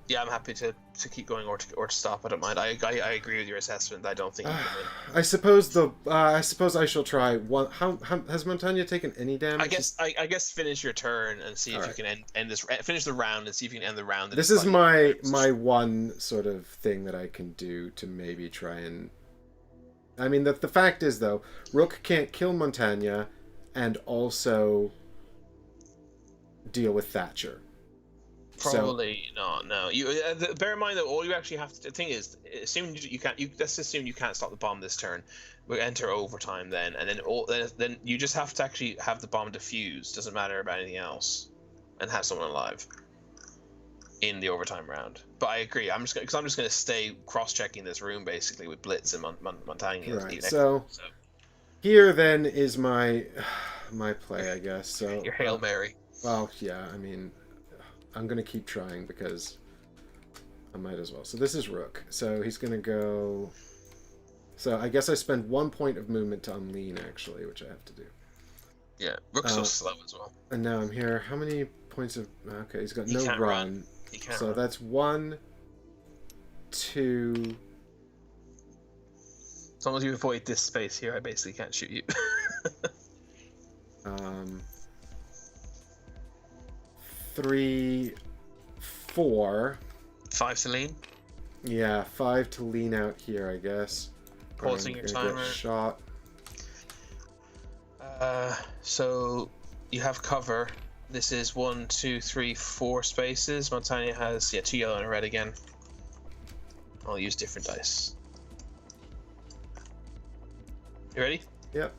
Yeah, I'm happy to keep going or to stop. I don't mind. I agree with your assessment. I don't think you can win. I suppose I shall try one. How has Montagna taken any damage? I guess finish your turn and see if you can end this. Finish the round and see if you can end the round. This is my one sort of thing that I can do to maybe try and. I mean, the fact is though, Rook can't kill Montagna, and also deal with Thatcher. Probably not. No, you bear in mind that all you actually have to. The thing is, assume you can't. Let's assume you can't stop the bomb this turn. We enter overtime then, and then you just have to actually have the bomb defused. Doesn't matter about anything else, and have someone alive. in the overtime round. But I agree. I'm just going to stay cross-checking this room basically with Blitz and Montagna. Right. So here then is my play, I guess. So your Hail Mary. Well, yeah. I mean, I'm gonna keep trying because I might as well. So this is Rook. So he's gonna go. So I guess I spend 1 point of movement on lean actually, which I have to do. Yeah, Rook's so slow as well. And now I'm here. How many points of? Okay, he's got no run. He can't so run. That's 1, 2. As long as you avoid this space here, I basically can't shoot you. 3, 4. 5 to lean. Yeah, 5 to lean out here, I guess. Pausing your timer. Get shot. So you have cover. This is 1, 2, 3, 4 spaces. Montagna has 2 yellow and a red again. I'll use different dice. You ready? Yep.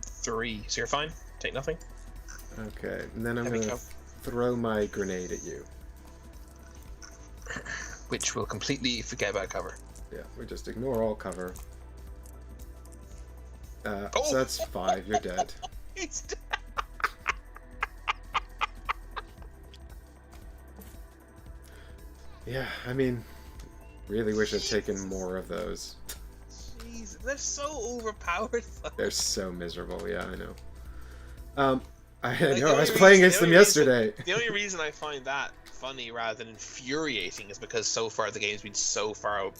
Three. So you're fine. Take nothing. Okay, and then I'm gonna throw my grenade at you. Which will completely forget about cover. Yeah, we just ignore all cover. Oh! So that's 5. You're dead. He's dead. Yeah, I mean, really wish I'd taken more of those. Jeez, they're so overpowered. They're so miserable. Yeah, I know. I Like, know. I was playing against them yesterday. The only reason I find that funny rather than infuriating is because so far the game's been so far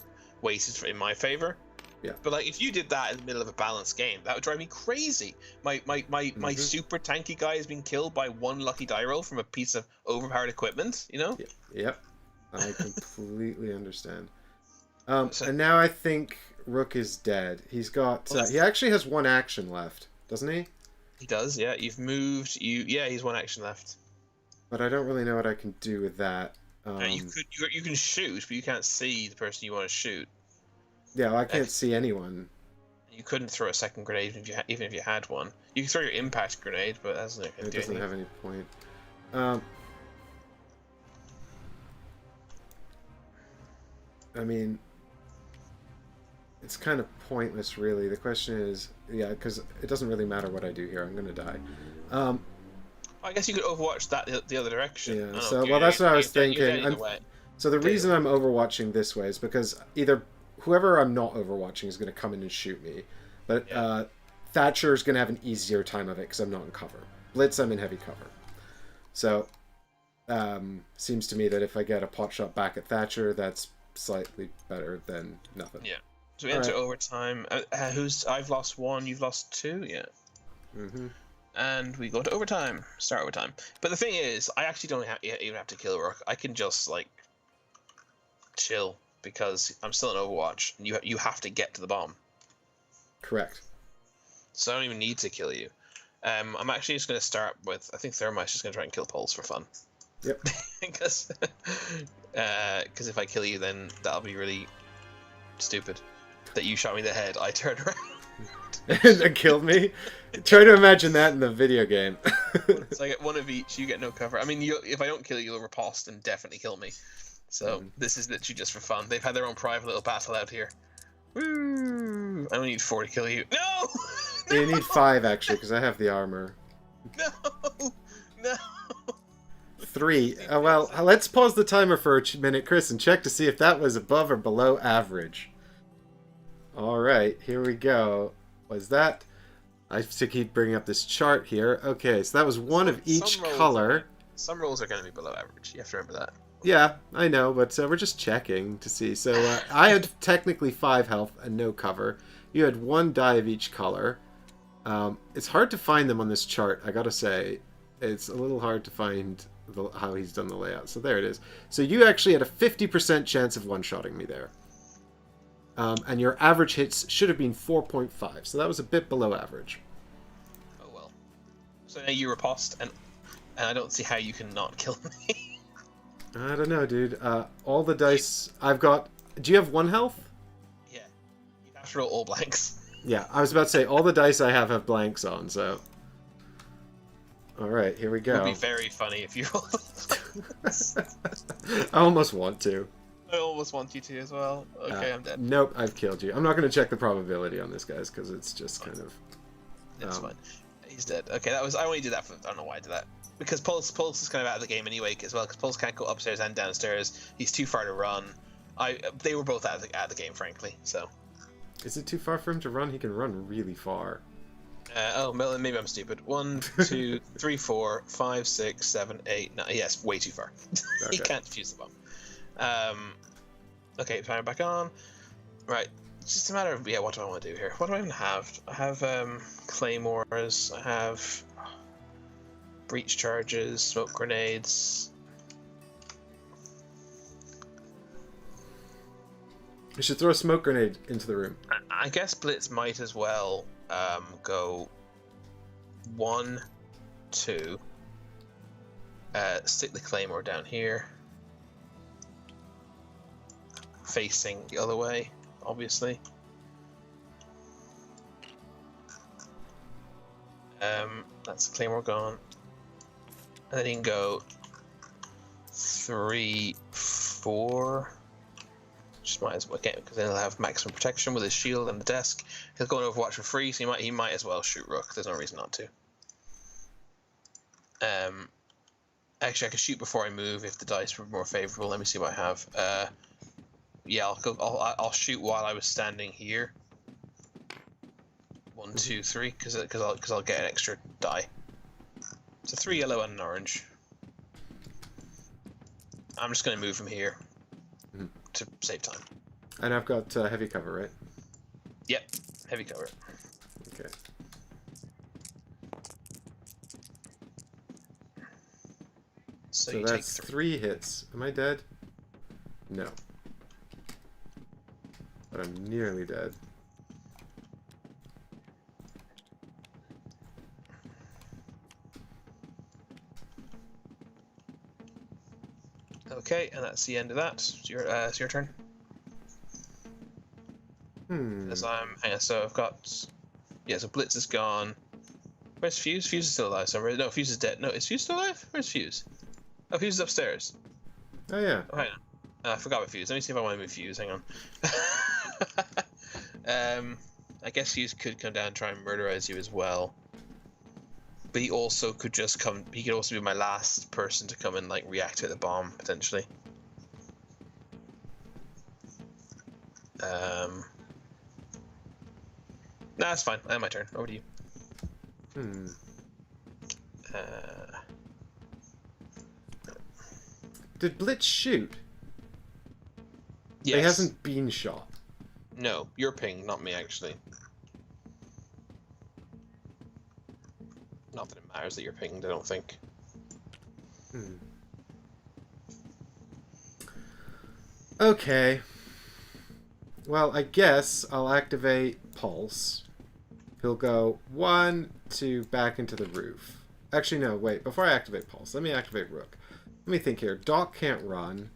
weighted in my favor. Yeah. But like, if you did that in the middle of a balanced game, that would drive me crazy. My super tanky guy has been killed by one lucky die roll from a piece of overpowered equipment. You know. Yeah. Yep. I completely understand. And now I think Rook is dead. He's got. He actually has 1 action left, doesn't he? He does. Yeah. You've moved. He's 1 action left. But I don't really know what I can do with that. You can shoot, but you can't see the person you want to shoot. Yeah, well, I can't see anyone. You couldn't throw a second grenade even if you had one. You can throw your impact grenade, but that's not going to do anything. It doesn't have any point. I mean, it's kind of pointless, really. The question is, yeah, because it doesn't really matter what I do here. I'm going to die. I guess you could overwatch that the other direction. Yeah. So, well, that's what I was thinking. So the reason I'm overwatching this way is because either whoever I'm not overwatching is going to come in and shoot me, but Thatcher is going to have an easier time of it because I'm not in cover. Blitz, I'm in heavy cover. So, seems to me that if I get a pot shot back at Thatcher, that's slightly better than nothing. Yeah. So we enter overtime. I've lost 1, you've lost 2, yeah. Mm-hmm. And we go to overtime. Start overtime. But the thing is, I actually don't even have to kill Rook. I can just like chill because I'm still in Overwatch, and you have to get to the bomb. Correct. So I don't even need to kill you. I'm actually just going to start with. I think Thermite's just going to try and kill Pulse for fun. Yep. Because if I kill you, then that'll be really stupid. That you shot me in the head, I turned around. And killed me. Try to imagine that in the video game. So I get 1 of each. You get no cover. I mean, if I don't kill you, you'll riposte and definitely kill me. So this is literally just for fun. They've had their own private little battle out here. Woo! I only need 4 to kill you. No! You need 5 actually, because I have the armor. No! 3. Well, let's pause the timer for a minute, Chris, and check to see if that was above or below average. All right, here we go. Was that? I have to keep bringing up this chart here. Okay, so that was 1 of each color. Some rolls are going to be below average. You have to remember that. Yeah, I know, but we're just checking to see. So I had technically 5 health and no cover. You had 1 die of each color. It's hard to find them on this chart, I gotta say. It's a little hard to find how he's done the layout. So there it is. So you actually had a 50% chance of one-shotting me there. And your average hits should have been 4.5, so that was a bit below average. Oh well. So now you riposte, and I don't see how you can not kill me. I don't know, dude. All the dice I've got. Do you have 1 health? Yeah. You have to roll all blanks. Yeah, I was about to say, all the dice I have blanks on, so... Alright, here we It would be go. very funny if you rolled. I almost want to. I almost want you to as well. Okay, I'm dead. Nope, I've killed you. I'm not going to check the probability on this, guys, because it's just kind of... It's fine. He's dead. Okay, that was. I only did that for. I don't know why I did that. Because Pulse is kind of out of the game anyway, as well. Because Pulse can't go upstairs and downstairs. He's too far to run. They were both out of the game, frankly. So. Is it too far for him to run? He can run really far. Maybe I'm stupid. 1, 2, 3, 4, 5, 6, 7, 8, 9. Yes, way too far. Okay. He can't defuse the bomb. Okay, timer back on. Right. It's just a matter of what do I want to do here? What do I even have? I have claymores. I have breach charges, smoke grenades. You should throw a smoke grenade into the room. I guess Blitz might as well go 1, 2. Stick the claymore down here, facing the other way, obviously. That's the claymore gone, and then he can go 3, 4. Just might as well get, because then he'll have maximum protection with his shield and the desk. He'll go on Overwatch for free, so he might as well shoot Rook. There's no reason not to. Actually, I could shoot before I move if the dice were more favorable. Let me see what I have. Yeah, I'll shoot while I was standing here. 1, 2, 3, because I'll get an extra die. So 3 yellow and an orange. I'm just gonna move from here to save time. And I've got heavy cover, right? Yep, heavy cover. Okay. So that's 3 hits. Am I dead? No. But I'm nearly dead. Okay, and that's the end of that. It's your turn. As so I've got, so Blitz is gone. Where's Fuse? Fuse is still alive somewhere. No, Fuse is dead. No, is Fuse still alive? Where's Fuse? Oh, Fuse is upstairs. Oh yeah. Oh, hang on. I forgot about Fuse. Let me see if I want to move Fuse. Hang on. I guess Fuse could come down and try and murderize you as well. But he also could just come. He could also be my last person to come and like reactivate the bomb potentially. Nah, it's fine. I have my turn. Over to you. Did Blitz shoot? Yes. He hasn't been shot. No, you're ping, not me actually. Not that it matters that you're pinged, I don't think. Okay. Well, I guess I'll activate Pulse. He'll go 1, 2, back into the roof. Actually, no, wait. Before I activate Pulse, let me activate Rook. Let me think here. Doc can't run.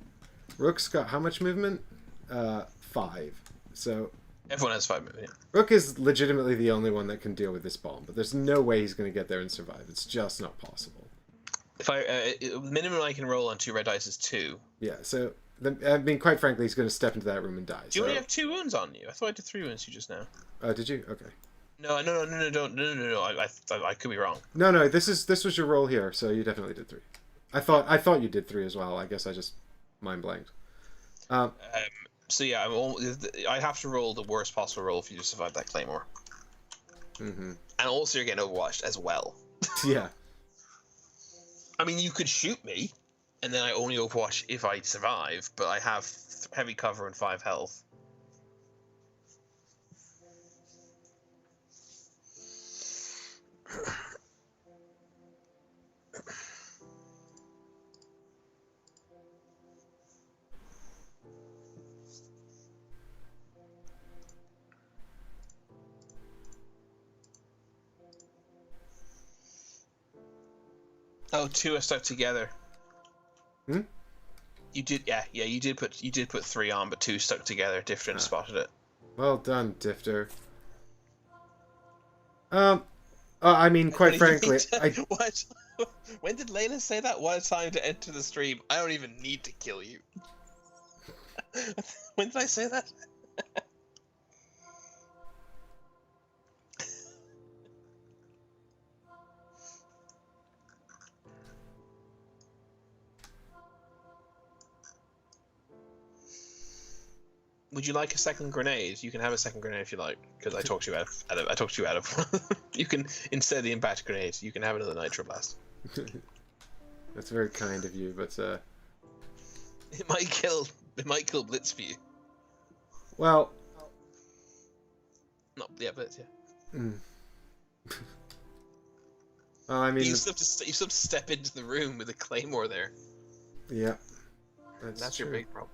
Rook's got how much movement? 5. So... Everyone has 5 movement. Rook is legitimately the only one that can deal with this bomb, but there's no way he's going to get there and survive. It's just not possible. If the minimum I can roll on 2 red dice is 2. Yeah, so... I mean, quite frankly, he's going to step into that room and die. Do you only have 2 wounds on you? I thought I did 3 wounds you just now. Oh, did you? Okay. No. I could be wrong. No. This was your roll here, so you definitely did 3. I thought you did 3 as well. I guess I just mind blanked. So yeah, I have to roll the worst possible roll for you to survive that claymore. And also, you're getting overwatched as well. Yeah. I mean, you could shoot me, and then I only overwatch if I survive, but I have heavy cover and 5 health. Oh, 2 are stuck together. You did, you did put 3 on, but 2 stuck together. Different spotted it. Well done, Difter. Um, I mean, I quite don't even frankly, need to... What? When did Layla say that? What a time to enter the stream. I don't even need to kill you. When did I say that? Would you like a second grenade? You can have a second grenade if you like, because I talked you I talked you out of. You can, instead of the impact grenade, you can have another nitro blast. That's very kind of you, but It might kill Blitz for you. well, Not yeah, Blitz, yeah. mm. Well, I mean, You still have to step into the room with a claymore there. yeah, That's true. your big problem.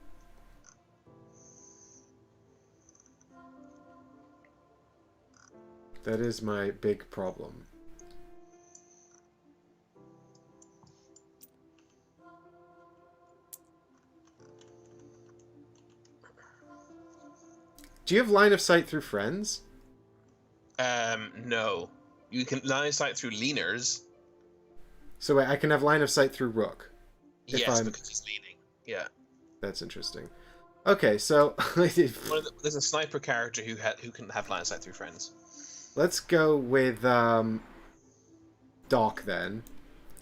That is my big problem. Do you have line of sight through friends? No. You can line of sight through leaners. So wait, I can have line of sight through Rook. Yes, because he's leaning. Yeah. That's interesting. Okay, so There's a sniper character who can have line of sight through friends. let's go with Doc then.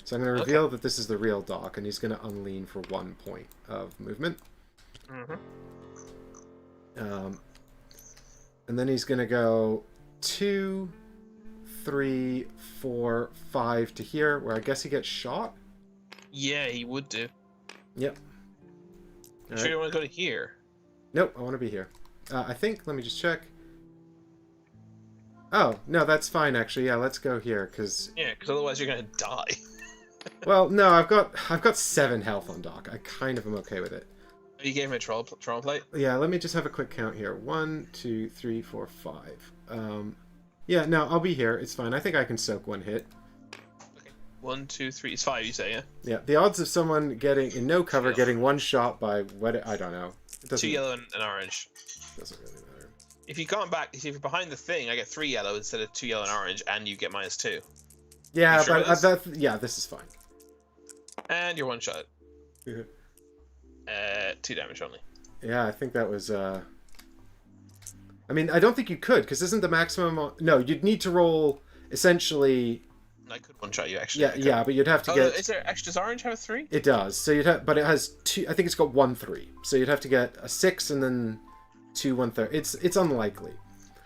So I'm going to reveal that this is the real Doc, and he's going to unlean for 1 point of movement. And then he's going to go 2, 3, 4, 5 to here, where I guess he gets shot. Yeah, he would do. Yep. You sure you want to go to here? Nope, I want to be here. I think, let me just check. Oh, no, that's fine, actually. Yeah, let's go here, because... Yeah, because otherwise you're going to die. Well, no, I've got 7 health on Doc. I kind of am okay with it. You gave him a troll plate? Yeah, let me just have a quick count here. 1, 2, 3, 4, 5. Yeah, no, I'll be here. It's fine. I think I can soak 1 hit. Okay. 1, 2, 3. It's 5, you say, yeah? Yeah, the odds of someone getting in no cover getting 1 shot by what I don't know. It doesn't, 2 yellow and an orange. Doesn't really matter. If you've gone back, if you're behind the thing, I get 3 yellow instead of 2 yellow and orange, and you get -2. Yeah, sure but yeah, this is fine. And you're 1 shot. 2 damage only. Yeah, I think that was. I mean, I don't think you could, because isn't the maximum? No, you'd need to roll essentially. I could 1 shot you actually. Yeah, yeah, but you'd have to get. Is there actually does orange have a 3? It does. So you'd have, but it has 2. I think it's got 1 3. So you'd have to get a 6 and then 2 1/3. It's unlikely.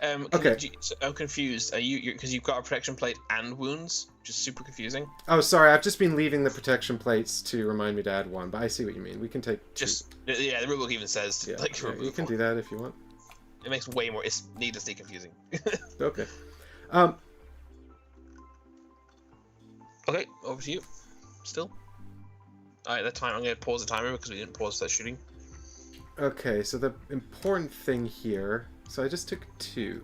Okay. I'm confused. Are you because you've got a protection plate and wounds, which is super confusing. Oh, sorry. I've just been leaving the protection plates to remind me to add 1, but I see what you mean. We can take 2. Yeah, the rulebook even says Yeah, like yeah, you can do that if you want. It makes way more. It's needlessly confusing. Okay. Okay, over to you. Still. Alright, that time I'm gonna pause the timer because we didn't pause that shooting. Okay, so the important thing here. So I just took 2.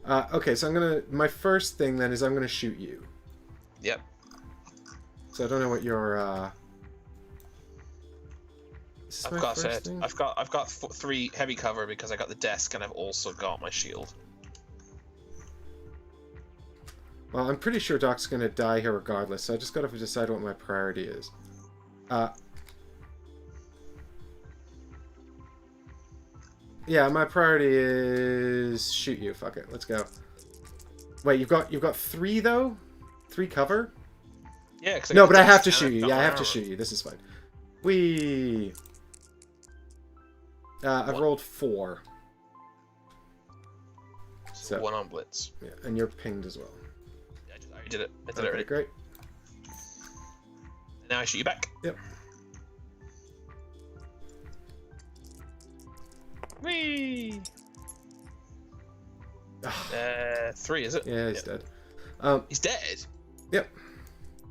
Okay, so I'm gonna. My first thing then is I'm gonna shoot you. Yep. So I don't know what your. I've got 3 heavy cover because I got the desk and I've also got my shield. Well, I'm pretty sure Doc's gonna die here regardless, so I just gotta decide what my priority is. Yeah, my priority is shoot you. Fuck it, let's go. Wait, you've got 3 though? 3 cover? Yeah, no, but I have to shoot you. Yeah, I have to shoot you. This is fine. I've rolled 4. So 1 on blitz. Yeah, and you're pinged as well. Yeah, I already did it. I did it Okay, already. great. Now I shoot you back. Yep. Whee! 3, is it? Yeah, he's dead. He's dead? Yep.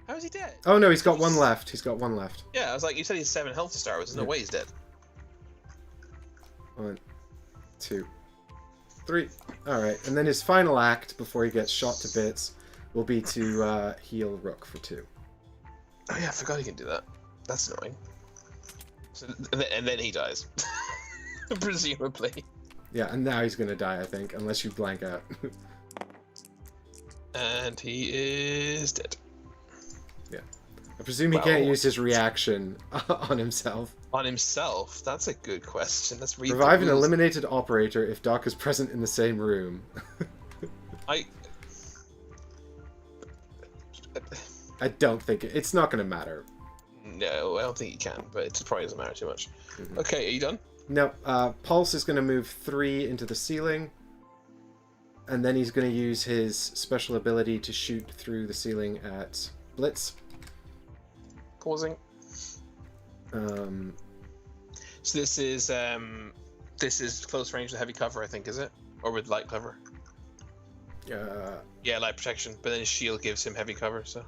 How is he dead? Oh no, he's got 1 left. He's got 1 left. Yeah, I was like, you said he has 7 health to start with. There's no way he's dead. 1, 2, 3. Alright, and then his final act before he gets shot to bits will be to heal Rook for 2. Oh yeah, I forgot he can do that. That's annoying. So, and then he dies. Presumably. Yeah, and now he's gonna die, I think, unless you blank out. And he is dead. Yeah. I presume he can't use his reaction on himself. On himself? That's a good question. Let's read Revive the an rules. eliminated operator if Doc is present in the same room. I don't think it's not going to matter. No, I don't think he can, but it probably doesn't matter too much. Mm-hmm. Okay, are you done? No, Pulse is going to move 3 into the ceiling. And then he's going to use his special ability to shoot through the ceiling at Blitz. Pausing. So this is close range with heavy cover, I think, is it? Or with light cover? Yeah, light protection. But then his shield gives him heavy cover, so.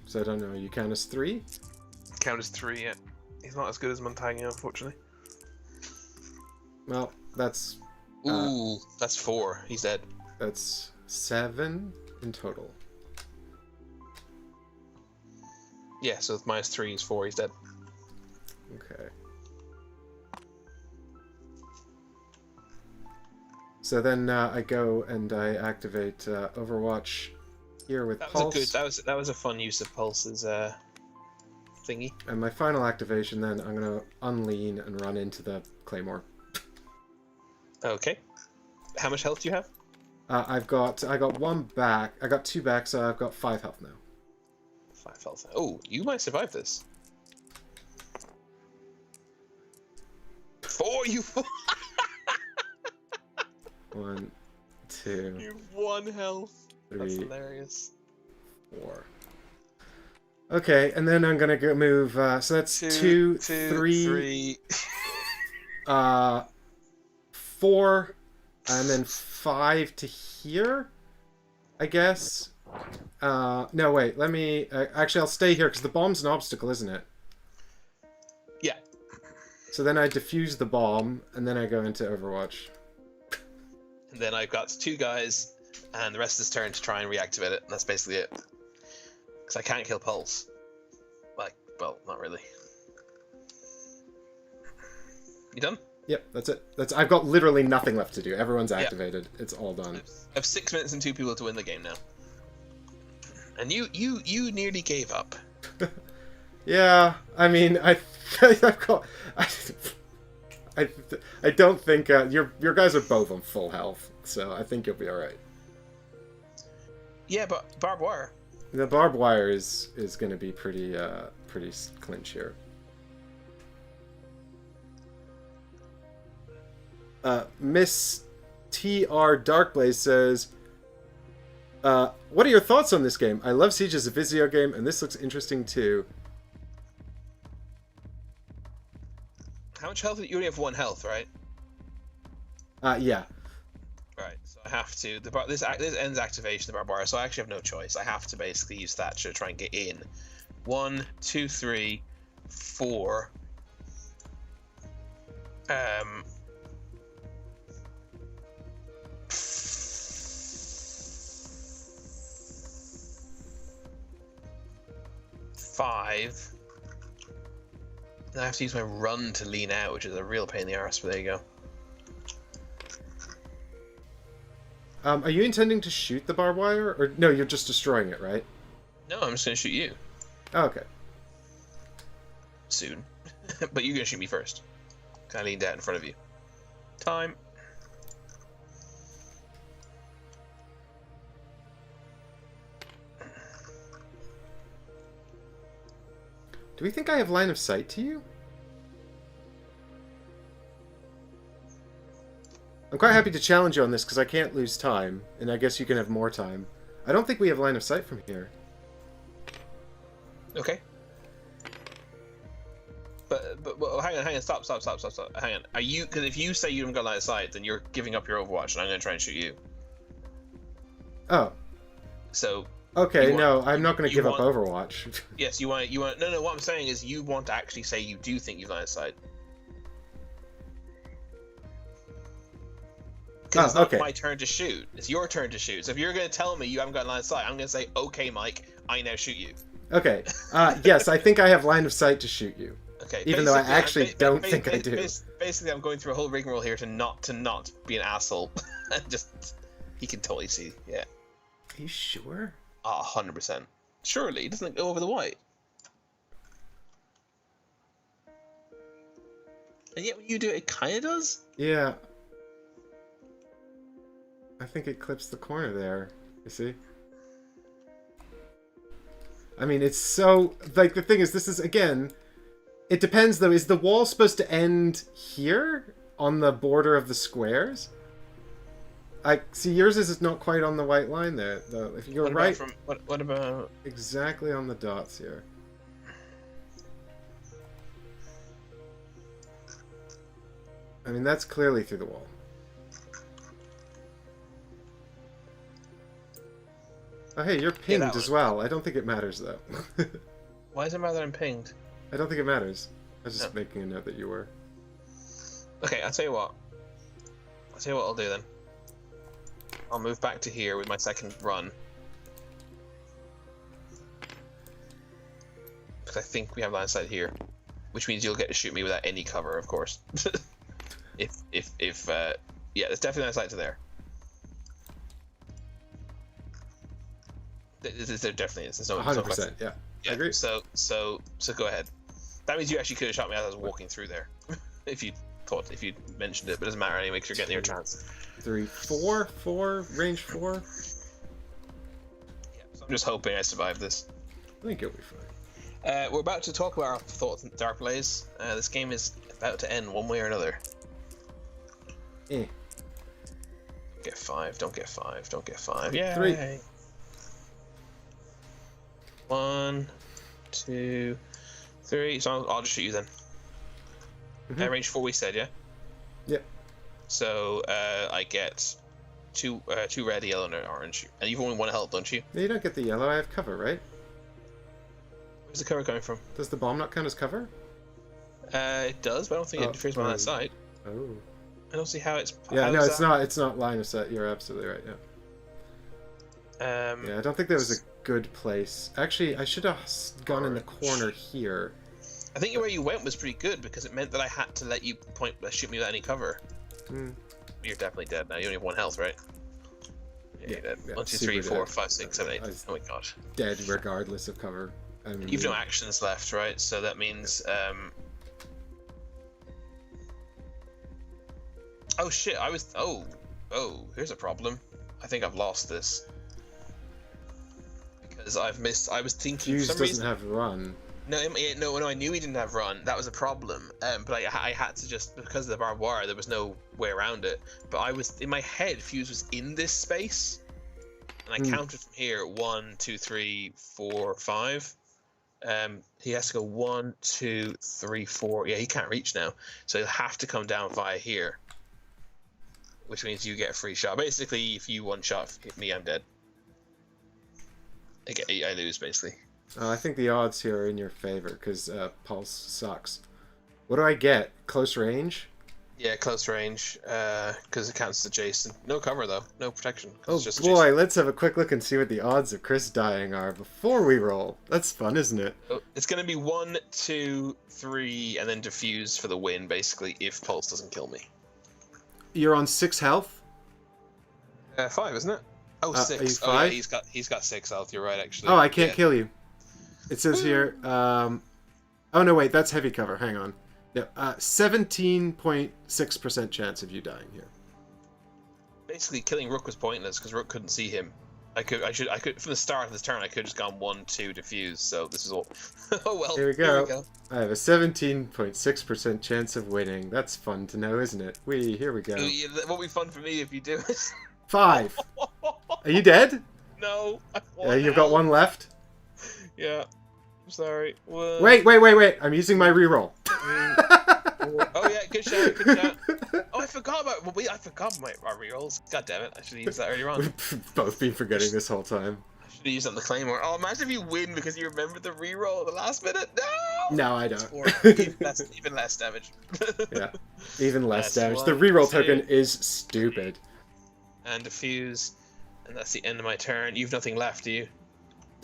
So I don't know. You count as 3? Count as 3, yeah. He's not as good as Montagna, unfortunately. Well, that's. Ooh, that's 4. He's dead. That's 7 in total. Yeah, so with -3 is 4. He's dead. Okay. So then I go and I activate Overwatch here with Pulse. That was a fun use of Pulse's thingy. And my final activation, then I'm gonna unlean and run into the Claymore. Okay. How much health do you have? I got 1 back. I got 2 back, so I've got 5 health now. 5 health. Oh, you might survive this. 4, you. 1, 2. You have 1 health. 3, that's hilarious. 4. Okay, and then I'm gonna go move. So that's 2, 3, 4, and then 5 to here, I guess. No, wait. Let me. Actually, I'll stay here because the bomb's an obstacle, isn't it? Yeah. So then I defuse the bomb, and then I go into Overwatch. And then I've got 2 guys, and the rest of this turn to try and reactivate it. And that's basically it. Because I can't kill Pulse. Like, well, not really. You done? Yep, that's it. I've got literally nothing left to do. Everyone's activated. Yep. It's all done. I have 6 minutes and 2 people to win the game now. And you nearly gave up. Yeah, I mean, I don't think your guys are both on full health, so I think you'll be all right. Yeah, but barbed wire. The barbed wire is going to be pretty clinch here. Miss TR Darkblaze says, what are your thoughts on this game? I love Siege as a Vizio game, and this looks interesting too. How much health? You only have 1 health, right? Yeah. Right, so I have to. This ends activation of the barbed wire, so I actually have no choice. I have to basically use Thatcher to try and get in. 1, 2, 3, 4. 5. And I have to use my run to lean out, which is a real pain in the arse, but there you go. Are you intending to shoot the barbed wire? Or no, you're just destroying it, right? No, I'm just going to shoot you. Oh, okay. Soon. But you're going to shoot me first. I leaned out in front of you. Time. Do we think I have line of sight to you? I'm quite happy to challenge you on this because I can't lose time, and I guess you can have more time. I don't think we have line of sight from here. Okay. But hang on, stop. Hang on. Are you? Because if you say you haven't got line of sight, then you're giving up your Overwatch, and I'm going to try and shoot you. Oh. So. Okay, no, I'm not going to give up Overwatch. Yes, you want. No. What I'm saying is, you want to actually say you do think you've line of sight. Because it's not my turn to shoot. It's your turn to shoot. So if you're going to tell me you haven't got line of sight, I'm going to say, okay, Mike, I now shoot you. Okay. Yes, I think I have line of sight to shoot you. Okay. Even though I actually don't think I do. Basically, I'm going through a whole rigmarole here to not be an asshole. Just. He can totally see. Yeah. Are you sure? 100%. Surely, doesn't it go over the white? And yet when you do it, it kind of does? Yeah. I think it clips the corner there. You see? I mean, it's so... Like, the thing is, this is, again... It depends, though. Is the wall supposed to end here? On the border of the squares? See, yours is not quite on the white line there, though. If you go right... What about... Exactly on the dots here. I mean, that's clearly through the wall. Oh, hey, you're pinged as well. I don't think it matters, though. Why does it matter that I'm pinged? I don't think it matters. I was just making a note that you were. Okay, I'll tell you what. I'll do then. I'll move back to here with my second run. Because I think we have line of sight here. Which means you'll get to shoot me without any cover, of course. Yeah, there's definitely line of sight to there. There definitely is. There's no 100%, yeah. I agree. So go ahead. That means you actually could have shot me as I was walking through there. if you mentioned it, but it doesn't matter anyway because you're getting your chance. 3, 4, range 4. Yeah, so I'm just hoping I survive this. I think you'll be fine. We're about to talk about our thoughts on Dark Blaze. This game is about to end one way or another. Eh. Get 5, don't get 5, don't get 5. Yeah. 3. 1, 2, 3. So I'll just shoot you then. Range 4 we said, yeah? Yep. So I get 2 red, yellow, and an orange. And you've only 1 health, don't you? No, you don't get the yellow. I have cover, right? Where's the cover coming from? Does the bomb not count as cover? It does, but I don't think it interferes with line of sight. Oh. I don't see how it's... Yeah, no, it's not. It's not line of sight. You're absolutely right, yeah. Yeah, I don't think that was a good place. Actually, I should have gone in the corner here. I think where you went was pretty good because it meant that I had to let you shoot me without any cover. You're definitely dead now. You only have 1 health, right? Yeah, you're dead. Yeah, 1, 2, 3, 4, 5, 6, 7, 8. Oh my god. Dead regardless of cover. You've no actions left, right? So that means... Oh shit, I was... Oh, here's a problem. I think I've lost this. Because I've missed... I was thinking... Fuse doesn't have run. No, I knew he didn't have run. That was a problem. But I had to just... Because of the barbed wire, there was no way around it. But I was... In my head, Fuse was in this space. And I counted from here. 1, 2, 3, 4, 5. He has to go 1, 2, 3, 4. Yeah, he can't reach now. So he'll have to come down via here. Which means you get a free shot. Basically, if you one-shot hit me, I'm dead. I lose, basically. I think the odds here are in your favor, because Pulse sucks. What do I get? Close range? Yeah, close range, because it counts as adjacent. No cover, though. No protection. Oh just boy, adjacent. let's have a quick look and see what the odds of Chris dying are before we roll. That's fun, isn't it? It's going to be 1, 2, 3, and then diffuse for the win, basically, if Pulse doesn't kill me. You're on 6 health? 5, isn't it? Oh, 6. Are you 5? Oh, yeah, he's got 6 health. You're right, actually. Oh, I can't kill you. It says here. Oh no, wait, that's heavy cover. Hang on. Yeah, 17.6% chance of you dying here. Basically, killing Rook was pointless because Rook couldn't see him. I could from the start of this turn. I could have just gone 1, 2 diffuse. So this is all. Oh well. Here we go. I have a 17.6% chance of winning. That's fun to know, isn't it? Here we go. It won't be fun for me if you do it. 5. Are you dead? No. Yeah, you've got 1 left. Yeah. I'm sorry. 1. Wait. I'm using my reroll. Oh yeah, good shot. Oh, I forgot about our rerolls. God damn it! I should have used that earlier on. We've both been forgetting this whole time. I should have used it on the Claymore. Oh, imagine if you win because you remembered the reroll at the last minute. No. No, I don't. Even less damage. Yeah, even less damage. The reroll token is stupid. And diffuse, and that's the end of my turn. You've nothing left, do you?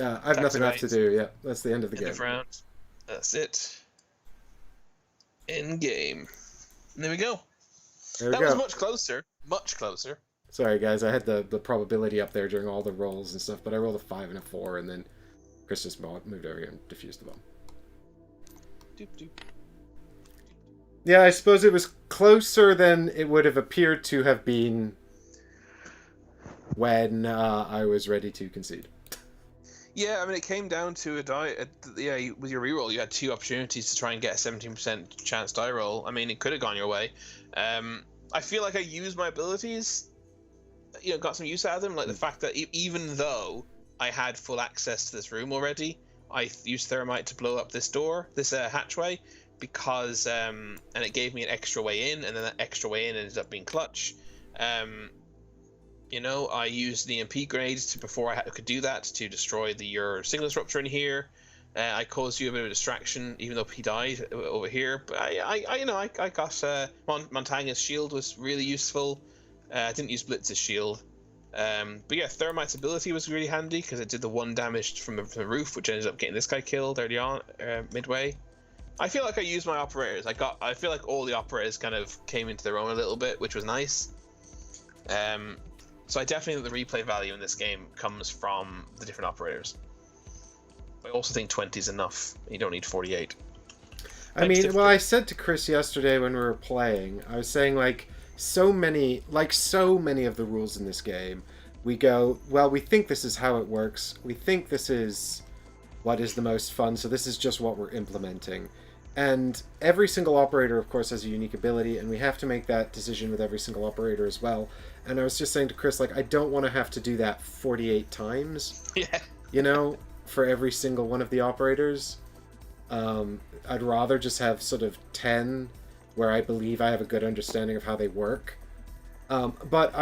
I have nothing left to do. Yeah, that's the end of the game. End of round. That's it. End game. And there we go. There we That go. was much closer. Much closer. Sorry, guys. I had the probability up there during all the rolls and stuff, but I rolled a 5 and a 4, and then Chris just moved over here and defused the bomb. Doop, doop. Yeah, I suppose it was closer than it would have appeared to have been when I was ready to concede. Yeah, I mean, it came down to a die. Yeah, with your reroll, you had two opportunities to try and get a 17% chance die roll. I mean, it could have gone your way. I feel like I used my abilities, got some use out of them. Like the fact that even though I had full access to this room already, I used thermite to blow up this door, this hatchway, because and it gave me an extra way in, and then that extra way in ended up being clutch. I used the EMP grenades before I could do that to destroy your signal disruptor in here. I caused you a bit of a distraction, even though he died over here. But I got Montanga's shield was really useful. I didn't use Blitz's shield. But yeah, Thermite's ability was really handy because it did the 1 damage from the roof, which ended up getting this guy killed early on, midway. I feel like I used my operators. I feel like all the operators kind of came into their own a little bit, which was nice. So I definitely think the replay value in this game comes from the different operators. I also think 20 is enough. You don't need 48. I mean, well, I said to Chris yesterday when we were playing, I was saying so many of the rules in this game, we go, well, we think this is how it works. We think this is what is the most fun, so this is just what we're implementing. And every single operator, of course, has a unique ability, and we have to make that decision with every single operator as well. And I was just saying to Chris, I don't want to have to do that 48 times. Yeah. For every single one of the operators. I'd rather just have sort of 10 where I believe I have a good understanding of how they work. But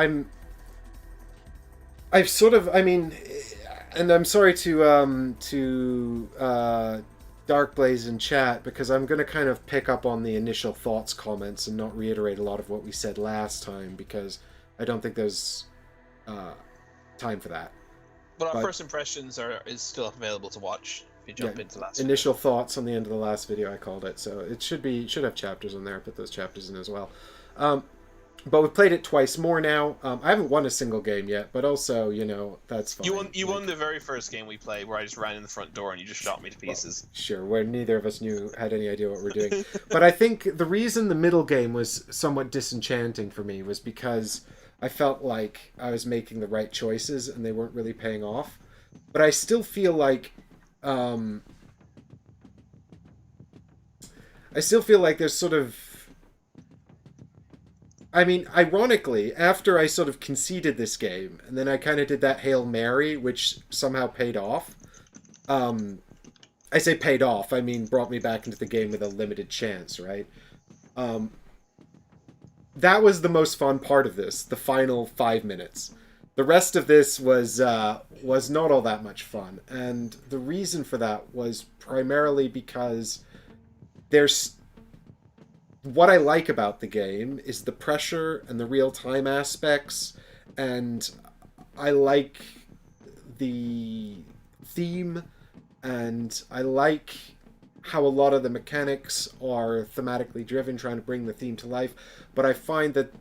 I've sort of, I mean, and I'm sorry to Darkblaze in chat, because I'm going to kind of pick up on the initial thoughts comments and not reiterate a lot of what we said last time, because I don't think there's time for that. But our first impressions is still available to watch if you jump into the last initial video. Thoughts on the end of the last video, I called it, so it should have chapters in there. I put those chapters in as well. But we've played it twice more now. I haven't won a single game yet, but also, that's fine. You won the very first game we played, where I just ran in the front door and you just shot me to pieces. Well, sure, where neither of us had any idea what we're doing. But I think the reason the middle game was somewhat disenchanting for me was because I felt like I was making the right choices and they weren't really paying off. But I still feel like there's sort of, I mean, ironically, after I sort of conceded this game, and then I kind of did that Hail Mary, which somehow paid off. I say paid off, I mean brought me back into the game with a limited chance, right? That was the most fun part of this, the final 5 minutes. The rest of this was not all that much fun, and the reason for that was primarily because what I like about the game is the pressure and the real-time aspects, and I like the theme, and I like how a lot of the mechanics are thematically driven, trying to bring the theme to life, but I find that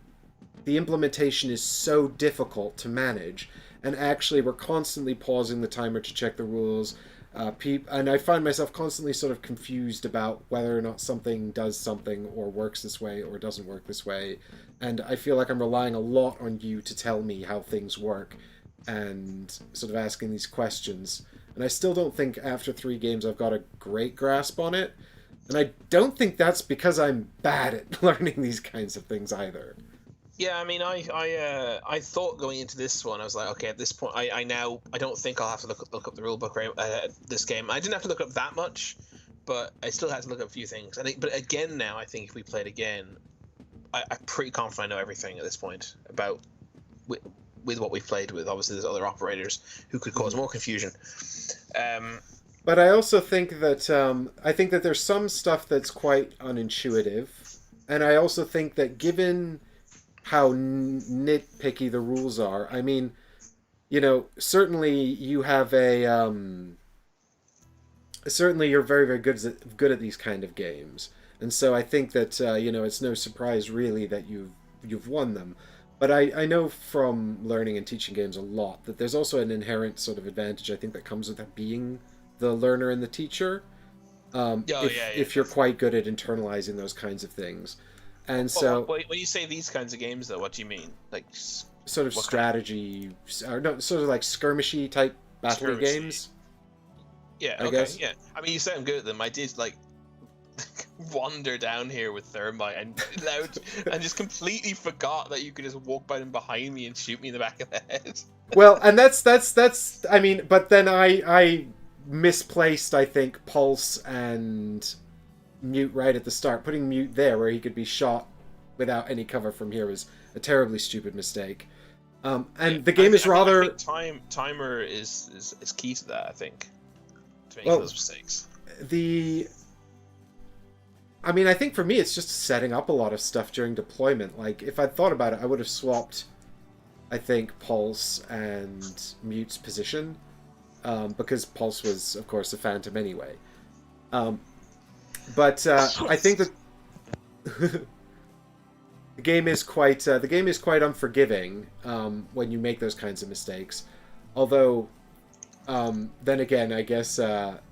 the implementation is so difficult to manage, and actually we're constantly pausing the timer to check the rules, and I find myself constantly sort of confused about whether or not something does something or works this way or doesn't work this way, and I feel like I'm relying a lot on you to tell me how things work and sort of asking these questions, and I still don't think after 3 games I've got a great grasp on it, and I don't think that's because I'm bad at learning these kinds of things either. Yeah, I mean, I thought going into this one, I was like, okay, at this point, I don't think I'll have to look up the rulebook this game. I didn't have to look up that much, but I still had to look up a few things. But again, now I think if we play it again, I'm pretty confident I know everything at this point about with what we've played with. Obviously, there's other operators who could cause more confusion. But I also think that there's some stuff that's quite unintuitive, and I also think that given how nitpicky the rules are, I mean, certainly you have certainly you're very, very good at these kind of games, and so I think that it's no surprise really that you've won them. But I know from learning and teaching games a lot that there's also an inherent sort of advantage I think that comes with being the learner and the teacher. Oh yeah, yeah, If you're definitely. quite good at internalizing those kinds of things, and Well, so when you say these kinds of games, though, what do you mean? Like, sort of what kind of strategy, or no, sort of like skirmishy type battley skirmishy? games, Yeah, I okay, guess. yeah. I mean, you sound good at them. I did like wander down here with thermite and loud, and just completely forgot that you could just walk by them behind me and shoot me in the back of the head. Well, and that's I mean, but then I misplaced I think pulse and mute right at the start. Putting mute there where he could be shot without any cover from here was a terribly stupid mistake. Yeah, And the game is I rather think timer is key to that. I think to making well those mistakes. the I mean, I think for me, it's just setting up a lot of stuff during deployment. Like, if I'd thought about it, I would have swapped, I think, Pulse and Mute's position, because Pulse was, of course, a Phantom anyway. Um, but I think that the game is quite unforgiving when you make those kinds of mistakes. Although, then again, I guess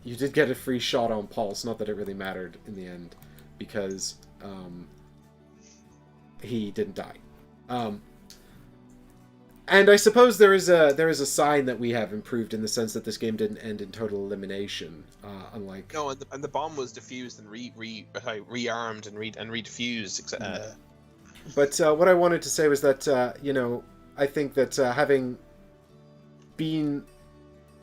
you did get a free shot on Pulse. Not that it really mattered in the end, because he didn't die. Um, and I suppose there is a sign that we have improved in the sense that this game didn't end in total elimination, unlike. No, and the bomb was defused and rearmed and redefused. But what I wanted to say was that I think that having been,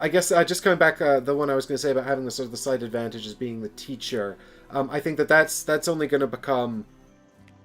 I guess just coming back, the one I was going to say about having the sort of the slight advantage as being the teacher, I think that that's only going to become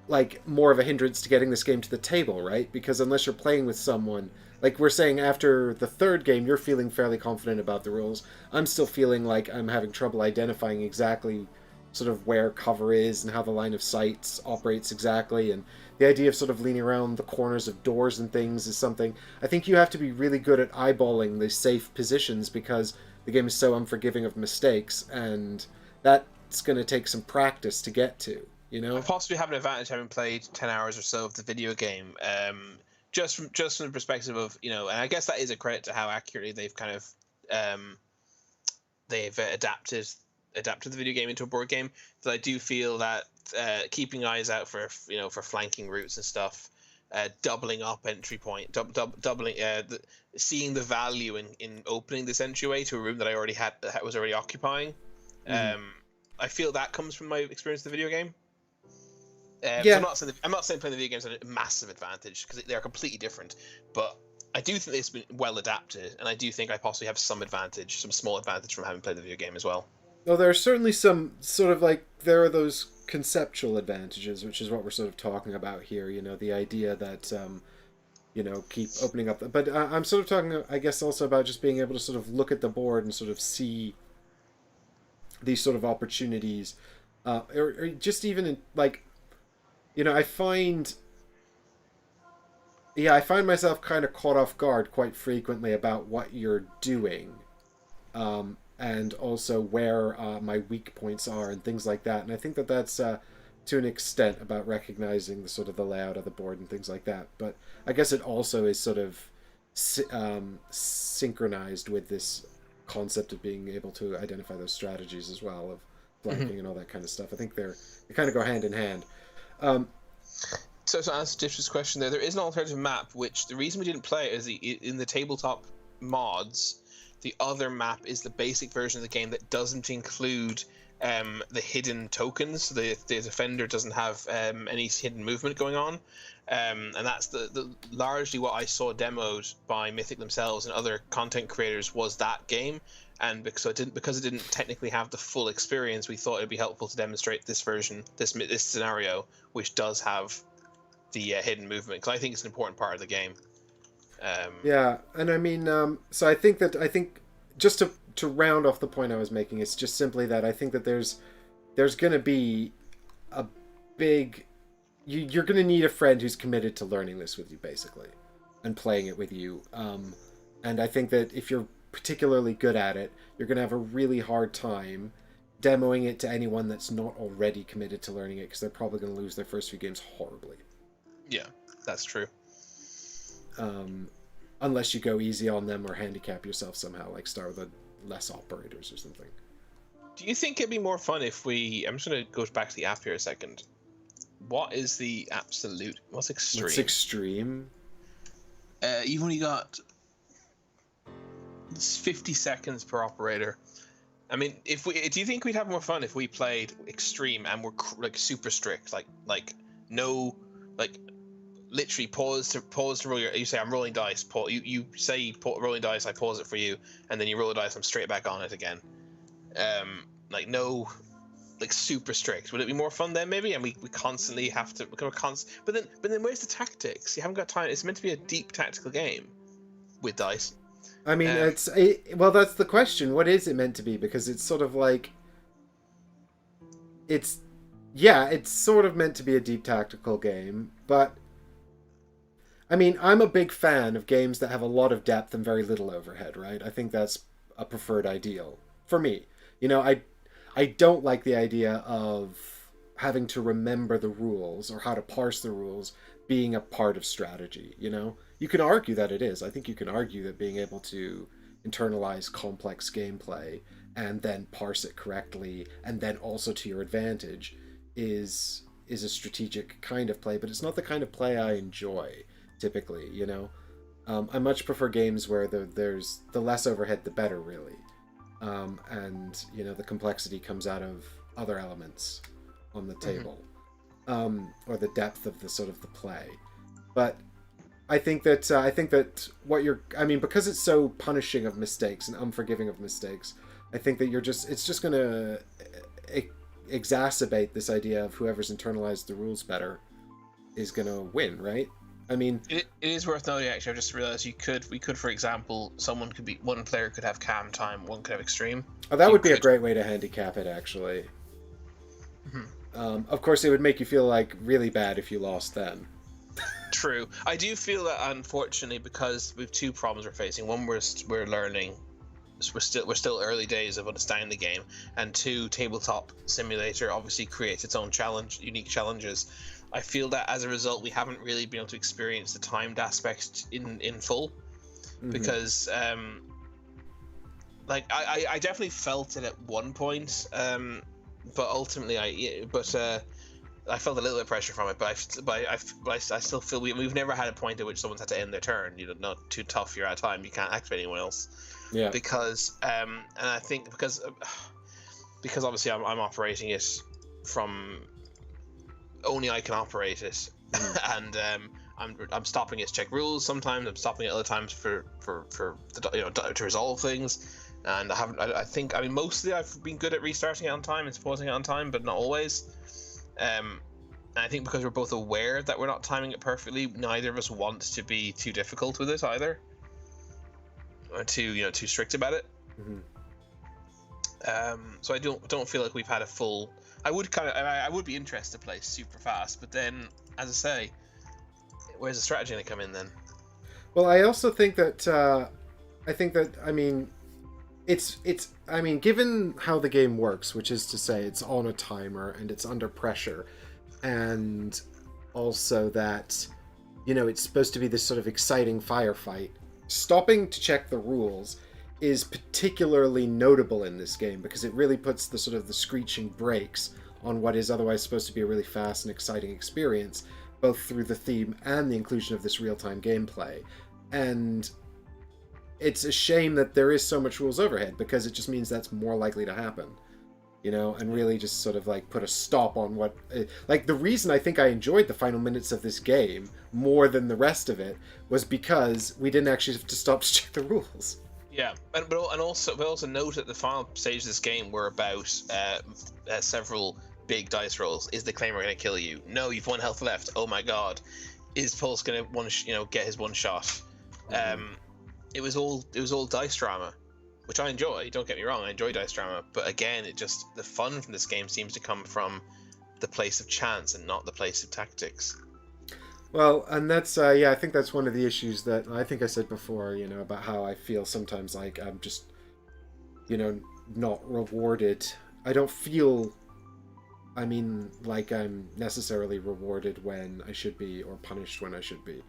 like more of a hindrance to getting this game to the table, right? Because unless you're playing with someone, like we're saying after the third game, you're feeling fairly confident about the rules. I'm still feeling like I'm having trouble identifying exactly sort of where cover is and how the line of sight operates exactly, and the idea of sort of leaning around the corners of doors and things is something I think you have to be really good at eyeballing the safe positions because the game is so unforgiving of mistakes, and that's going to take some practice to get to, you I know? possibly have an advantage having played 10 hours or so of the video game. Just from the perspective of and I guess that is a credit to how accurately they've kind of um, they've adapted the video game into a board game. That I do feel that keeping eyes out for for flanking routes and stuff, doubling up entry point, doubling, seeing the value in opening this entryway to a room that I already had that was already occupying. Mm-hmm. Um, I feel that comes from my experience of the video game. So Yeah, I'm not saying playing the video games is a massive advantage because they're completely different, but I do think it's been well adapted, and I do think I possibly have some advantage, some small advantage from having played the video game as well. well, there are certainly some sort of like there are those conceptual advantages, which is what we're sort of talking about here. You know, the idea that keep opening up. But I'm sort of talking, I guess, also about just being able to sort of look at the board and sort of see these sort of opportunities, or just even in, like I find I find myself kind of caught off guard quite frequently about what you're doing, and also where my weak points are and things like that. And I think that that's to an extent about recognizing the sort of the layout of the board and things like that. But I guess it also is sort of synchronized with this concept of being able to identify those strategies as well of Mm-hmm. flanking and all that kind of stuff. I think they kind of go hand in hand. Um, So to answer Dish's question, there is an alternative map. Which the reason we didn't play it is in the tabletop mods. The other map is the basic version of the game that doesn't include the hidden tokens. The defender doesn't have any hidden movement going on, and that's the largely what I saw demoed by Mythic themselves and other content creators was that game. And because it didn't technically have the full experience, we thought it'd be helpful to demonstrate this version, this scenario, which does have the hidden movement, because I think it's an important part of the game. Um, Yeah, and I mean, so I think just to round off the point I was making, it's just simply that I think that there's gonna be a big you're gonna need a friend who's committed to learning this with you basically, and playing it with you. And I think that if you're particularly good at it, you're gonna have a really hard time demoing it to anyone that's not already committed to learning it because they're probably gonna lose their first few games horribly. yeah, that's true. unless you go easy on them or handicap yourself somehow, like start with less operators or something. Do you think it'd be more fun if we? I'm just gonna go back to the app here a second. What is the absolute? What's extreme? What's extreme? You've only got 50 seconds per operator. I mean, do you think we'd have more fun if we played extreme and we're like super strict, like no, like literally pause to roll your. You say I'm rolling dice. Pause. You say rolling dice. I pause it for you, and then you roll the dice. I'm straight back on it again. Like no, like super strict. Would it be more fun then maybe? And we constantly have to become a constant. But then where's the tactics? You haven't got time. It's meant to be a deep tactical game with dice. I mean, well, that's the question. What is it meant to be? Because it's sort of like, it's sort of meant to be a deep tactical game, but I mean, I'm a big fan of games that have a lot of depth and very little overhead, right? I think that's a preferred ideal for me. You know, I don't like the idea of having to remember the rules or how to parse the rules being a part of strategy, you know? You can argue that it is. I think you can argue that being able to internalize complex gameplay and then parse it correctly and then also to your advantage is a strategic kind of play, but it's not the kind of play I enjoy typically, you know? I much prefer games where there's the less overhead, the better, really. And, you know, the complexity comes out of other elements on the table, or the depth of the sort of the play. But I think that I mean, because it's so punishing of mistakes and unforgiving of mistakes, I think that it's just going to exacerbate this idea of whoever's internalized the rules better is going to win, right? I mean, it is worth noting. Actually, I just realized we could, for example, one player could have calm time, one could have extreme. Oh, that would be a great way to handicap it, actually. Of course, it would make you feel like really bad if you lost then. True. I do feel that unfortunately, because we've two problems we're facing. One, we're learning. We're still early days of understanding the game, and two, Tabletop Simulator obviously creates its own unique challenges. I feel that as a result, we haven't really been able to experience the timed aspect in full, because like I definitely felt it at one point, but ultimately I felt a little bit of pressure from it, but I still feel we've never had a point at which someone's had to end their turn. You know, not too tough, you're out of time, you can't activate anyone else. Yeah. Because and I think because obviously I'm operating it from only I can operate it, and I'm stopping it to check rules. Sometimes I'm stopping it other times for the, to resolve things. And I think mostly I've been good at restarting it on time and pausing it on time, but not always. And I think because we're both aware that we're not timing it perfectly, neither of us want to be too difficult with it either, or too strict about it. So I don't feel like we've had a full. I would be interested to play super fast, but then, as I say, where's the strategy going to come in then? Well, I also think that I mean, it's given how the game works, which is to say it's on a timer and it's under pressure, and also that, you know, it's supposed to be this sort of exciting firefight. Stopping to check the rules is particularly notable in this game because it really puts the sort of the screeching brakes on what is otherwise supposed to be a really fast and exciting experience, both through the theme and the inclusion of this real-time gameplay. And it's a shame that there is so much rules overhead, because it just means that's more likely to happen, you know, and really just sort of like put a stop on what, like, the reason I think I enjoyed the final minutes of this game more than the rest of it was because we didn't actually have to stop to check the rules. Yeah, but also note that the final stage of this game were about several big dice rolls. Is the claimer going to kill you? No, you've one health left. Oh my god, is Pulse going to get his one shot? It was all dice drama, which I enjoy. Don't get me wrong, I enjoy dice drama, but again, the fun from this game seems to come from the place of chance and not the place of tactics. Well, and that's I think that's one of the issues that I think I said before, you know, about how I feel sometimes like I'm just, you know, not rewarded. I don't feel, like I'm necessarily rewarded when I should be, or punished when I should be.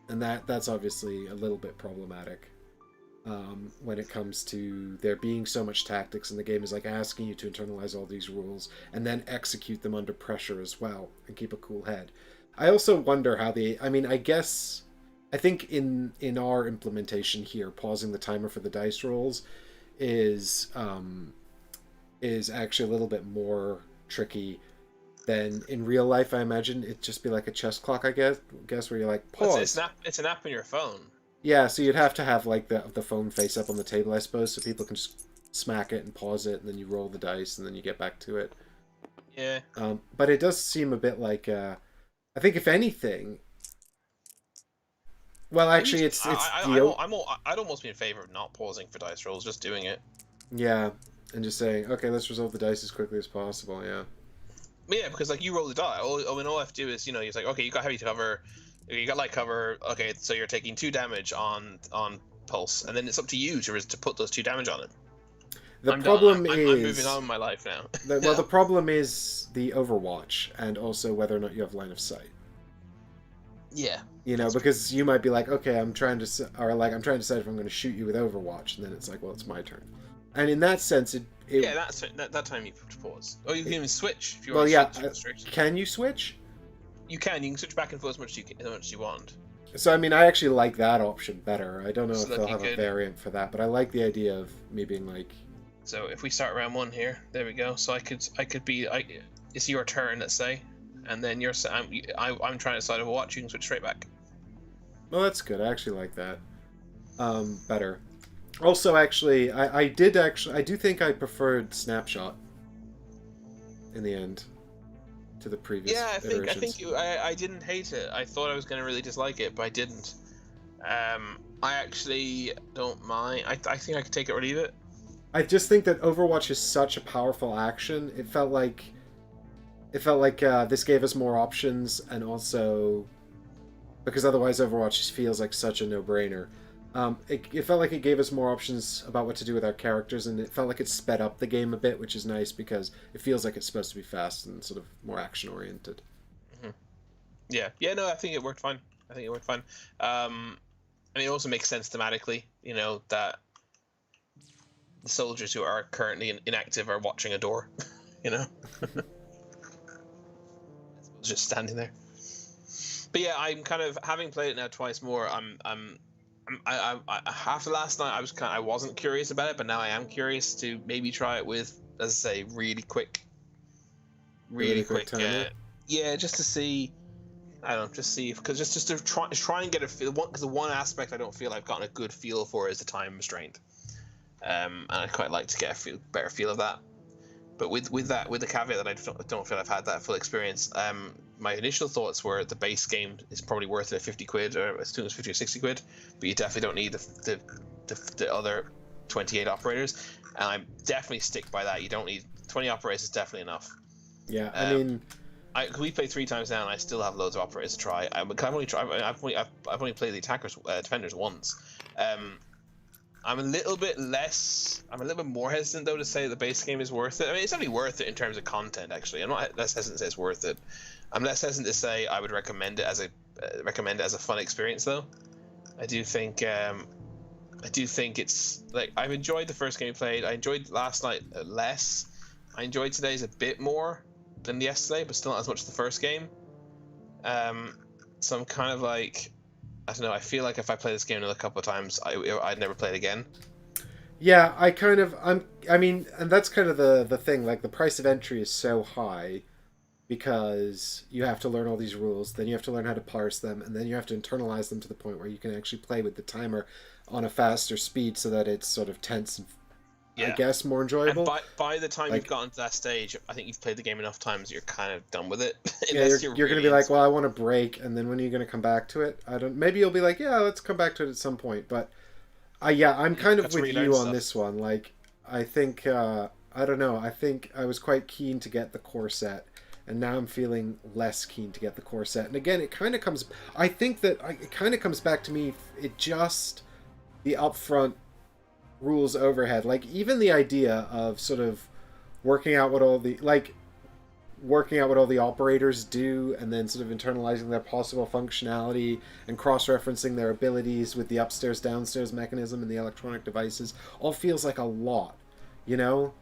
and that's obviously a little bit problematic. When it comes to there being so much tactics, and the game is like asking you to internalize all these rules and then execute them under pressure as well and keep a cool head. I also wonder how I mean, I think in our implementation here, pausing the timer for the dice rolls is is actually a little bit more tricky than in real life. I imagine it'd just be like a chess clock, I guess where you're like pause. It's an app on your phone. Yeah, so you'd have to have like the phone face up on the table, I suppose, so people can just smack it and pause it, and then you roll the dice, and then you get back to it. Yeah. But it does seem a bit like I think if anything, well, actually, it's the I'd almost be in favor of not pausing for dice rolls, just doing it. yeah, and just saying, okay, let's resolve the dice as quickly as possible. Yeah. But yeah, because like you roll the die. All I have to do is, it's like, okay, you got heavy cover, you got light cover. Okay, so you're taking 2 damage on pulse, and then it's up to you to put those 2 damage on it. The problem is I'm moving on in my life now. Well, the problem is the Overwatch, and also whether or not you have line of sight. Yeah. Because you might be like, okay, I'm trying to decide if I'm going to shoot you with Overwatch, and then it's like, well, it's my turn. And in that sense, that time you pause. Or you can even switch if you want. Well, yeah. Can you switch? You can switch back and forth as much as you want. So I mean, I actually like that option better. I don't know if they'll have a variant for that, but I like the idea of me being like. So if we start round 1 here, there we go. So I could be it's your turn, let's say, and then I'm trying to decide Overwatch. You can switch straight back. Well, that's good. I actually like that better. Also, actually, I do think I preferred Snapshot in the end to the previous. Yeah, I iterations. think I didn't hate it. I thought I was going to really dislike it, but I didn't. I actually don't mind. I think I could take it or leave it. I just think that Overwatch is such a powerful action. It felt like this gave us more options, and also because otherwise Overwatch just feels like such a no-brainer. It felt like it gave us more options about what to do with our characters, and it felt like it sped up the game a bit, which is nice because it feels like it's supposed to be fast and sort of more action-oriented. Mm-hmm. Yeah, no, I think it worked fine. And it also makes sense thematically, that the soldiers who are currently inactive are watching a door, just standing there. But yeah, I'm kind of, having played it now twice more. I after last night, I wasn't curious about it, but now I am curious to maybe try it with, as I say, really quick timer. Yeah, just to see. I don't know, because just to try and get a feel. Because the one aspect I don't feel I've gotten a good feel for is the time restraint. And I'd quite like to get a better feel of that. But with the caveat that I don't feel I've had that full experience, my initial thoughts were the base game is probably worth it at 50 quid, or as soon as 50 or 60 quid, but you definitely don't need the other 28 operators, and I definitely stick by that. You don't need 20 operators, is definitely enough. Yeah, I mean, we played 3 times now, and I still have loads of operators to try. I've only played the defenders once. I'm a little bit more hesitant though to say the base game is worth it. I mean, it's definitely worth it in terms of content. Actually, I'm not less hesitant to say it's worth it. I'm less hesitant to say I would recommend it as a fun experience though. I do think it's like, I've enjoyed the first game we played. I enjoyed last night less. I enjoyed today's a bit more than yesterday, but still not as much as the first game. So I'm kind of like, I don't know. I feel like if I play this game another couple of times, I'd never play it again. Yeah, I mean, and that's kind of the thing. Like, the price of entry is so high because you have to learn all these rules, then you have to learn how to parse them, and then you have to internalize them to the point where you can actually play with the timer on a faster speed so that it's sort of tense and, I guess, more enjoyable. And by the time you've gotten to that stage, I think you've played the game enough times, you're kind of done with it. Yeah, you're going to be like, well, I want a break, and then when are you going to come back to it? Maybe you'll be like, yeah, let's come back to it at some point, but I'm kind of with you on this one. Like, I think, I don't know, I think I was quite keen to get the core set, and now I'm feeling less keen to get the core set. And again, it kind of comes back to me, the upfront rules overhead. Like, even the idea of sort of working out what all the, like, working out what all the operators do and then sort of internalizing their possible functionality and cross-referencing their abilities with the upstairs downstairs mechanism and the electronic devices all feels like a lot, you know.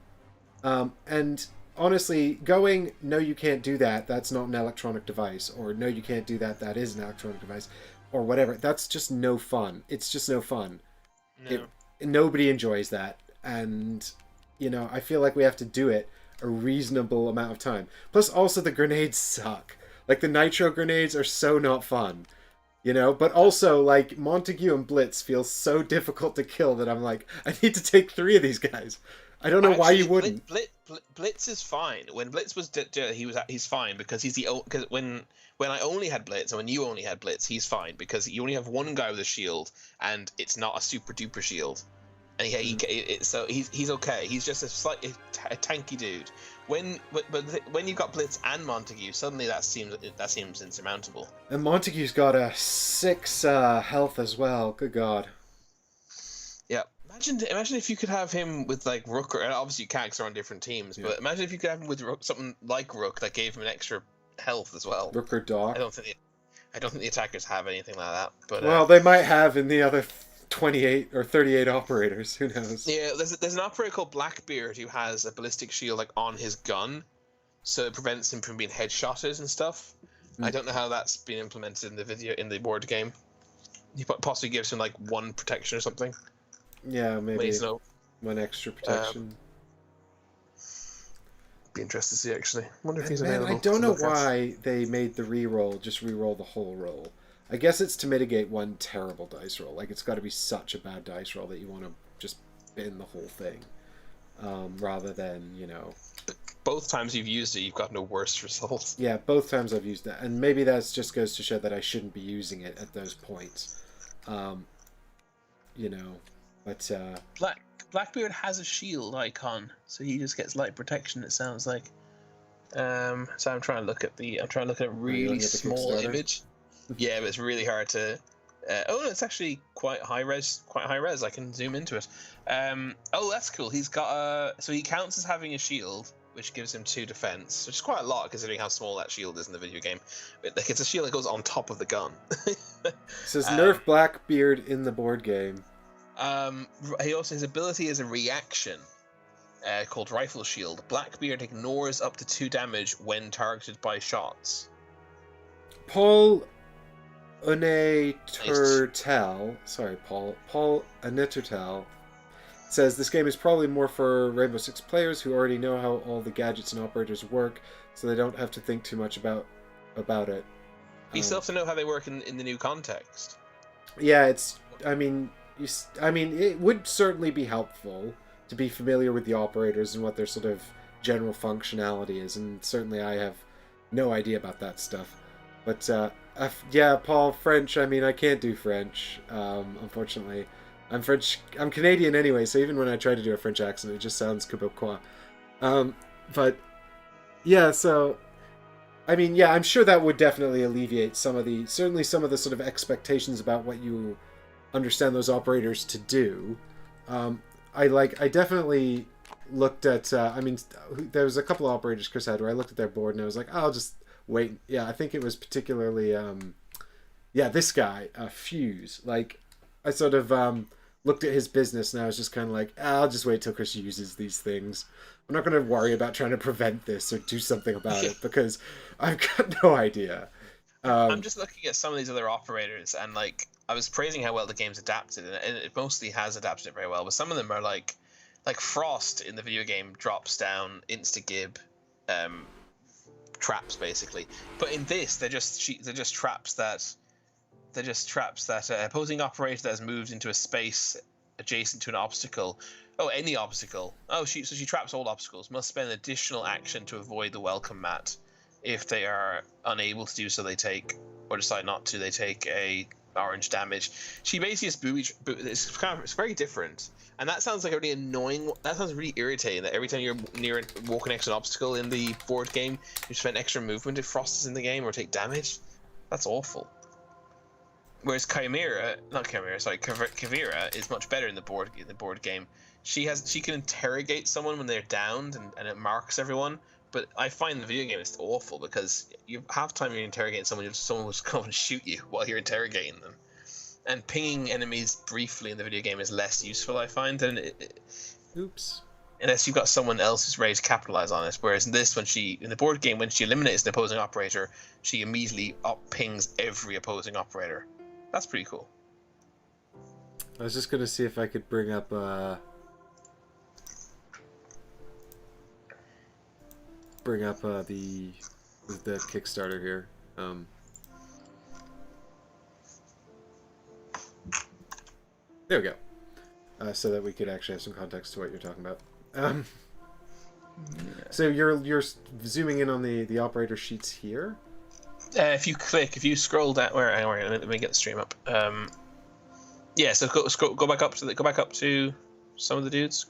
And honestly, going, no, you can't do that, that's not an electronic device, or no, you can't do that, that is an electronic device, or whatever, that's just no fun. It's just no fun. No. Nobody enjoys that. And, I feel like we have to do it a reasonable amount of time. Plus, also, the grenades suck. Like, the nitro grenades are so not fun. But also, like, Montague and Blitz feel so difficult to kill that I'm like, I need to take 3 of these guys. I don't know why you wouldn't. Blitz is fine. When Blitz was he's fine because because when I only had Blitz and when you only had Blitz, he's fine because you only have one guy with a shield and it's not a super duper shield, and so he's okay. He's just a slightly tanky dude. When you got Blitz and Montague, suddenly that seems insurmountable. And Montague's got a 6 health as well. Good God. Yeah. Imagine if you could have him with like Rook, and obviously you can't because they're on different teams. Yeah. But imagine if you could have him with Rook, something like Rook that gave him an extra health as well. Rook or Doc. I don't think the attackers have anything like that. But well, they might have in the other 28 or 38 operators. Who knows? Yeah, there's an operator called Blackbeard who has a ballistic shield like on his gun, so it prevents him from being headshotted and stuff. I don't know how that's been implemented in the board game. He possibly gives him like 1 protection or something. Yeah, maybe 1 extra protection. Be interested to see actually. Wonder if he's available. I don't know why they made the reroll just reroll the whole roll. I guess it's to mitigate 1 terrible dice roll. Like it's got to be such a bad dice roll that you want to just bin the whole thing, rather than Both times you've used it, you've got no worse results. Yeah, both times I've used that, and maybe that just goes to show that I shouldn't be using it at those points. But Blackbeard has a shield icon, so he just gets light protection. It sounds like. So I'm trying to look at a really small image. Yeah, but it's really hard to. No, it's actually quite high res. I can zoom into it. Oh, that's cool. He's got so he counts as having a shield, which gives him 2 defense, which is quite a lot considering how small that shield is in the video game. But, like, it's a shield that goes on top of the gun. It says nerf Blackbeard in the board game. His ability is a reaction called Rifle Shield. Blackbeard ignores up to 2 damage when targeted by shots. Paul Unetertel says this game is probably more for Rainbow Six players who already know how all the gadgets and operators work, so they don't have to think too much about it. You still have to know how they work in the new context. Yeah, it would certainly be helpful to be familiar with the operators and what their sort of general functionality is, and certainly I have no idea about that stuff. But yeah, Paul, French. I can't do French, unfortunately. I'm French. I'm Canadian anyway, so even when I try to do a French accent, it just sounds québécois. But yeah, so I'm sure that would definitely alleviate some of the sort of expectations about what you understand those operators to do. I definitely looked at. There was a couple of operators Chris had where I looked at their board and I was like, I'll just wait. Yeah, I think it was particularly this guy, Fuse. Like, I sort of looked at his business and I was just kind of like, I'll just wait till Chris uses these things. I'm not going to worry about trying to prevent this or do something about it because I've got no idea. I'm just looking at some of these other operators and like I was praising how well the game's adapted, and it mostly has adapted it very well. But some of them are like Frost in the video game drops down insta-gib traps basically, but in this they're just traps that opposing operator that has moved into a space adjacent to an obstacle. Oh, any obstacle. Oh, she traps all obstacles. Must spend an additional action to avoid the welcome mat. If they are unable to do so, they take, or decide not to, they take a orange damage. She basically just it's very different, and that sounds like a really annoying. That sounds really irritating. That every time you're walking next to an obstacle in the board game, you spend extra movement if Frost is in the game or take damage. That's awful. Whereas Kavira is much better in the board game. She can interrogate someone when they're downed, and it marks everyone. but I find the video game is awful because you half the time you're interrogating someone will just come and shoot you while you're interrogating them, and pinging enemies briefly in the video game is less useful, I find, than Oops. unless you've got someone else who's ready to capitalize on it. Whereas in this, in the board game, when she eliminates the opposing operator, she immediately pings every opposing operator. That's pretty cool. I was just gonna see if I could bring up the Kickstarter here. There we go. So that we could actually have some context to what you're talking about. So you're zooming in on the operator sheets here. If you scroll down, let me get the stream up. Yeah, so go back up to some of the dudes.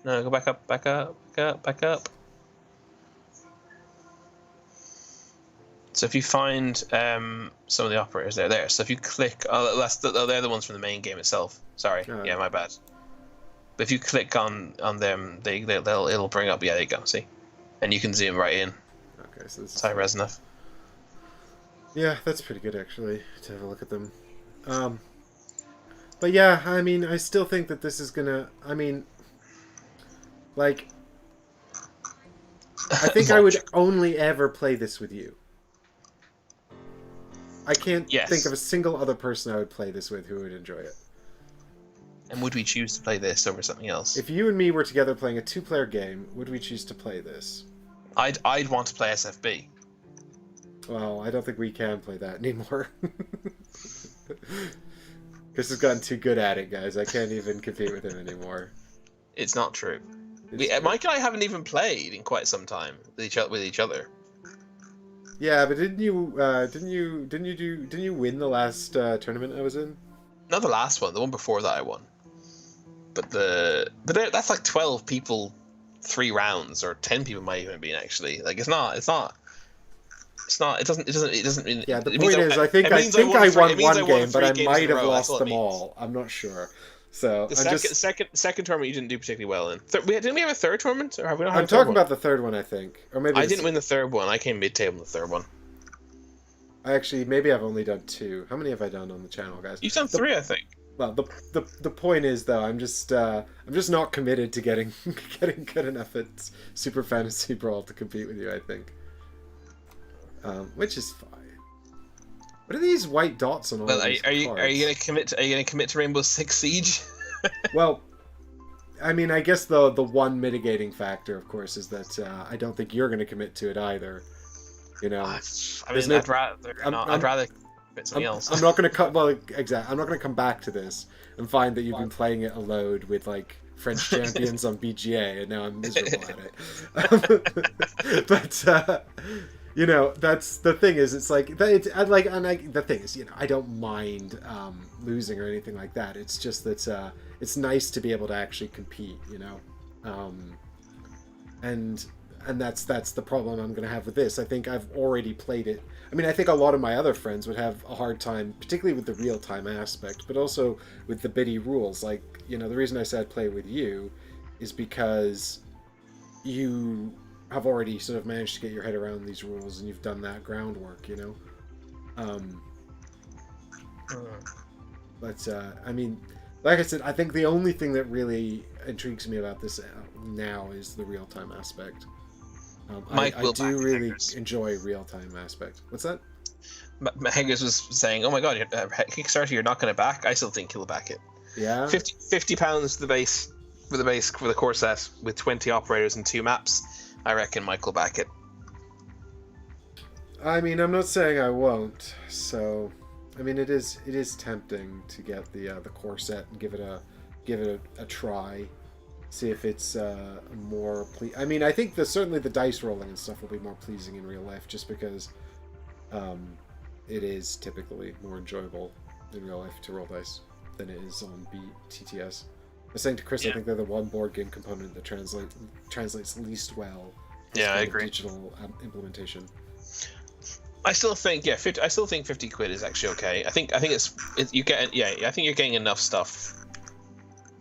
No, go back up. So if you find some of the operators, they're there. So if you click, they're the ones from the main game itself. Sorry, yeah, my bad. But if you click on them, it'll bring up. Yeah, there you go. See, and you can zoom right in. Okay, so this is high res enough. Yeah, that's pretty good actually to have a look at them. But yeah, I mean, I still think that this is gonna. I mean, like, I think I would only ever play this with you. I can't think of a single other person I would play this with who would enjoy it. And would we choose to play this over something else? If you and me were together playing a 2-player game, would we choose to play this? I'd want to play SFB. Well, I don't think we can play that anymore. Chris has gotten too good at it, guys. I can't even compete with him anymore. It's not true. Mike and I haven't even played in quite some time with each other. Yeah, but didn't you win the last tournament I was in? Not the last one, the one before that I won. But that's like 12 people, 3 rounds, or 10 people might even be actually. Like it doesn't. Yeah, the point is, I think I won one game, but I might have lost them all. I'm not sure. So the second tournament you didn't do particularly well in. Didn't we have a third tournament, or have we not? I'm talking about the third one, I think, or maybe I didn't win the third one. I came mid-table in the third one. Maybe I've only done 2. How many have I done on the channel, guys? You've done 3, I think. Well, the point is though, I'm just not committed to getting good enough at Super Fantasy Brawl to compete with you. I think, which is fine. What are these white dots on all these cards? Are you gonna commit to Rainbow Six Siege? Well, I mean, I guess the one mitigating factor, of course, is that I don't think you're gonna commit to it either. You know, I'd rather commit something else. I'm not gonna I'm not gonna come back to this and find that you've been playing it a load with like French champions on BGA, and now I'm miserable at it. But. You know, that's the thing is, it's like the thing is, you know, I don't mind losing or anything like that. It's just that it's nice to be able to actually compete, you know, and that's the problem I'm going to have with this. I think I've already played it. I mean, I think a lot of my other friends would have a hard time, particularly with the real time aspect, but also with the biddy rules. Like, you know, the reason I said play with you is because you have already sort of managed to get your head around these rules, and you've done that groundwork, you know. But I mean, like I said, I think the only thing that really intrigues me about this now is the real-time aspect. I do really enjoy real-time aspect. What's that? Hangers was saying, "Oh my god, Kickstarter, you're not going to back." I still think he'll back it. Yeah. £50 for the core set with 20 operators and 2 maps. I reckon Mike will back it. I mean, I'm not saying I won't. So, I mean, it is tempting to get the core set and give it a try. See if it's more. I mean, I think certainly the dice rolling and stuff will be more pleasing in real life, just because it is typically more enjoyable in real life to roll dice than it is on TTS. I was saying to Chris, I think they're the one board game component that translates least well. Yeah, I agree. Digital implementation. I still think 50 quid is actually okay. I think you get I think you're getting enough stuff.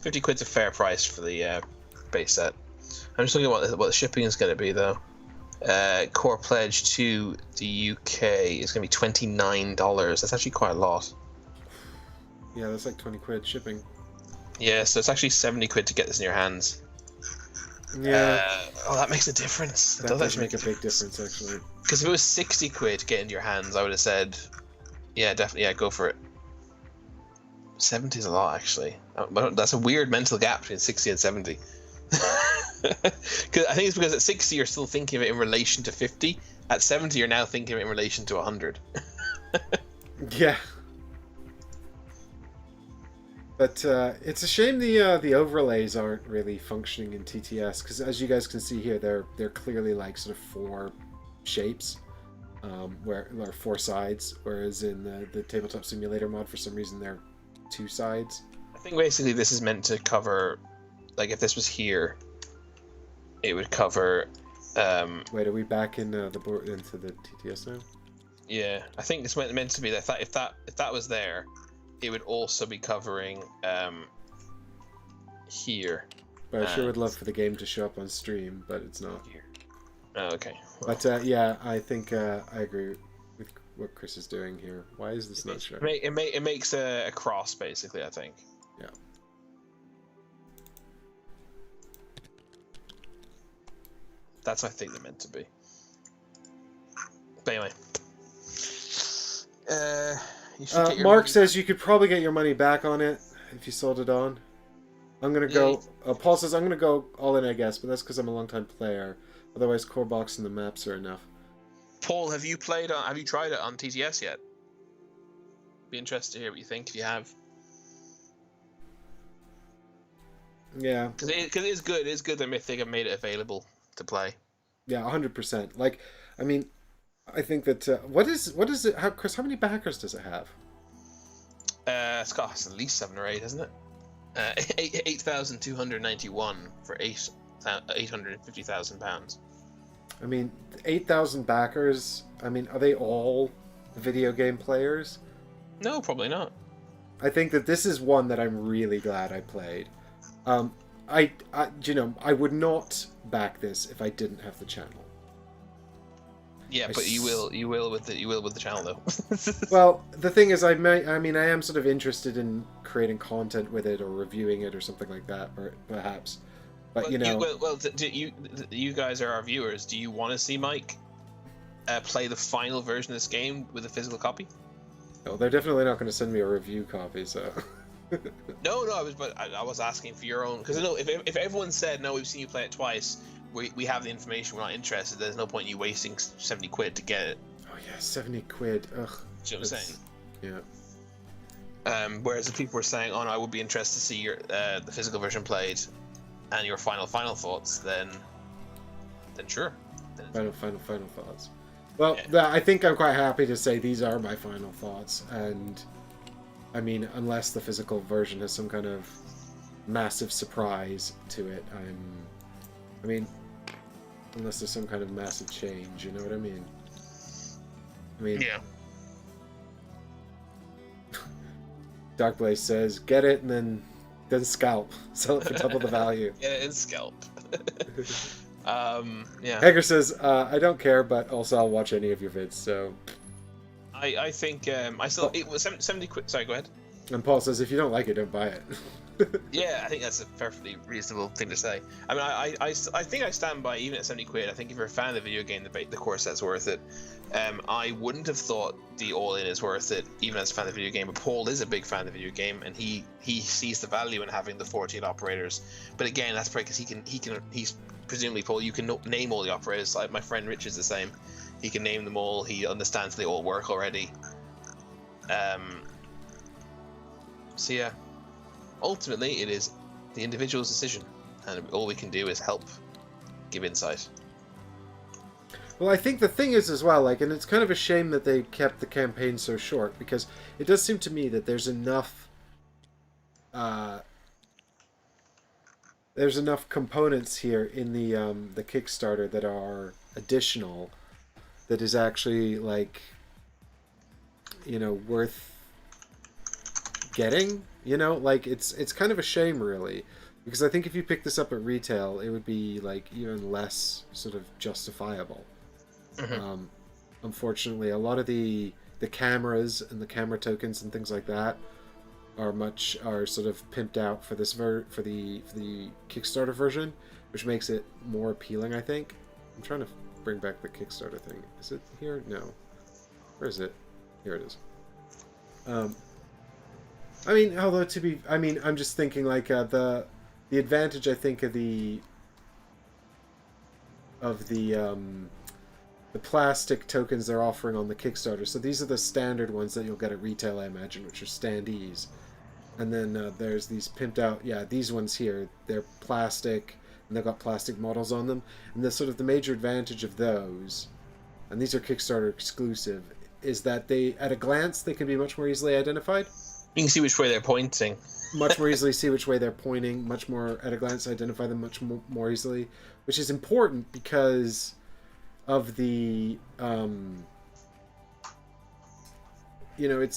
50 quid's a fair price for the base set. I'm just looking at what the shipping is going to be though. core pledge to the UK is going to be $29. That's actually quite a lot. Yeah, that's like 20 quid shipping. Yeah, so it's actually 70 quid to get this in your hands. Yeah. That makes a difference. That does make a big difference, actually. Because if it was 60 quid to get into your hands, I would have said, yeah, definitely, yeah, go for it. 70 is a lot, actually. That's a weird mental gap between 60 and 70. Cause I think it's because at 60 you're still thinking of it in relation to 50. At 70 you're now thinking of it in relation to 100. Yeah. But it's a shame the overlays aren't really functioning in TTS, because as you guys can see here, they're clearly like sort of four shapes, where or four sides, whereas in the Tabletop Simulator mod, for some reason, they're two sides. I think basically this is meant to cover, like if this was here, it would cover. Wait, are we back in the board into the TTS now? Yeah, I think it's meant to be that if that was there, it would also be covering here. But I sure would love for the game to show up on stream, but it's not. Here. Oh, okay. Well, but yeah, I think I agree with what Chris is doing here. Why is this not showing? It makes a cross, basically, I think. Yeah. That's what I think they're meant to be. But anyway. Mark says you could probably get your money back on it if you sold it on. I'm gonna go. Paul says I'm gonna go all in, I guess, but that's because I'm a long-time player. Otherwise, core box and the maps are enough. Paul, have you tried it on TTS yet? Be interested to hear what you think if you have. Yeah. Because it is good. It is good that Mythic have made it available to play. Yeah, 100%. Like, I mean, I think that what is it? Chris, how many backers does it have? It's got at least 7 or 8, hasn't it? 8,291 for £850,000. I mean, 8,000 backers. I mean, are they all video game players? No, probably not. I think that this is one that I'm really glad I played. I would not back this if I didn't have the channel. Yeah, but you will with the channel though. Well, the thing is, I am sort of interested in creating content with it or reviewing it or something like that, or perhaps. But you guys are our viewers. Do you want to see Mike play the final version of this game with a physical copy? No, they're definitely not going to send me a review copy, so. No, I was asking for your own, because I know if everyone said no, we've seen you play it twice, we have the information, we're not interested. There's no point in you wasting 70 quid to get it. Oh yeah, 70 quid. Ugh. Do you know what I'm saying? Yeah. Whereas if people were saying, "Oh no, I would be interested to see your the physical version played," and your final thoughts, then sure. Final thoughts. Well, yeah. I think I'm quite happy to say these are my final thoughts, and I mean, unless the physical version has some kind of massive surprise to it, unless there's some kind of massive change, you know what I mean? Yeah. Darkblaze says, get it and then scalp. Sell it for double the value. Get it and scalp. Yeah. Hager says, I don't care, but also I'll watch any of your vids, so... I think, it was 70 quid. Sorry, go ahead. And Paul says, if you don't like it, don't buy it. Yeah, I think that's a perfectly reasonable thing to say. I mean, I think I stand by, even at 70 quid, I think if you're a fan of the video game, the core set's worth it. I wouldn't have thought the all-in is worth it, even as a fan of the video game, but Paul is a big fan of the video game, and he sees the value in having the 14 operators. But again, that's probably because he's presumably, Paul, you can name all the operators. Like my friend Rich is the same. He can name them all. He understands they all work already. So yeah, ultimately it is the individual's decision, and all we can do is help give insight. Well, I think the thing is as well, like, and it's kind of a shame that they kept the campaign so short, because it does seem to me that there's enough components here in the Kickstarter that are additional, that is actually, like, worth getting, like, it's kind of a shame, really, Because I think if you pick this up at retail, it would be like even less sort of justifiable. Mm-hmm. Unfortunately, a lot of the cameras and the camera tokens and things like that are sort of pimped out for this for the Kickstarter version, which makes it more appealing. I think. I'm trying to bring back the Kickstarter thing. Is it here? No. Where is it? Here it is. I mean, although I'm just thinking like the advantage I think of the plastic tokens they're offering on the Kickstarter. So these are the standard ones that you'll get at retail, I imagine, which are standees. And then there's these pimped out, yeah, these ones here. They're plastic, and they've got plastic models on them. And the sort of the major advantage of those, and these are Kickstarter exclusive, is that they, at a glance, they can be much more easily identified. You can see which way they're pointing. Much more easily see which way they're pointing. Much more, at a glance, identify them much more easily, which is important because of the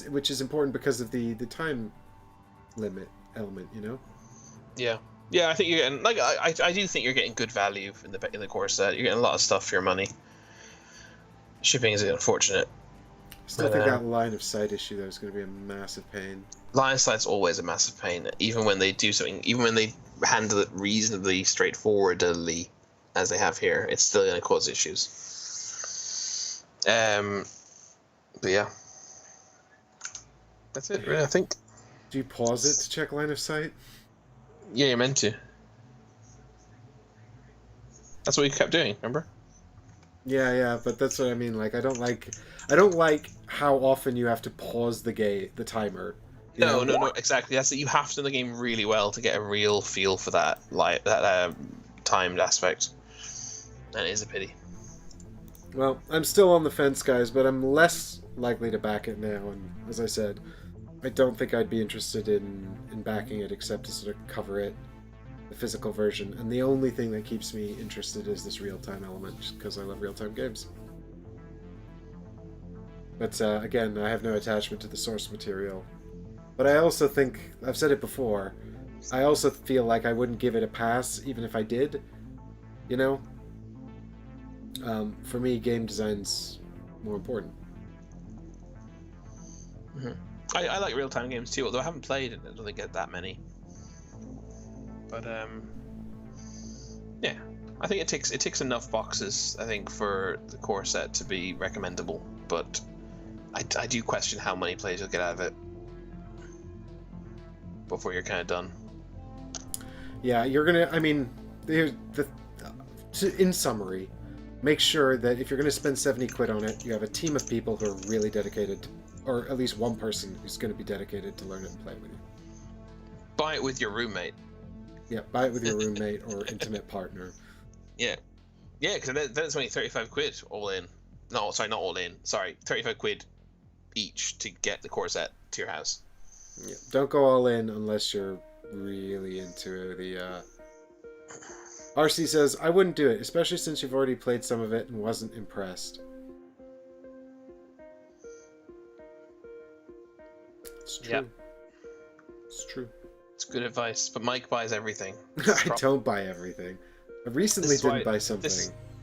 which is important because of the time limit element, Yeah, I think you're getting I do think you're getting good value in the core set. You're getting a lot of stuff for your money. Shipping is unfortunate. Still think that line of sight issue though is going to be a massive pain. Line of sight's always a massive pain, even when they do something, even when they handle it reasonably straightforwardly, as they have here. It's still going to cause issues. But yeah, that's it. Really, I think. Do you pause it to check line of sight? Yeah, you're meant to. That's what you kept doing, remember? Yeah, but that's what I mean. Like, I don't like how often you have to pause the timer. No, exactly. That's it. You have to know the game really well to get a real feel for that, like that timed aspect. And it is a pity. Well, I'm still on the fence, guys, but I'm less likely to back it now. And as I said, I don't think I'd be interested in backing it except to sort of cover it, the physical version. And the only thing that keeps me interested is this real-time element, just because I love real-time games. But again, I have no attachment to the source material. But I also think, I've said it before, I also feel like I wouldn't give it a pass even if I did. For me, game design's more important. Mm-hmm. I like real-time games too, although I haven't played it. I don't think I get that many. But yeah, I think it ticks enough boxes, I think, for the core set to be recommendable. But I do question how many plays you'll get out of it before you're kind of done. Yeah, you're gonna. I mean, in summary, make sure that if you're gonna spend 70 quid on it, you have a team of people who are really dedicated. Or at least one person who's going to be dedicated to learn it and play it with you. Buy it with your roommate. Yeah, buy it with your roommate or intimate partner. Yeah, because then it's only 35 quid all in. No, sorry, not all in. Sorry, 35 quid each to get the core set to your house. Yeah, don't go all in unless you're really into the... RC says, I wouldn't do it, especially since you've already played some of it and wasn't impressed. It's true. Yep. It's true. It's good advice, but Mike buys everything. I don't buy everything. I recently didn't buy something.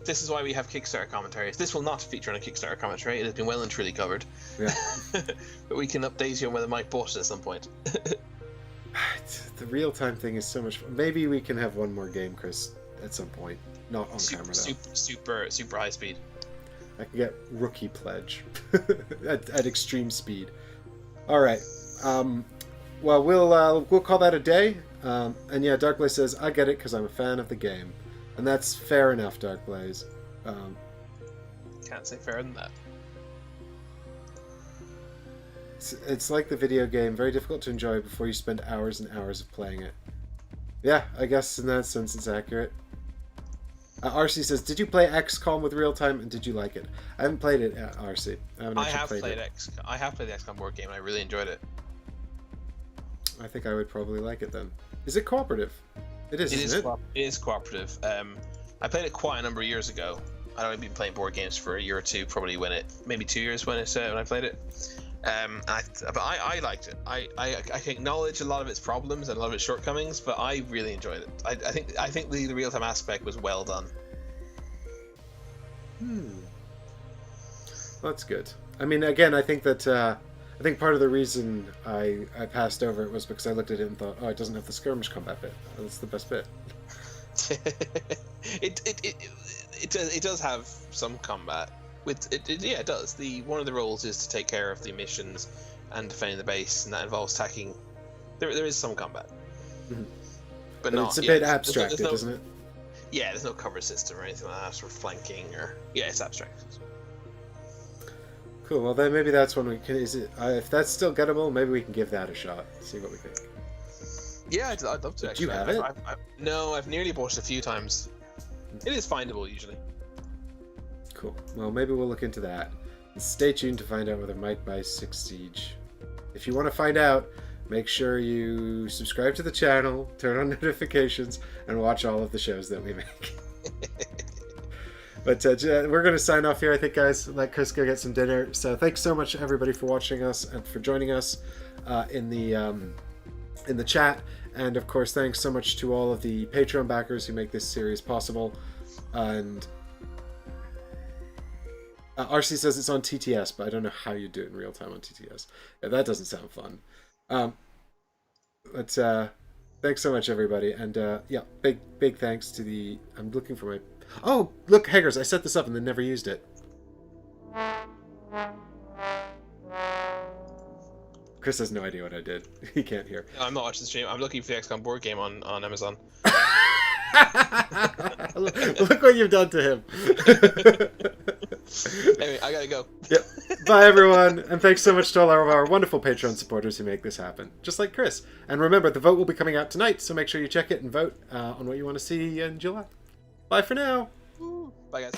This is why we have Kickstarter commentaries. This will not feature on a Kickstarter commentary. It has been well and truly covered. Yeah. But we can update you on whether Mike bought it at some point. The real-time thing is so much fun. Maybe we can have one more game, Chris, at some point. Not on camera, though. Super high speed. I can get Rookie Pledge at extreme speed. All right. Well, we'll call that a day. And yeah, Darkblaze says, I get it because I'm a fan of the game. And that's fair enough, Darkblaze. Can't say fairer than that. It's like the video game, very difficult to enjoy before you spend hours and hours of playing it. Yeah, I guess in that sense it's accurate. RC says, did you play XCOM with real time and did you like it? I haven't played it, RC. I have played the XCOM board game and I really enjoyed it. I think I would probably like it then. Is it cooperative? It is, isn't it? It is cooperative. I played it quite a number of years ago. I'd only been playing board games for a year or two, probably maybe 2 years when I played it. But I liked it. I can acknowledge a lot of its problems and a lot of its shortcomings, but I really enjoyed it. I think the real time aspect was well done. That's good. I mean, again, I think that I think part of the reason I passed over it was because I looked at it and thought, oh, it doesn't have the skirmish combat bit. Oh, that's the best bit. It does have some combat. Yeah, it does. One of the roles is to take care of the missions and defending the base, and that involves attacking. There is some combat, but not. It's a bit abstracted, isn't it? Yeah, there's no cover system or anything like that, or flanking, or it's abstract. Cool. Well, then maybe that's when we can. Is it if that's still gettable? Maybe we can give that a shot. See what we think. Yeah, I'd love to. Do you have it? No, I've nearly bought it a few times. It is findable usually. Cool. Well, maybe we'll look into that. And stay tuned to find out whether Mike buys 6 Siege. If you want to find out, make sure you subscribe to the channel, turn on notifications, and watch all of the shows that we make. But we're going to sign off here, I think, guys. Let Chris go get some dinner. So thanks so much, everybody, for watching us and for joining us in the chat. And, of course, thanks so much to all of the Patreon backers who make this series possible. And RC says it's on TTS, but I don't know how you do it in real time on TTS. Yeah, that doesn't sound fun. But thanks so much, everybody. And, yeah, big thanks to the... I'm looking for my... Oh, look, Haggers, I set this up and then never used it. Chris has no idea what I did. He can't hear. No, I'm not watching the stream. I'm looking for the XCOM board game on Amazon. Look what you've done to him. Anyway, I gotta go. Yep. Bye, everyone. And thanks so much to all of our wonderful Patreon supporters who make this happen. Just like Chris. And remember, the vote will be coming out tonight, so make sure you check it and vote on what you want to see in July. Bye for now. Bye, guys.